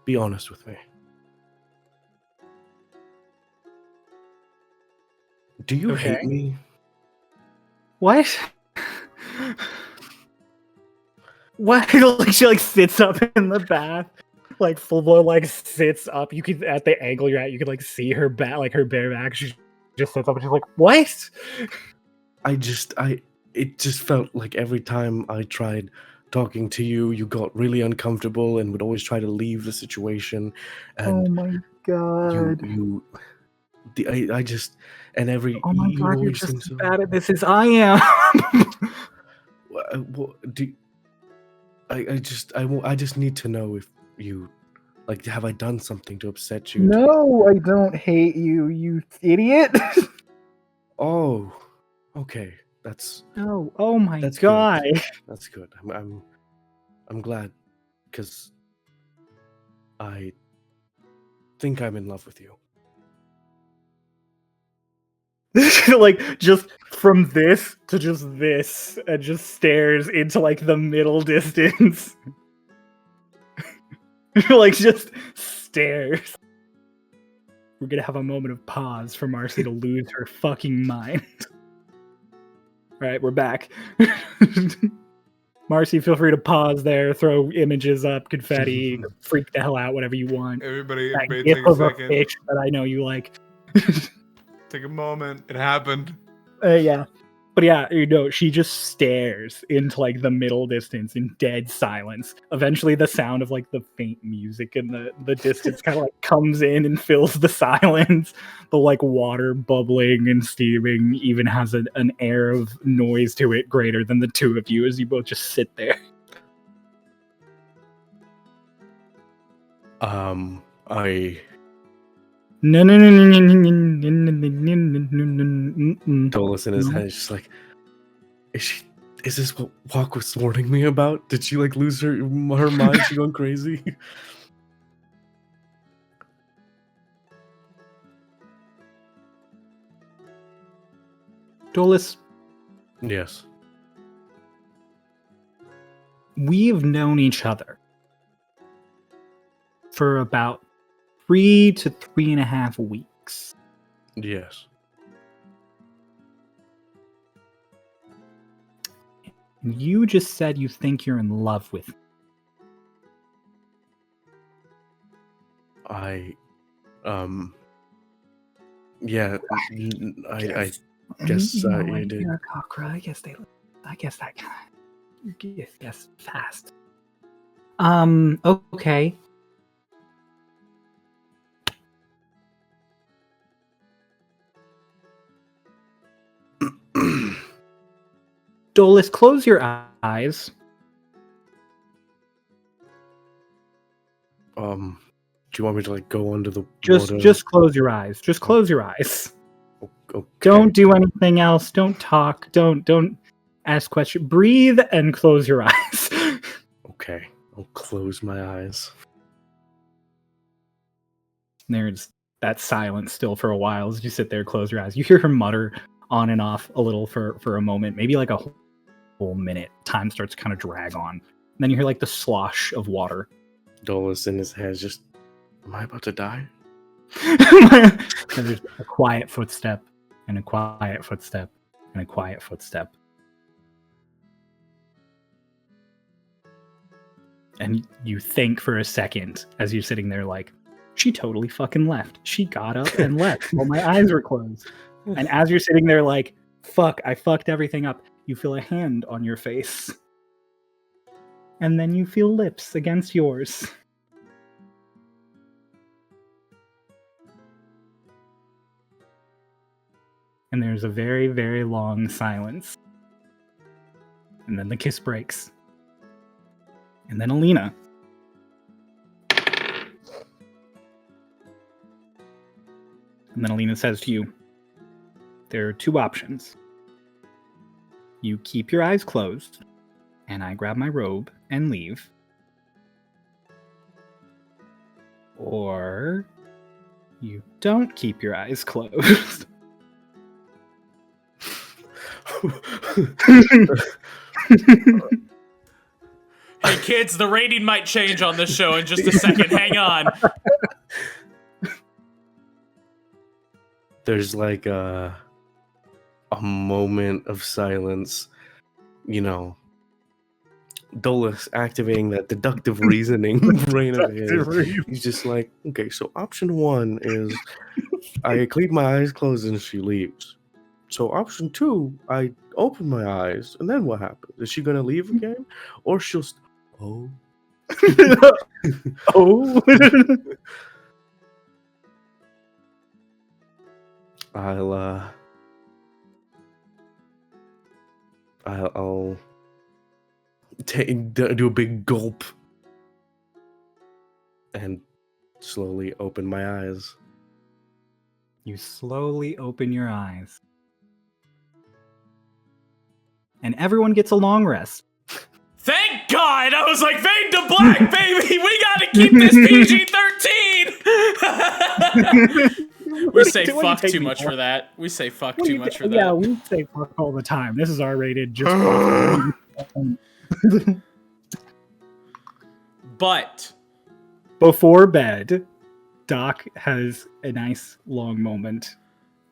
be honest with me. Do you Okay. hate me? What? What? Like she like sits up in the bath, like full blown like sits up. You could at the angle you're at, you could like see her back, like her bare back. She just sits up and she's like, "What?" It just felt like every time I tried talking to you, you got really uncomfortable and would always try to leave the situation. And my god! I just, and every, Oh my you god! You're always seem just so. as bad at this as I am. I just need to know if you Like, have I done something to upset you? No, I don't hate you, you idiot. Oh, okay. That's Oh my That's god. good. That's good. I'm glad, because I think I'm in love with you. Like just from this to just this, and just stares into like the middle distance. Like just stares. We're gonna have a moment of pause for Marcy to lose her fucking mind. Alright, we're back. Marcy, feel free to pause there, throw images up, confetti, freak the hell out, whatever you want. Everybody That take gif a of a second. fish that I know you like. Take a moment. It happened. Yeah. But yeah, she just stares into like the middle distance in dead silence. Eventually the sound of like the faint music in the distance kind of like comes in and fills the silence. The like water bubbling and steaming even has an air of noise to it greater than the two of you as you both just sit there. I No. Dolus in his head is just like, is this what Walk was warning me about? Did she like lose her mind? She going crazy? Dolus, Yes. we've known each other for about 3 to 3.5 weeks. Yes. And you just said you think you're in love with me. Yeah, I guess you did. You're a cockroach. I guess that kind of. Yes, fast. Okay. Dolus, close your eyes. Do you want me to like go under the Just water? just close your eyes. Just close your eyes. Okay. Don't do anything else. Don't talk. Don't ask questions. Breathe and close your eyes. Okay, I'll close my eyes. There's that silence still for a while as you sit there, close your eyes. You hear her mutter on and off a little for a moment, maybe like a whole minute. Time starts to kind of drag on. And then you hear like the slosh of water. Dolus in his head just, am I about to die? And there's a quiet footstep, and a quiet footstep, and a quiet footstep. And you think for a second as you're sitting there like, she totally fucking left. She got up and left while my eyes were closed. And as you're sitting there like, fuck, I fucked everything up, you feel a hand on your face. And then you feel lips against yours. And there's a very, very long silence. And then the kiss breaks. And then Elena. And then Elena says to you, there are two options. You keep your eyes closed, and I grab my robe and leave. Or you don't keep your eyes closed. Hey kids, the rating might change on this show in just a second. Hang on. There's like a moment of silence, Dolus activating that deductive reasoning brain of his. He's just like, okay, so option one is I keep my eyes closed and she leaves. So option two, I open my eyes and then what happens? Is she gonna leave again, or she'll? Oh. I'll do a big gulp and slowly open my eyes. You slowly open your eyes. And everyone gets a long rest. Thank God! I was like, fade to black, baby! We gotta keep this PG-13! We say fuck too much for that. We say fuck too much for that. Yeah, we say fuck all the time. This is R-rated just But before bed, Doc has a nice long moment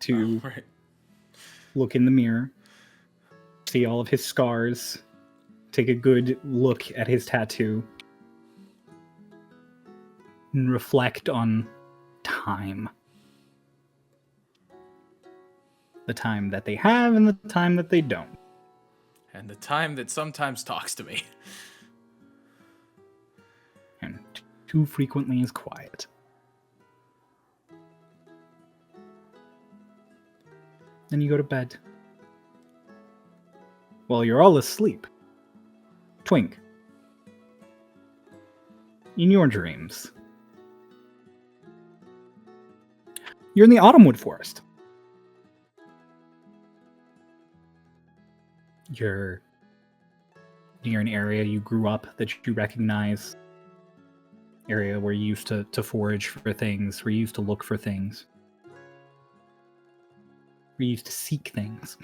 to right. look in the mirror, see all of his scars, take a good look at his tattoo, and reflect on time. The time that they have and the time that they don't. And the time that sometimes talks to me. And too frequently is quiet. Then you go to bed. While you're all asleep, Twink, in your dreams, you're in the Autumnwood Forest. You're near an area you grew up that you recognize. Area where you used to forage for things, where you used to look for things. Where you used to seek things.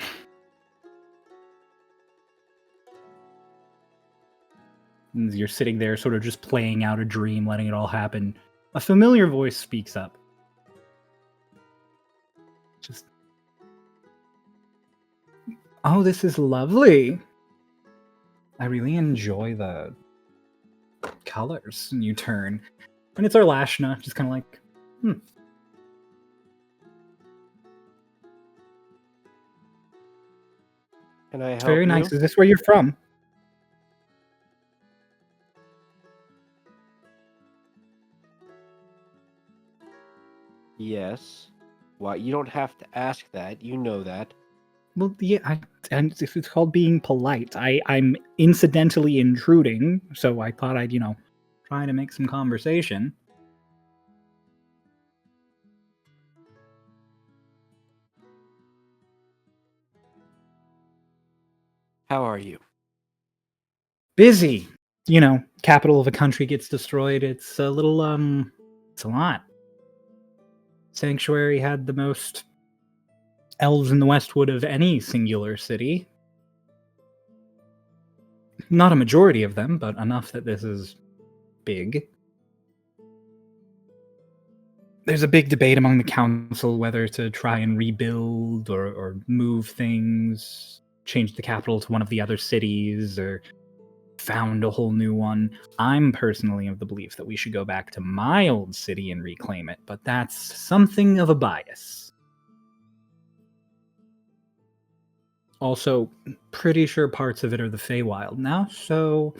And you're sitting there sort of just playing out a dream, letting it all happen. A familiar voice speaks up. Just, oh, this is lovely. I really enjoy the colors. And you turn, and it's Arlashna, just kind of like, Can I help It's very you? nice. Is this where you're from? Yes. Well, you don't have to ask that. You know that. Well, yeah, and it's called being polite. I'm incidentally intruding, so I thought I'd, try to make some conversation. How are you? Busy. Capital of a country gets destroyed. It's a little, it's a lot. Sanctuary had the most elves in the Westwood of any singular city. Not a majority of them, but enough that this is big. There's a big debate among the council whether to try and rebuild or move things, change the capital to one of the other cities, or found a whole new one. I'm personally of the belief that we should go back to my old city and reclaim it, but that's something of a bias. Also, pretty sure parts of it are the Feywild now, so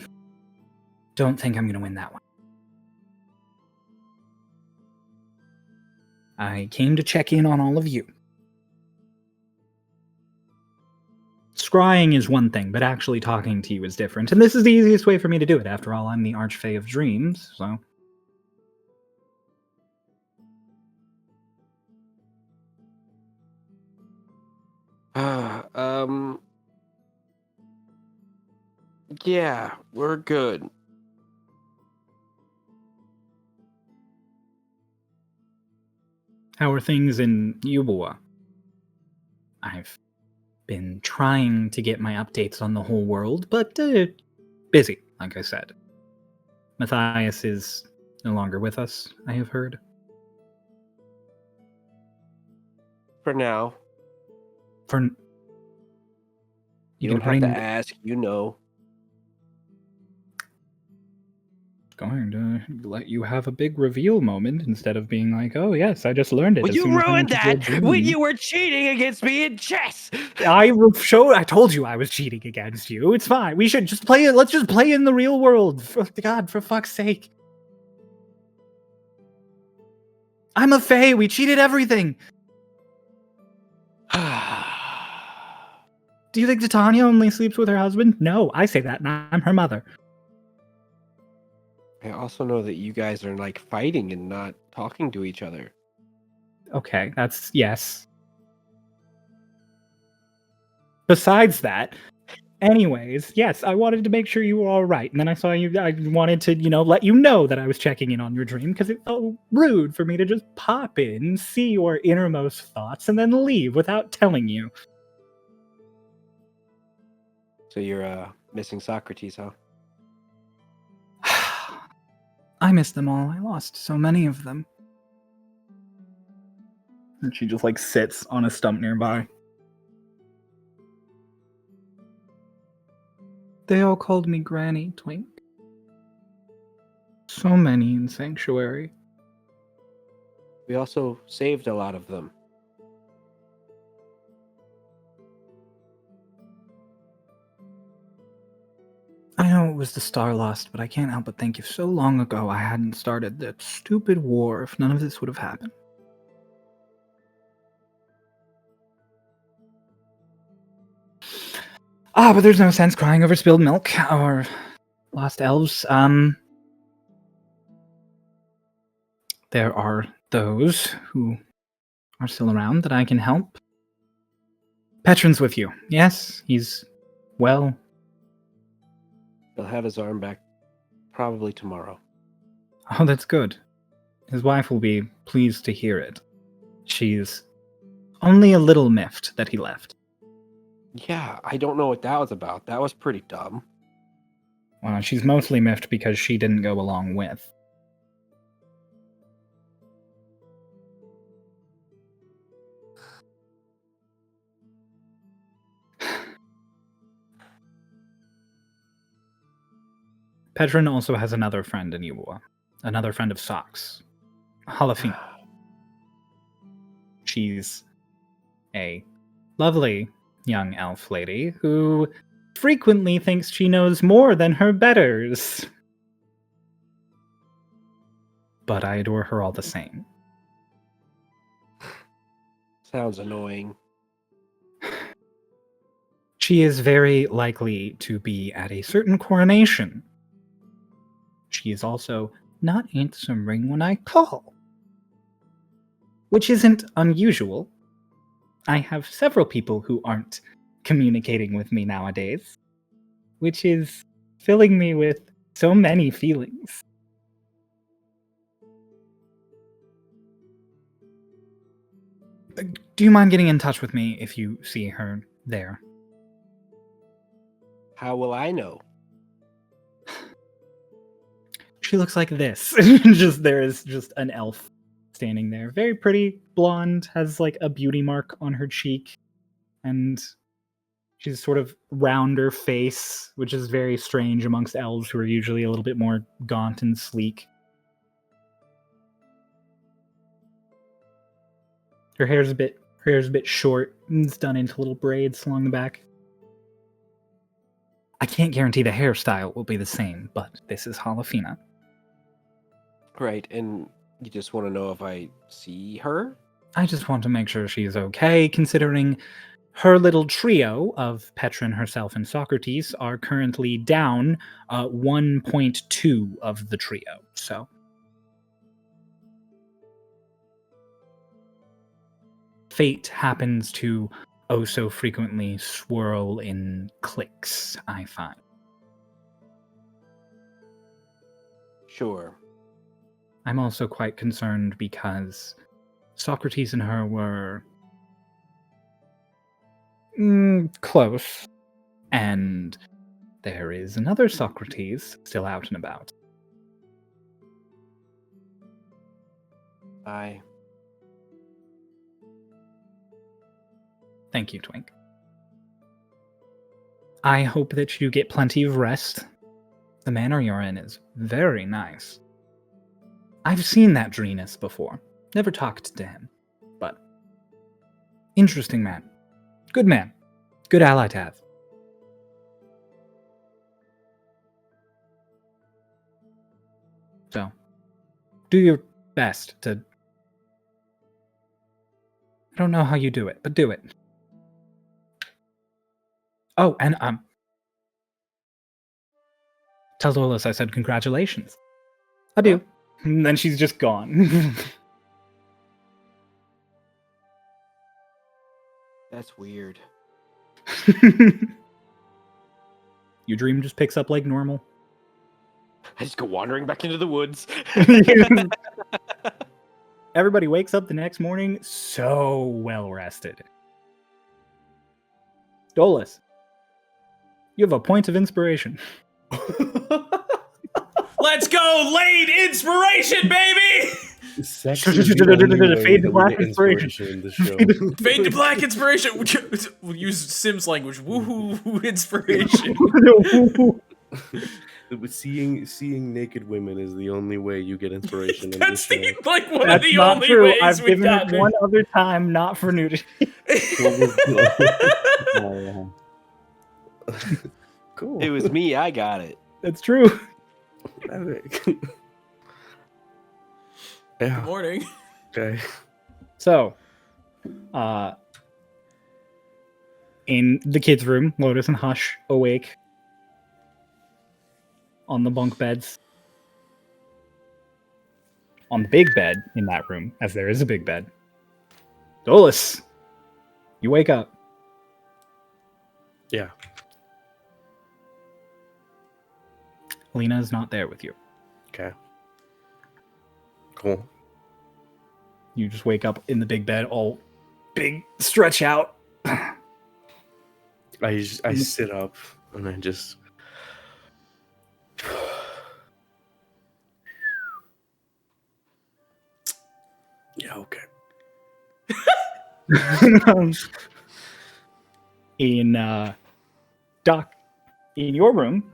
don't think I'm going to win that one. I came to check in on all of you. Scrying is one thing, but actually talking to you is different, and this is the easiest way for me to do it. After all, I'm the Archfey of Dreams, so... Yeah, we're good. How are things in Yubua? I've been trying to get my updates on the whole world, but busy, like I said. Matthias is no longer with us, I have heard. For now. You can don't have to bring- ask, you know. Going to let you have a big reveal moment instead of being like, oh yes, I just learned it. Well, as you soon as I ruined entered your that dream." when you were cheating against me in chess. I told you I was cheating against you. It's fine. We should just play it. Let's just play in the real world. God, for fuck's sake. I'm a fae. We cheated everything. Do you think Titania only sleeps with her husband? No, I say that, and I'm her mother. I also know that you guys are like fighting and not talking to each other. Okay, that's yes. Besides that, anyways, yes, I wanted to make sure you were all right. And then I saw you. I wanted to, let you know that I was checking in on your dream because it felt rude for me to just pop in, see your innermost thoughts, and then leave without telling you. So you're missing Socrates, huh? I miss them all. I lost so many of them. And she just sits on a stump nearby. They all called me Granny, Twink. So many in Sanctuary. We also saved a lot of them. I know it was the Starlost, but I can't help but think if so long ago I hadn't started that stupid war, if none of this would have happened. But there's no sense crying over spilled milk or lost elves. There are those who are still around that I can help. Petron's with you. Yes, he's well. He'll have his arm back probably tomorrow. Oh, that's good. His wife will be pleased to hear it. She's only a little miffed that he left. Yeah, I don't know what that was about. That was pretty dumb. Well, she's mostly miffed because she didn't go along with. Petron also has another friend in Iwa. Another friend of Sock's. Halafina. She's a lovely young elf lady who frequently thinks she knows more than her betters. But I adore her all the same. Sounds annoying. She is very likely to be at a certain coronation. She is also not answering when I call, which isn't unusual. I have several people who aren't communicating with me nowadays, which is filling me with so many feelings. Do you mind getting in touch with me if you see her there? How will I know? She looks like this. There is just an elf standing there. Very pretty, blonde, has a beauty mark on her cheek. And she's sort of rounder face, which is very strange amongst elves who are usually a little bit more gaunt and sleek. Her hair's a bit short, and it's done into little braids along the back. I can't guarantee the hairstyle will be the same, but this is Halafina. Right, and you just want to know if I see her? I just want to make sure she's okay, considering her little trio of Petron, herself, and Socrates are currently down 1.2 of the trio, so. Fate happens to oh so frequently swirl in cliques, I find. Sure. I'm also quite concerned because Socrates and her were close, and there is another Socrates still out and about. Thank you, Twink. I hope that you get plenty of rest. The manor you're in is very nice. I've seen that Drinas before. Never talked to him. But interesting man. Good man. Good ally to have. So, do your best to... I don't know how you do it, but do it. Oh, and tell Dolus I said congratulations. I do. And then she's just gone. That's weird. Your dream just picks up like normal. I just go wandering back into the woods. Everybody wakes up the next morning so well rested. Dolus, you have a point of inspiration. Let's go, late inspiration, baby! Sex is the only way Fade to that we black get inspiration. in the show. Fade to black inspiration. We'll use Sims language. Woohoo inspiration. Seeing naked women is the only way you get inspiration in That's this show. like one That's of the not only true. ways I've we've given it gotten one other time, not for nudity. Cool. It was me. I got it. That's true. Good Yeah. morning. Okay. So, in the kids' room, Lotus and Hush awake on the bunk beds. On the big bed in that room, as there is a big bed. Dolus, you wake up. Yeah. Elena is not there with you. Okay. Cool. You just wake up in the big bed, all big, stretch out. I sit up and I just. Yeah. Okay. In Doc, in your room,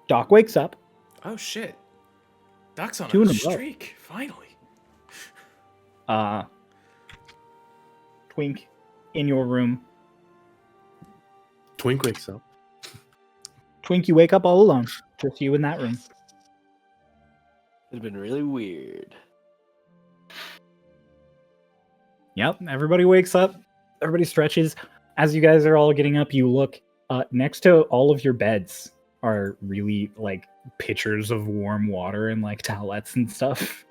Doc wakes up. Oh shit. Doc's on 2 in a a row. streak. Finally. Twink, in your room. Twink wakes up. Twink, you wake up all alone. Just you in that room. It's been really weird. Yep, everybody wakes up. Everybody stretches. As you guys are all getting up, you look next to all of your beds are really like pitchers of warm water and like towelettes and stuff.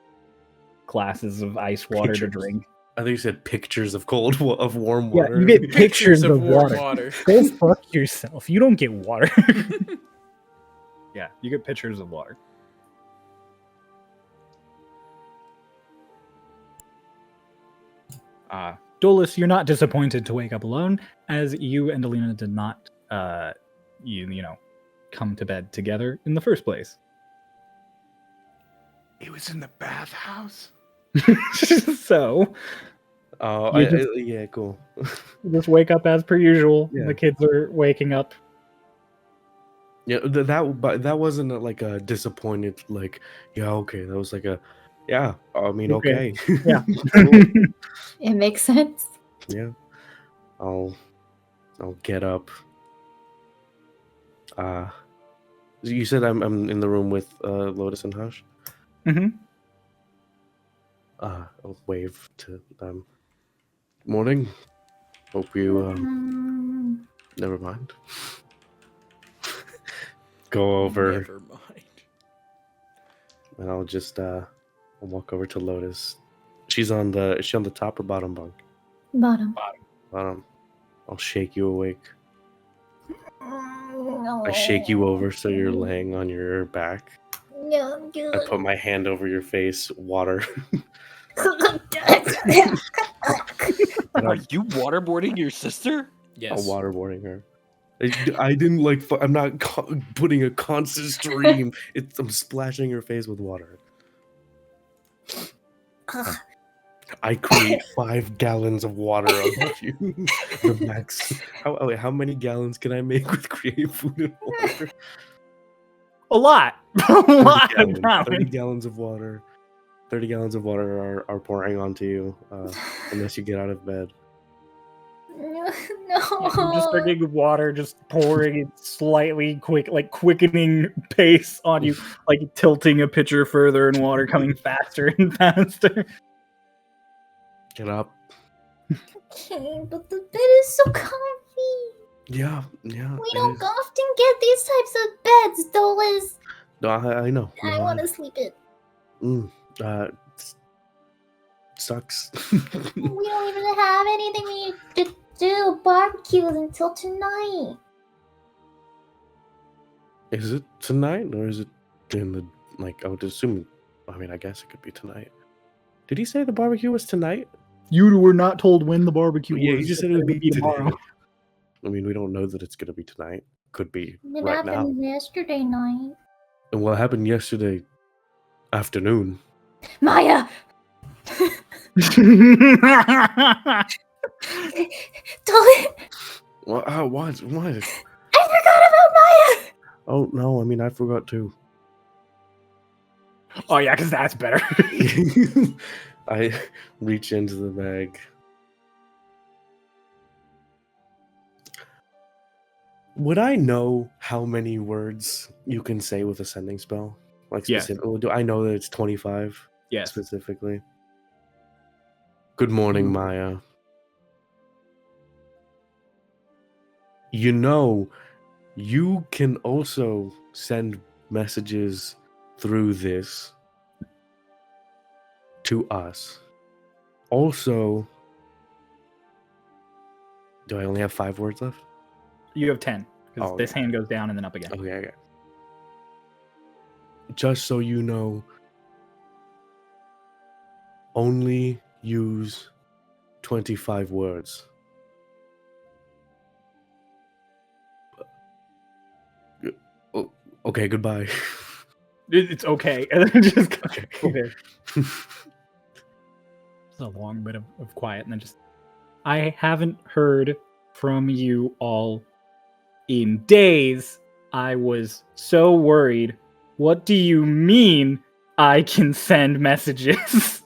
Glasses of ice water to Pitchers? drink. I think you said pictures of of warm Yeah, water. you get pictures of warm water. Go fuck yourself. You don't get water. Yeah, you get pictures of water. Dolus, you're not disappointed to wake up alone, as you and Elena did not, you know, come to bed together in the first place. He was in the bathhouse. So, Oh, You just- yeah, cool. you just wake up as per usual. Yeah. The kids are waking up. Yeah, but that wasn't like a disappointed, like, yeah, okay. That was like a, yeah, I mean, okay. Yeah. Cool. It makes sense. Yeah. I'll get up. You said I'm in the room with Lotus and Hush. Mm-hmm. I'll wave to them. Morning. Hope you never mind. Go over Never mind. and I'll just I'll walk over to Lotus. Is she on the top or bottom bunk? Bottom. Bottom. I'll shake you awake. No. I shake you over so you're laying on your back. No, I put my hand over your face, water. Are you waterboarding your sister? Yes. I'm waterboarding her. I didn't like. I'm not putting a constant stream. I'm splashing her face with water. I create 5 gallons of water on you. The max. How many gallons can I make with creative food and water? A lot. A lot of 30 gallons. gallons of water. 30 gallons of water are pouring onto you unless you get out of bed. no. Just drinking water, just pouring it slightly quickening pace on you, like tilting a pitcher further and water coming faster and faster. Get up. Okay, but the bed is so comfy. Yeah. We it don't is. often get these types of beds, Dolus. No, I know. I No, want to sleep it. Sucks. We don't even have anything we need to do. Barbecues until tonight. Is it tonight or is it in the I would assume? I mean, I guess it could be tonight. Did he say the barbecue was tonight? You were not told when the barbecue Yeah, was. he just said it would be tomorrow. today. I mean, we don't know that it's gonna be tonight. Could be It right now. happened yesterday night. And what happened yesterday afternoon? Maya! Dolus! What? What? I forgot about Maya! Oh no! I mean, I forgot too. Oh yeah, because that's better. I reach into the bag. Would I know how many words you can say with a sending spell? Like Yes. specifically, do I know that it's 25 Yes. specifically? Good morning, Maya. You know, you can also send messages through this to us. Also, do I only have 5 words left? You have 10. Because Oh, this okay. hand goes down and then up again. Okay. Just so you know, only use 25 words. Oh, okay, goodbye. It's okay. And then just go Okay. there. It's a long bit of quiet, and then just, I haven't heard from you all in days. I was so worried. What do you mean I can send messages?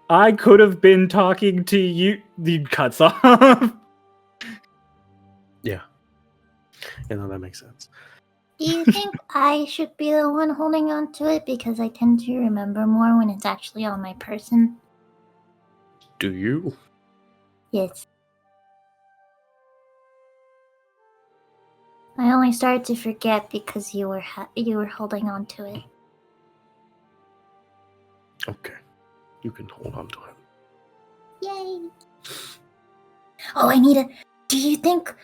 I could have been talking to you. The cuts off. Yeah, no, that makes sense. Do you think I should be the one holding on to it because I tend to remember more when it's actually on my person? Do you? Yes. I only started to forget because you were holding on to it. Okay, you can hold on to it. Yay! Oh, I need a. Do you think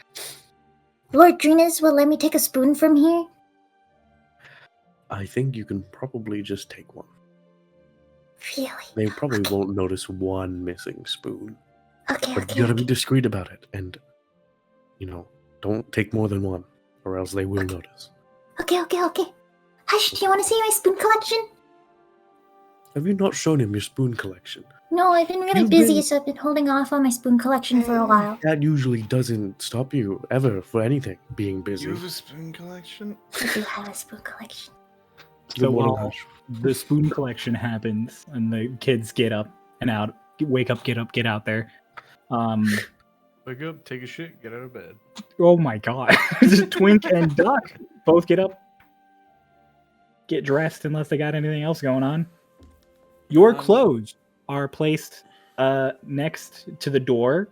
Lord Drinas will let me take a spoon from here? I think you can probably just take one. Really? They probably won't notice one missing spoon. Okay, But you gotta be discreet about it, and don't take more than one, or else they will notice. Okay. Hush, do you want to see my spoon collection? Have you not shown him your spoon collection? No, I've been really busy, so I've been holding off on my spoon collection for a while. That usually doesn't stop you ever for anything, being busy. You have a spoon collection? I do have a spoon collection. Good So morning, while Hush. the spoon collection happens and the kids get up and out, wake up, get out there. Wake up, take a shit, get out of bed. Oh my god. Just Twink and Duck both get up, get dressed unless they got anything else going on. Your clothes are placed next to the door,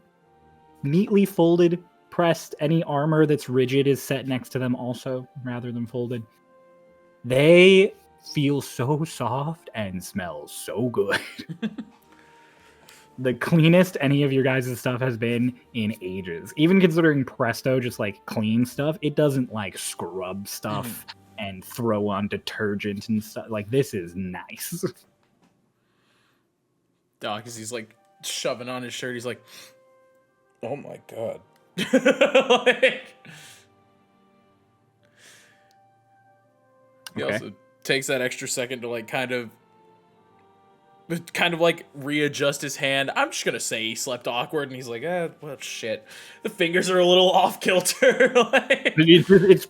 neatly folded, pressed. Any armor that's rigid is set next to them also, rather than folded. They feel so soft and smell so good. The cleanest any of your guys' stuff has been in ages. Even considering Presto just like clean stuff, it doesn't like scrub stuff and throw on detergent and stuff. Like, this is nice. Because he's like shoving on his shirt. He's like, oh my god. He also takes that extra second to like kind of like readjust his hand. I'm just gonna say he slept awkward, and he's like, well, shit. The fingers are a little off kilter. It's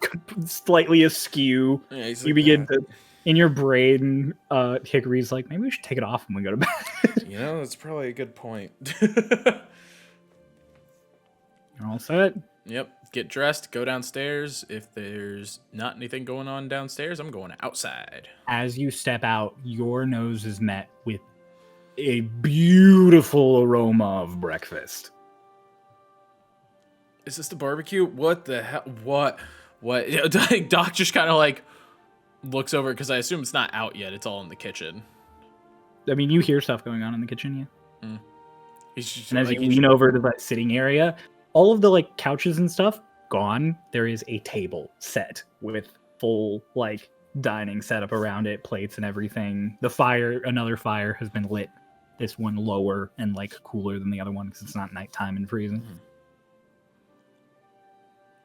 slightly askew. Yeah, You begin to, in your brain, Hickory's like, maybe we should take it off when we go to bed. That's probably a good point. You're all set. Yep. Get dressed, go downstairs. If there's not anything going on downstairs, I'm going outside. As you step out, your nose is met with a beautiful aroma of breakfast. Is this the barbecue? What the hell? What? Doc just kind of like looks over because I assume it's not out yet. It's all in the kitchen. I mean, you hear stuff going on in the kitchen, yeah. He's just, And as like, you lean over to that sitting area, all of the like couches and stuff gone. There is a table set with full like dining setup around it, plates and everything. The fire, another fire has been lit. This one lower and like cooler than the other one because it's not nighttime and freezing.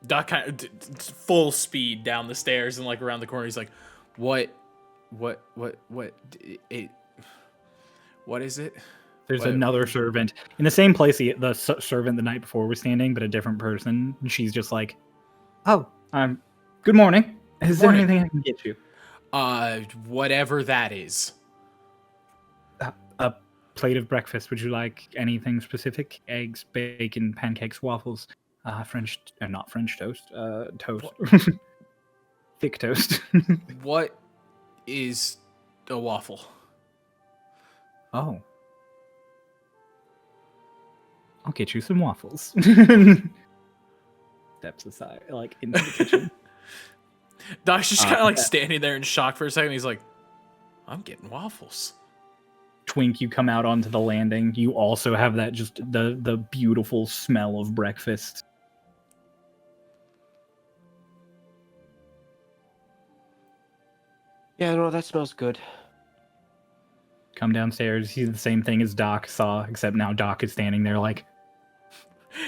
Doc kind of full speed down the stairs and like around the corner. He's like, what is it? There's What? another servant in the same place the servant the night before was standing, but a different person. And she's just like, "Oh, good morning. Is there Morning. anything I can get you?" Whatever that is. A plate of breakfast. Would you like anything specific? Eggs, bacon, pancakes, waffles, not French toast. Toast. Thick toast. What is a waffle? Oh. I'll get you some waffles. Steps aside, like into the kitchen. Doc's just kind of like standing there in shock for a second. He's like, I'm getting waffles. Twink, you come out onto the landing. You also have that just the beautiful smell of breakfast. Yeah, no, that smells good. Come downstairs. See the same thing as Doc saw, except now Doc is standing there like,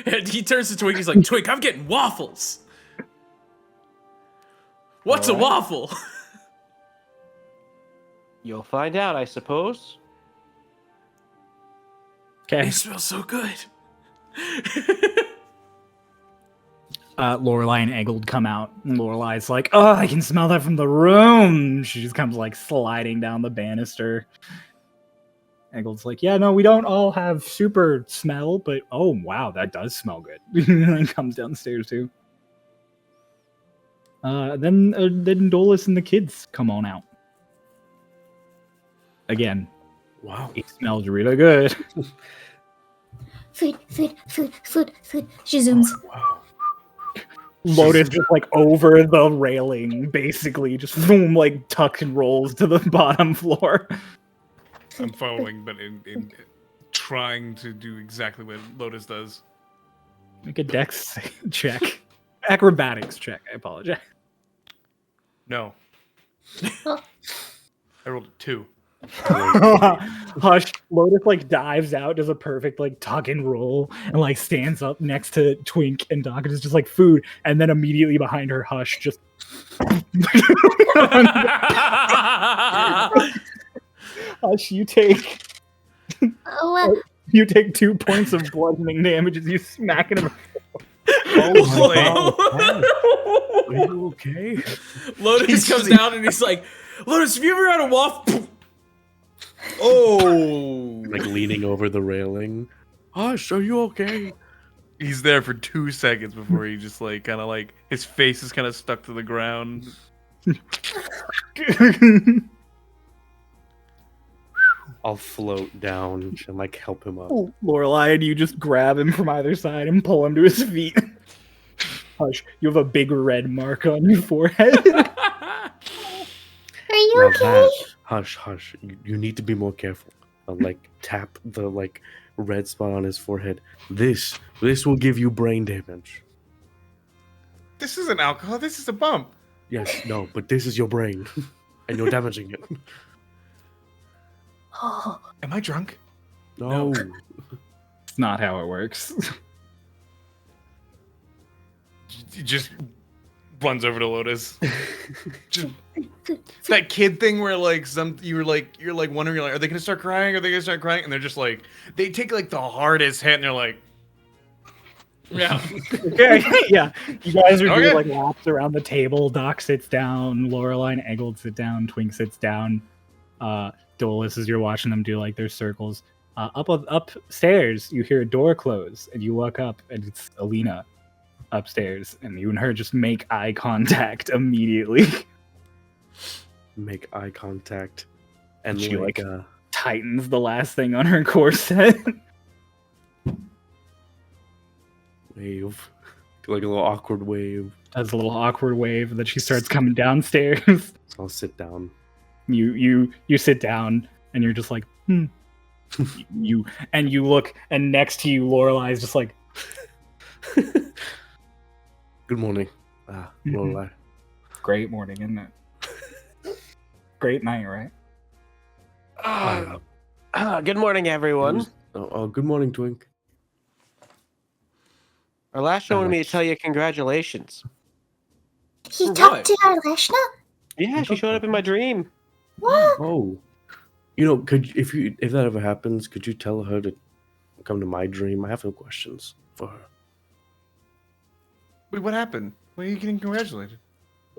And he turns to Twink. He's like, Twink, I'm getting waffles. What's a waffle? You'll find out, I suppose. okay. They smell so good. Lorelai and Eggold come out. And Lorelai's like, "Oh, I can smell that from the room." She just comes like sliding down the banister. Eggold's like, "Yeah, no, we don't all have super smell, but oh wow, that does smell good." And comes down the stairs too. Then Dolus and the kids come on out. Again, Wow. it smells really good. Food. She zooms. Wow. Lotus just like over the railing, basically, just boom, like tucks and rolls to the bottom floor. I'm following, but in trying to do exactly what Lotus does. Make a dex check. Acrobatics check, I apologize. No. Oh. I rolled a 2. Hush. Lotus like dives out, does a perfect like tuck and roll, and like stands up next to Twink and Doc and is just like food, and then immediately behind her, Hush just Hush, you take Oh, you take 2 points of bludgeoning damage as you smack it in the Oh, are you okay? Lotus comes down and he's like, Lotus, have you ever had a waffle? Oh. Like leaning over the railing. Hush, are you okay? He's there for 2 seconds before he just like kind of like his face is kind of stuck to the ground. I'll float down and like help him up. Lorelai and you just grab him from either side and pull him to his feet. Hush, you have a big red mark on your forehead. are you Now okay? that, hush. You need to be more careful. I'll like tap the like red spot on his forehead. This will give you brain damage. This isn't alcohol. This is a bump. Yes, no, but this is your brain, and you're damaging it. Oh, Am I drunk? No. It's not how it works. He just runs over to Lotus. Just that kid thing where like you're wondering like, are they gonna start crying? Are they gonna start crying? And they're just like they take like the hardest hit and they're like, yeah. Okay, yeah. You guys are Okay. doing like laps around the table. Doc sits down, Lorelai and Eggold sit down, Twink sits down. Dolus, as you're watching them do like their circles. Upstairs, you hear a door close, and you look up, and it's Elena upstairs, and you and her just make eye contact immediately. Make eye contact, and She, like Tightens the last thing on her corset. wave. like a little awkward wave. Does a little awkward wave, and then she starts coming downstairs. So I'll sit down. You sit down, and you're just like, you look, and next to you, Lorelai's just like, Good morning, Lorelai. great morning, isn't it? Great night, right? Good morning, everyone. Good morning, Twink. Our last show wanted me to tell you congratulations. He For talked what? to Arleshna? Yeah, she showed up in my dream. What? Oh, you know, if that ever happens, could you tell her to come to my dream? I have no questions for her. Wait, what happened? Why are you getting congratulated?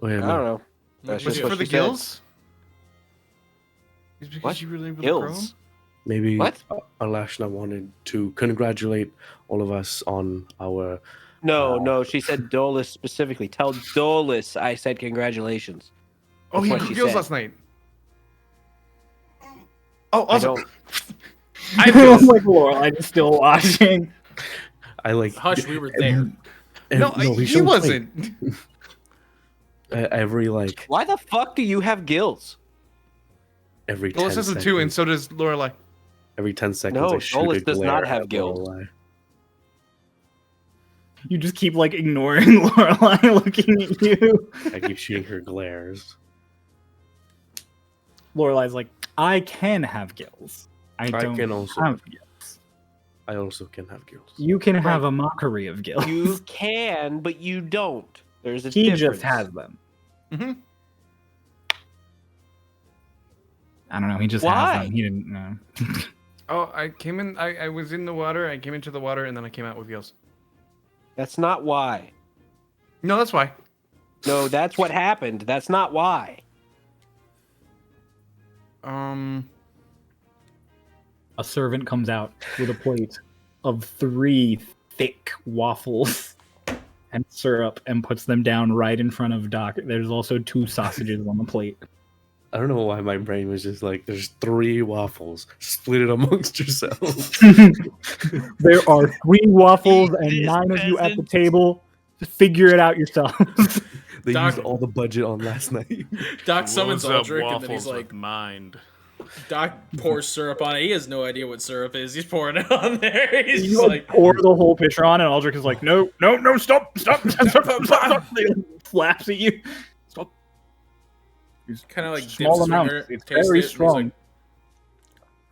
Oh yeah, I don't know. Was That's just it what for the she said. gills? Is because What? you were able to grow 'em? Gills? maybe What? Alashna wanted to congratulate all of us on our. No, she said Dolus specifically. Tell Dolus I said congratulations. Oh, That's he what grew she gills said. last night. Oh, I also, don't. I have I'm gills. like, Lorelai is still watching. I like. Hush, we were there. No, he he showed wasn't. every like Why the fuck do you have gills? every 10 Dolus has them seconds. too, and so does Lorelai. Every 10 seconds, No, I shoot Dolus a does glare not have at gills. Lorelai. You just keep like ignoring Lorelai looking at you. I keep shooting her glares. Lorelai's like, I can have gills. I don't can also have gills. I also can have gills. You can have a mockery of gills. You can, but you don't. There's a He difference. just has them. Mm-hmm. I don't know. He just Why? has them. He didn't know. Oh, I came in. I was in the water. I came into the water, and then I came out with gills. That's not why. No, that's why. No, that's what happened. That's not why. A servant comes out with a plate of 3 thick waffles and syrup and puts them down right in front of Doc. There's also 2 sausages on the plate. I don't know why my brain was just like, there's 3 waffles. Split it amongst yourselves. There are 3 waffles Eat and this, 9 of you at the peasant. table. Figure it out yourselves. They Doc- used all the budget on last night. Doc summons Loads of Aldrich, and then he's waffles like, with mind. Doc pours syrup on it. He has no idea what syrup is. He's pouring it on there. He's You just like, pour the whole pitcher on, and Aldrich is like, no, stop, stop. He flaps at you. Stop. kind of like Small dips his amount. finger, It's tastes very it, and he's strong. like,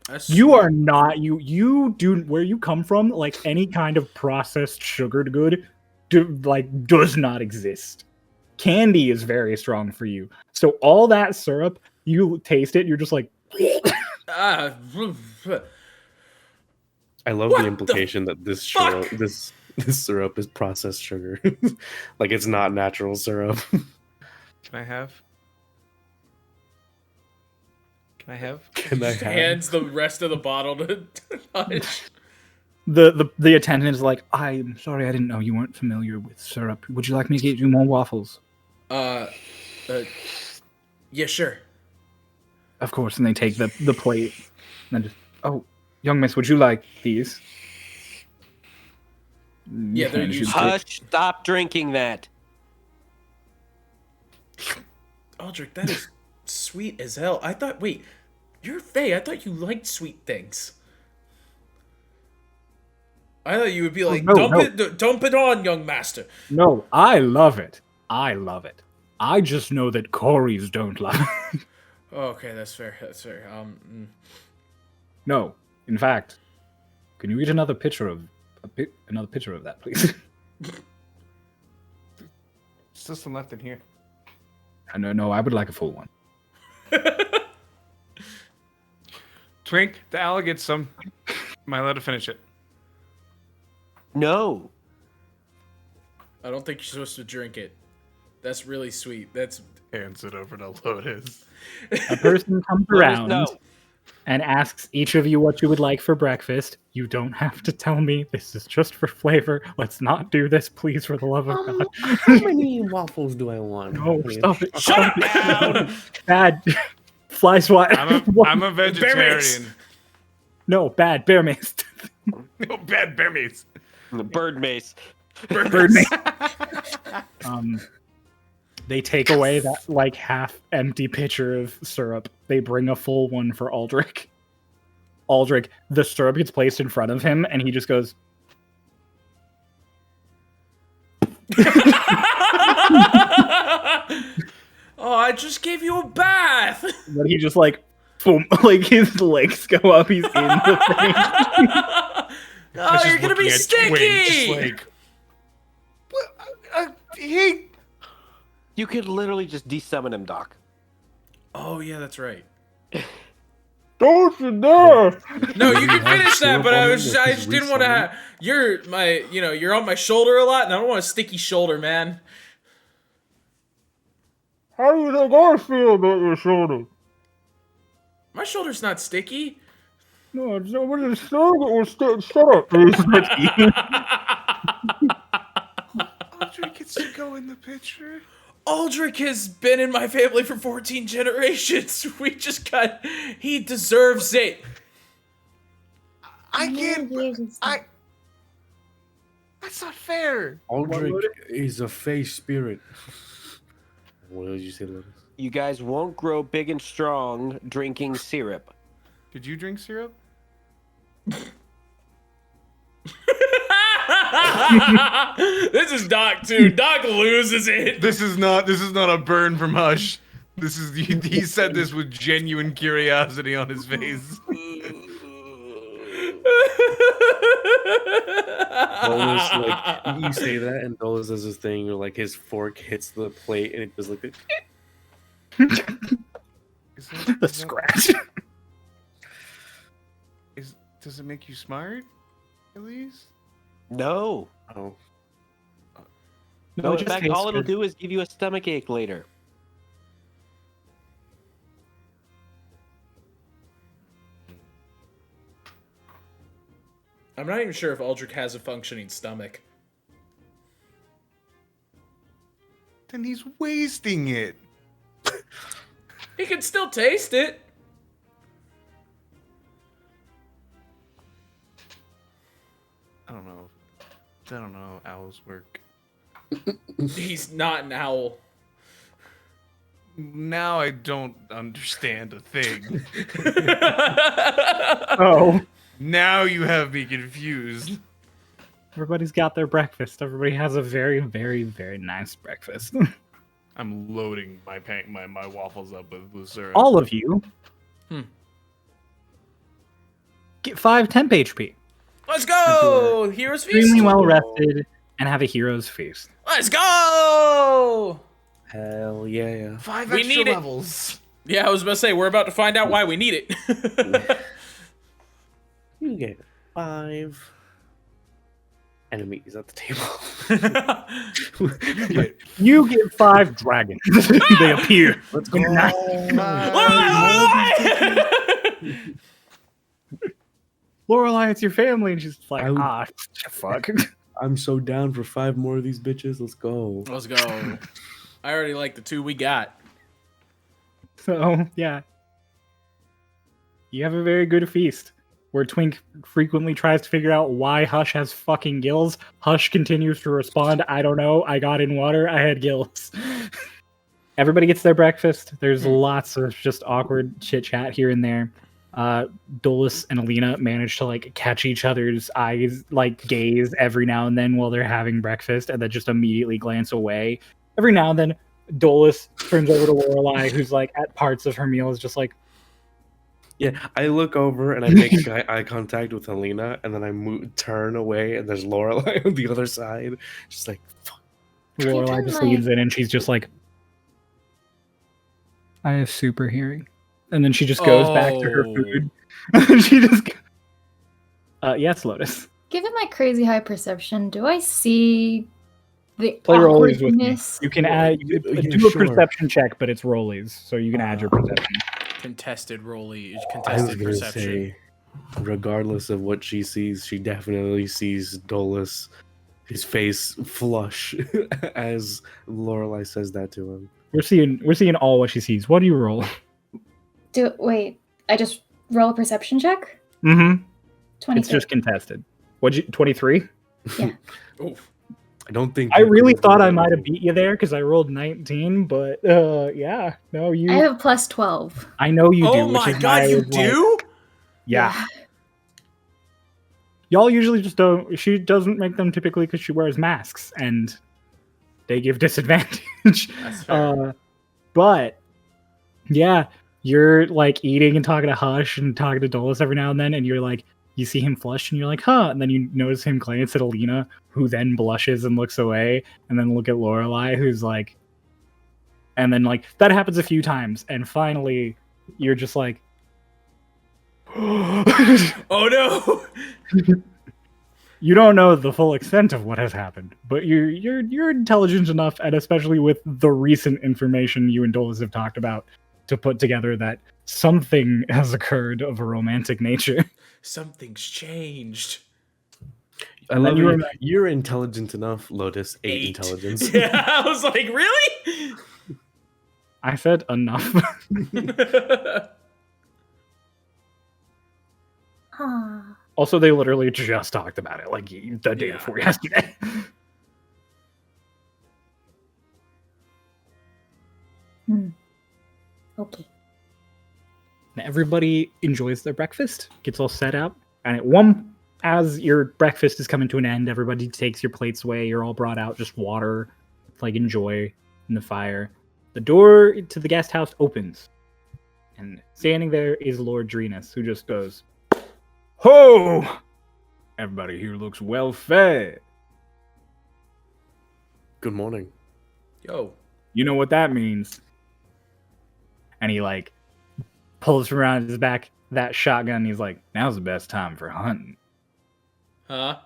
"That's You sweet." are not you do where you come from. Like any kind of processed sugared good, does not exist. Candy is very strong for you. So all that syrup, you taste it, you're just like, Ah, I love What the the implication that this fuck? this syrup is processed sugar. Like it's not natural syrup. Can I have? Can I have? Can I just have? hands the rest of the bottle to Hush. the attendant is like, I'm sorry, I didn't know you weren't familiar with syrup. Would you like me to get you more waffles? Yeah, sure. Of course, and they take the plate and then just, oh, young miss, would you like these? Yeah, they're Hands you used the to- plate. Hush, stop drinking that. Aldrich, that is sweet as hell. I thought, wait, you're Faye. I thought you liked sweet things. I thought you would be like, no, dump it on, young master. No, I love it. I love it. I just know that Corys don't love it. Okay, that's fair. That's fair. No, in fact, can you get another picture of that, please? Still some left in here. No, I would like a full one. Twink, the owl gets some. Am I allowed to finish it? No. I don't think you're supposed to drink it. That's really sweet. That's Hands it over to Lotus. A person comes Lotus, around no. and asks each of you what you would like for breakfast. You don't have to tell me. This is just for flavor. Let's not do this, please, for the love of God. How many waffles do I want? No, stop it. Shut Stop up! it. Bad. Fly swat. I'm a mace. vegetarian. No, bad. Bear mace. No bad bear meats. The bird mace. Bird mace. They take away that like half-empty pitcher of syrup. They bring a full one for Aldrich. Aldrich, the syrup gets placed in front of him, and he just goes. Oh, I just gave you a bath. But he just like, boom, like his legs go up. He's in the thing. Oh, you're gonna be sticky. Twink, just like, he. You could literally just desummon him, Doc. Oh yeah, that's right. Don't you dare! No, you can finish that, but I just didn't want to have. You're my, you're on my shoulder a lot, and I don't want a sticky shoulder, man. How do you think I feel about your shoulder? My shoulder's not sticky. No, it's not what it's shut up. Aldrich gets to go in the picture. Aldrich has been in my family for 14 generations. He deserves it. I can't. That's not fair. Aldrich is a face spirit. What did you say, Lotus? You guys won't grow big and strong drinking syrup. Did you drink syrup? This is Doc too. Doc loses it. This is not a burn from Hush. This is he said this with genuine curiosity on his face. Dolus, like, you say that, and Dolus does this thing where, like, his fork hits the plate, and it goes like this. The scratch. Does it make you smart? At least? No. Oh. No, in just fact, tastes all it'll good. do is give you a stomach ache later. I'm not even sure if Aldrich has a functioning stomach. Then he's wasting it. He can still taste it. I don't know how owls work. He's not an owl. Now I don't understand a thing. Oh. Now you have me confused. Everybody's got their breakfast. Everybody has a very, very, very nice breakfast. I'm loading my waffles up with syrup. All of you get 5 temp HP. Let's go! Hero's Feast! Extremely well rested and have a hero's feast. Let's go! Hell yeah. 5 We extra need it. levels. Yeah, I was about to say, we're about to find out why we need it. You get 5 enemies at the table. You get 5 dragons. They appear. Let's go. Lorelai, it's your family, and she's like, I- fuck. I'm so down for 5 more of these bitches. Let's go. Let's go. I already like the 2 we got. So, yeah. You have a very good feast. Where Twink frequently tries to figure out why Hush has fucking gills. Hush continues to respond, I don't know, I got in water, I had gills. Everybody gets their breakfast. There's lots of just awkward chit-chat here and there. Dolus and Elena manage to like catch each other's eyes, like gaze every now and then while they're having breakfast, and then just immediately glance away. Every now and then, Dolus turns over to Lorelai, who's like at parts of her meal is just like, Yeah, I look over and I make eye contact with Elena, and then I turn away, and there's Lorelai on the other side. Just like, fuck. Lorelai just leans in and she's just like, I have super hearing. And then she just goes back to her food. She just yes, Lotus. Given my crazy high perception, do I see the Play rollies with me. awkwardness? You can add do a sure. perception check, but it's rollies, so you can add your perception. Contested rolly, I was contested gonna perception. say, regardless of what she sees, she definitely sees Dolus, his face flush as Lorelai says that to him. We're seeing all what she sees. What do you roll? Wait, I just roll a perception check? Mm-hmm. 23. It's just contested. What'd you 23? Yeah. Oof. I don't think I you really could thought do I that. might have beat you there because I rolled 19, but yeah, no, you. I have a plus 12. I know you do. Oh which my is why god, I you was like, do? yeah. Y'all usually just don't. She doesn't make them typically because she wears masks and they give disadvantage. That's fair. But yeah, you're like eating and talking to Hush and talking to Dolus every now and then, and you're like, you see him flush and you're like, huh? And then you notice him glance at Elena, who then blushes and looks away, and then look at Lorelai, who's like, and then like that happens a few times, and finally you're just like, Oh no! you don't know the full extent of what has happened, but you're intelligent enough, and especially with the recent information you and Dolus have talked about, to put together that something has occurred of a romantic nature. Something's changed. I And then love you you. remember- You're intelligent enough, Lotus. 8 intelligence. Yeah, I was like, really? I said enough. Huh. Also, they literally just talked about it like the day Yeah. before yesterday. Okay. And everybody enjoys their breakfast, gets all set up, and as your breakfast is coming to an end, everybody takes your plates away. You're all brought out just water, like enjoy in the fire. The door to the guest house opens, and standing there is Lord Drinas, who just goes, "Ho! Everybody here looks well fed. Good morning. Yo. You know what that means." And he like pulls from around his back that shotgun. And he's like, "Now's the best time for hunting." Huh?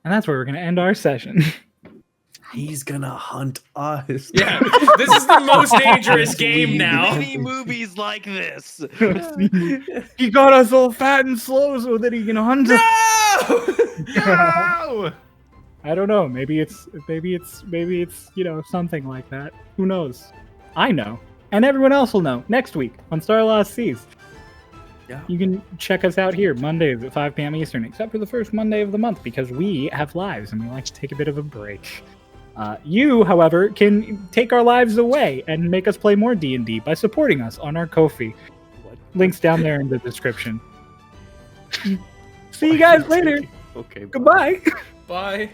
And that's where we're gonna end our session. He's gonna hunt us. Yeah, this is the most dangerous game now. Many movies like this. He got us all fat and slow so that he can hunt us. No! I don't know. Maybe it's something like that. Who knows? I know, and everyone else will know next week on Starlost Seas. Yeah. You can check us out here Mondays at 5 p.m. Eastern, except for the first Monday of the month because we have lives and we like to take a bit of a break. You, however, can take our lives away and make us play more D&D by supporting us on our Ko-fi. Links down there in the description. See you guys later. Okay. Goodbye. Bye.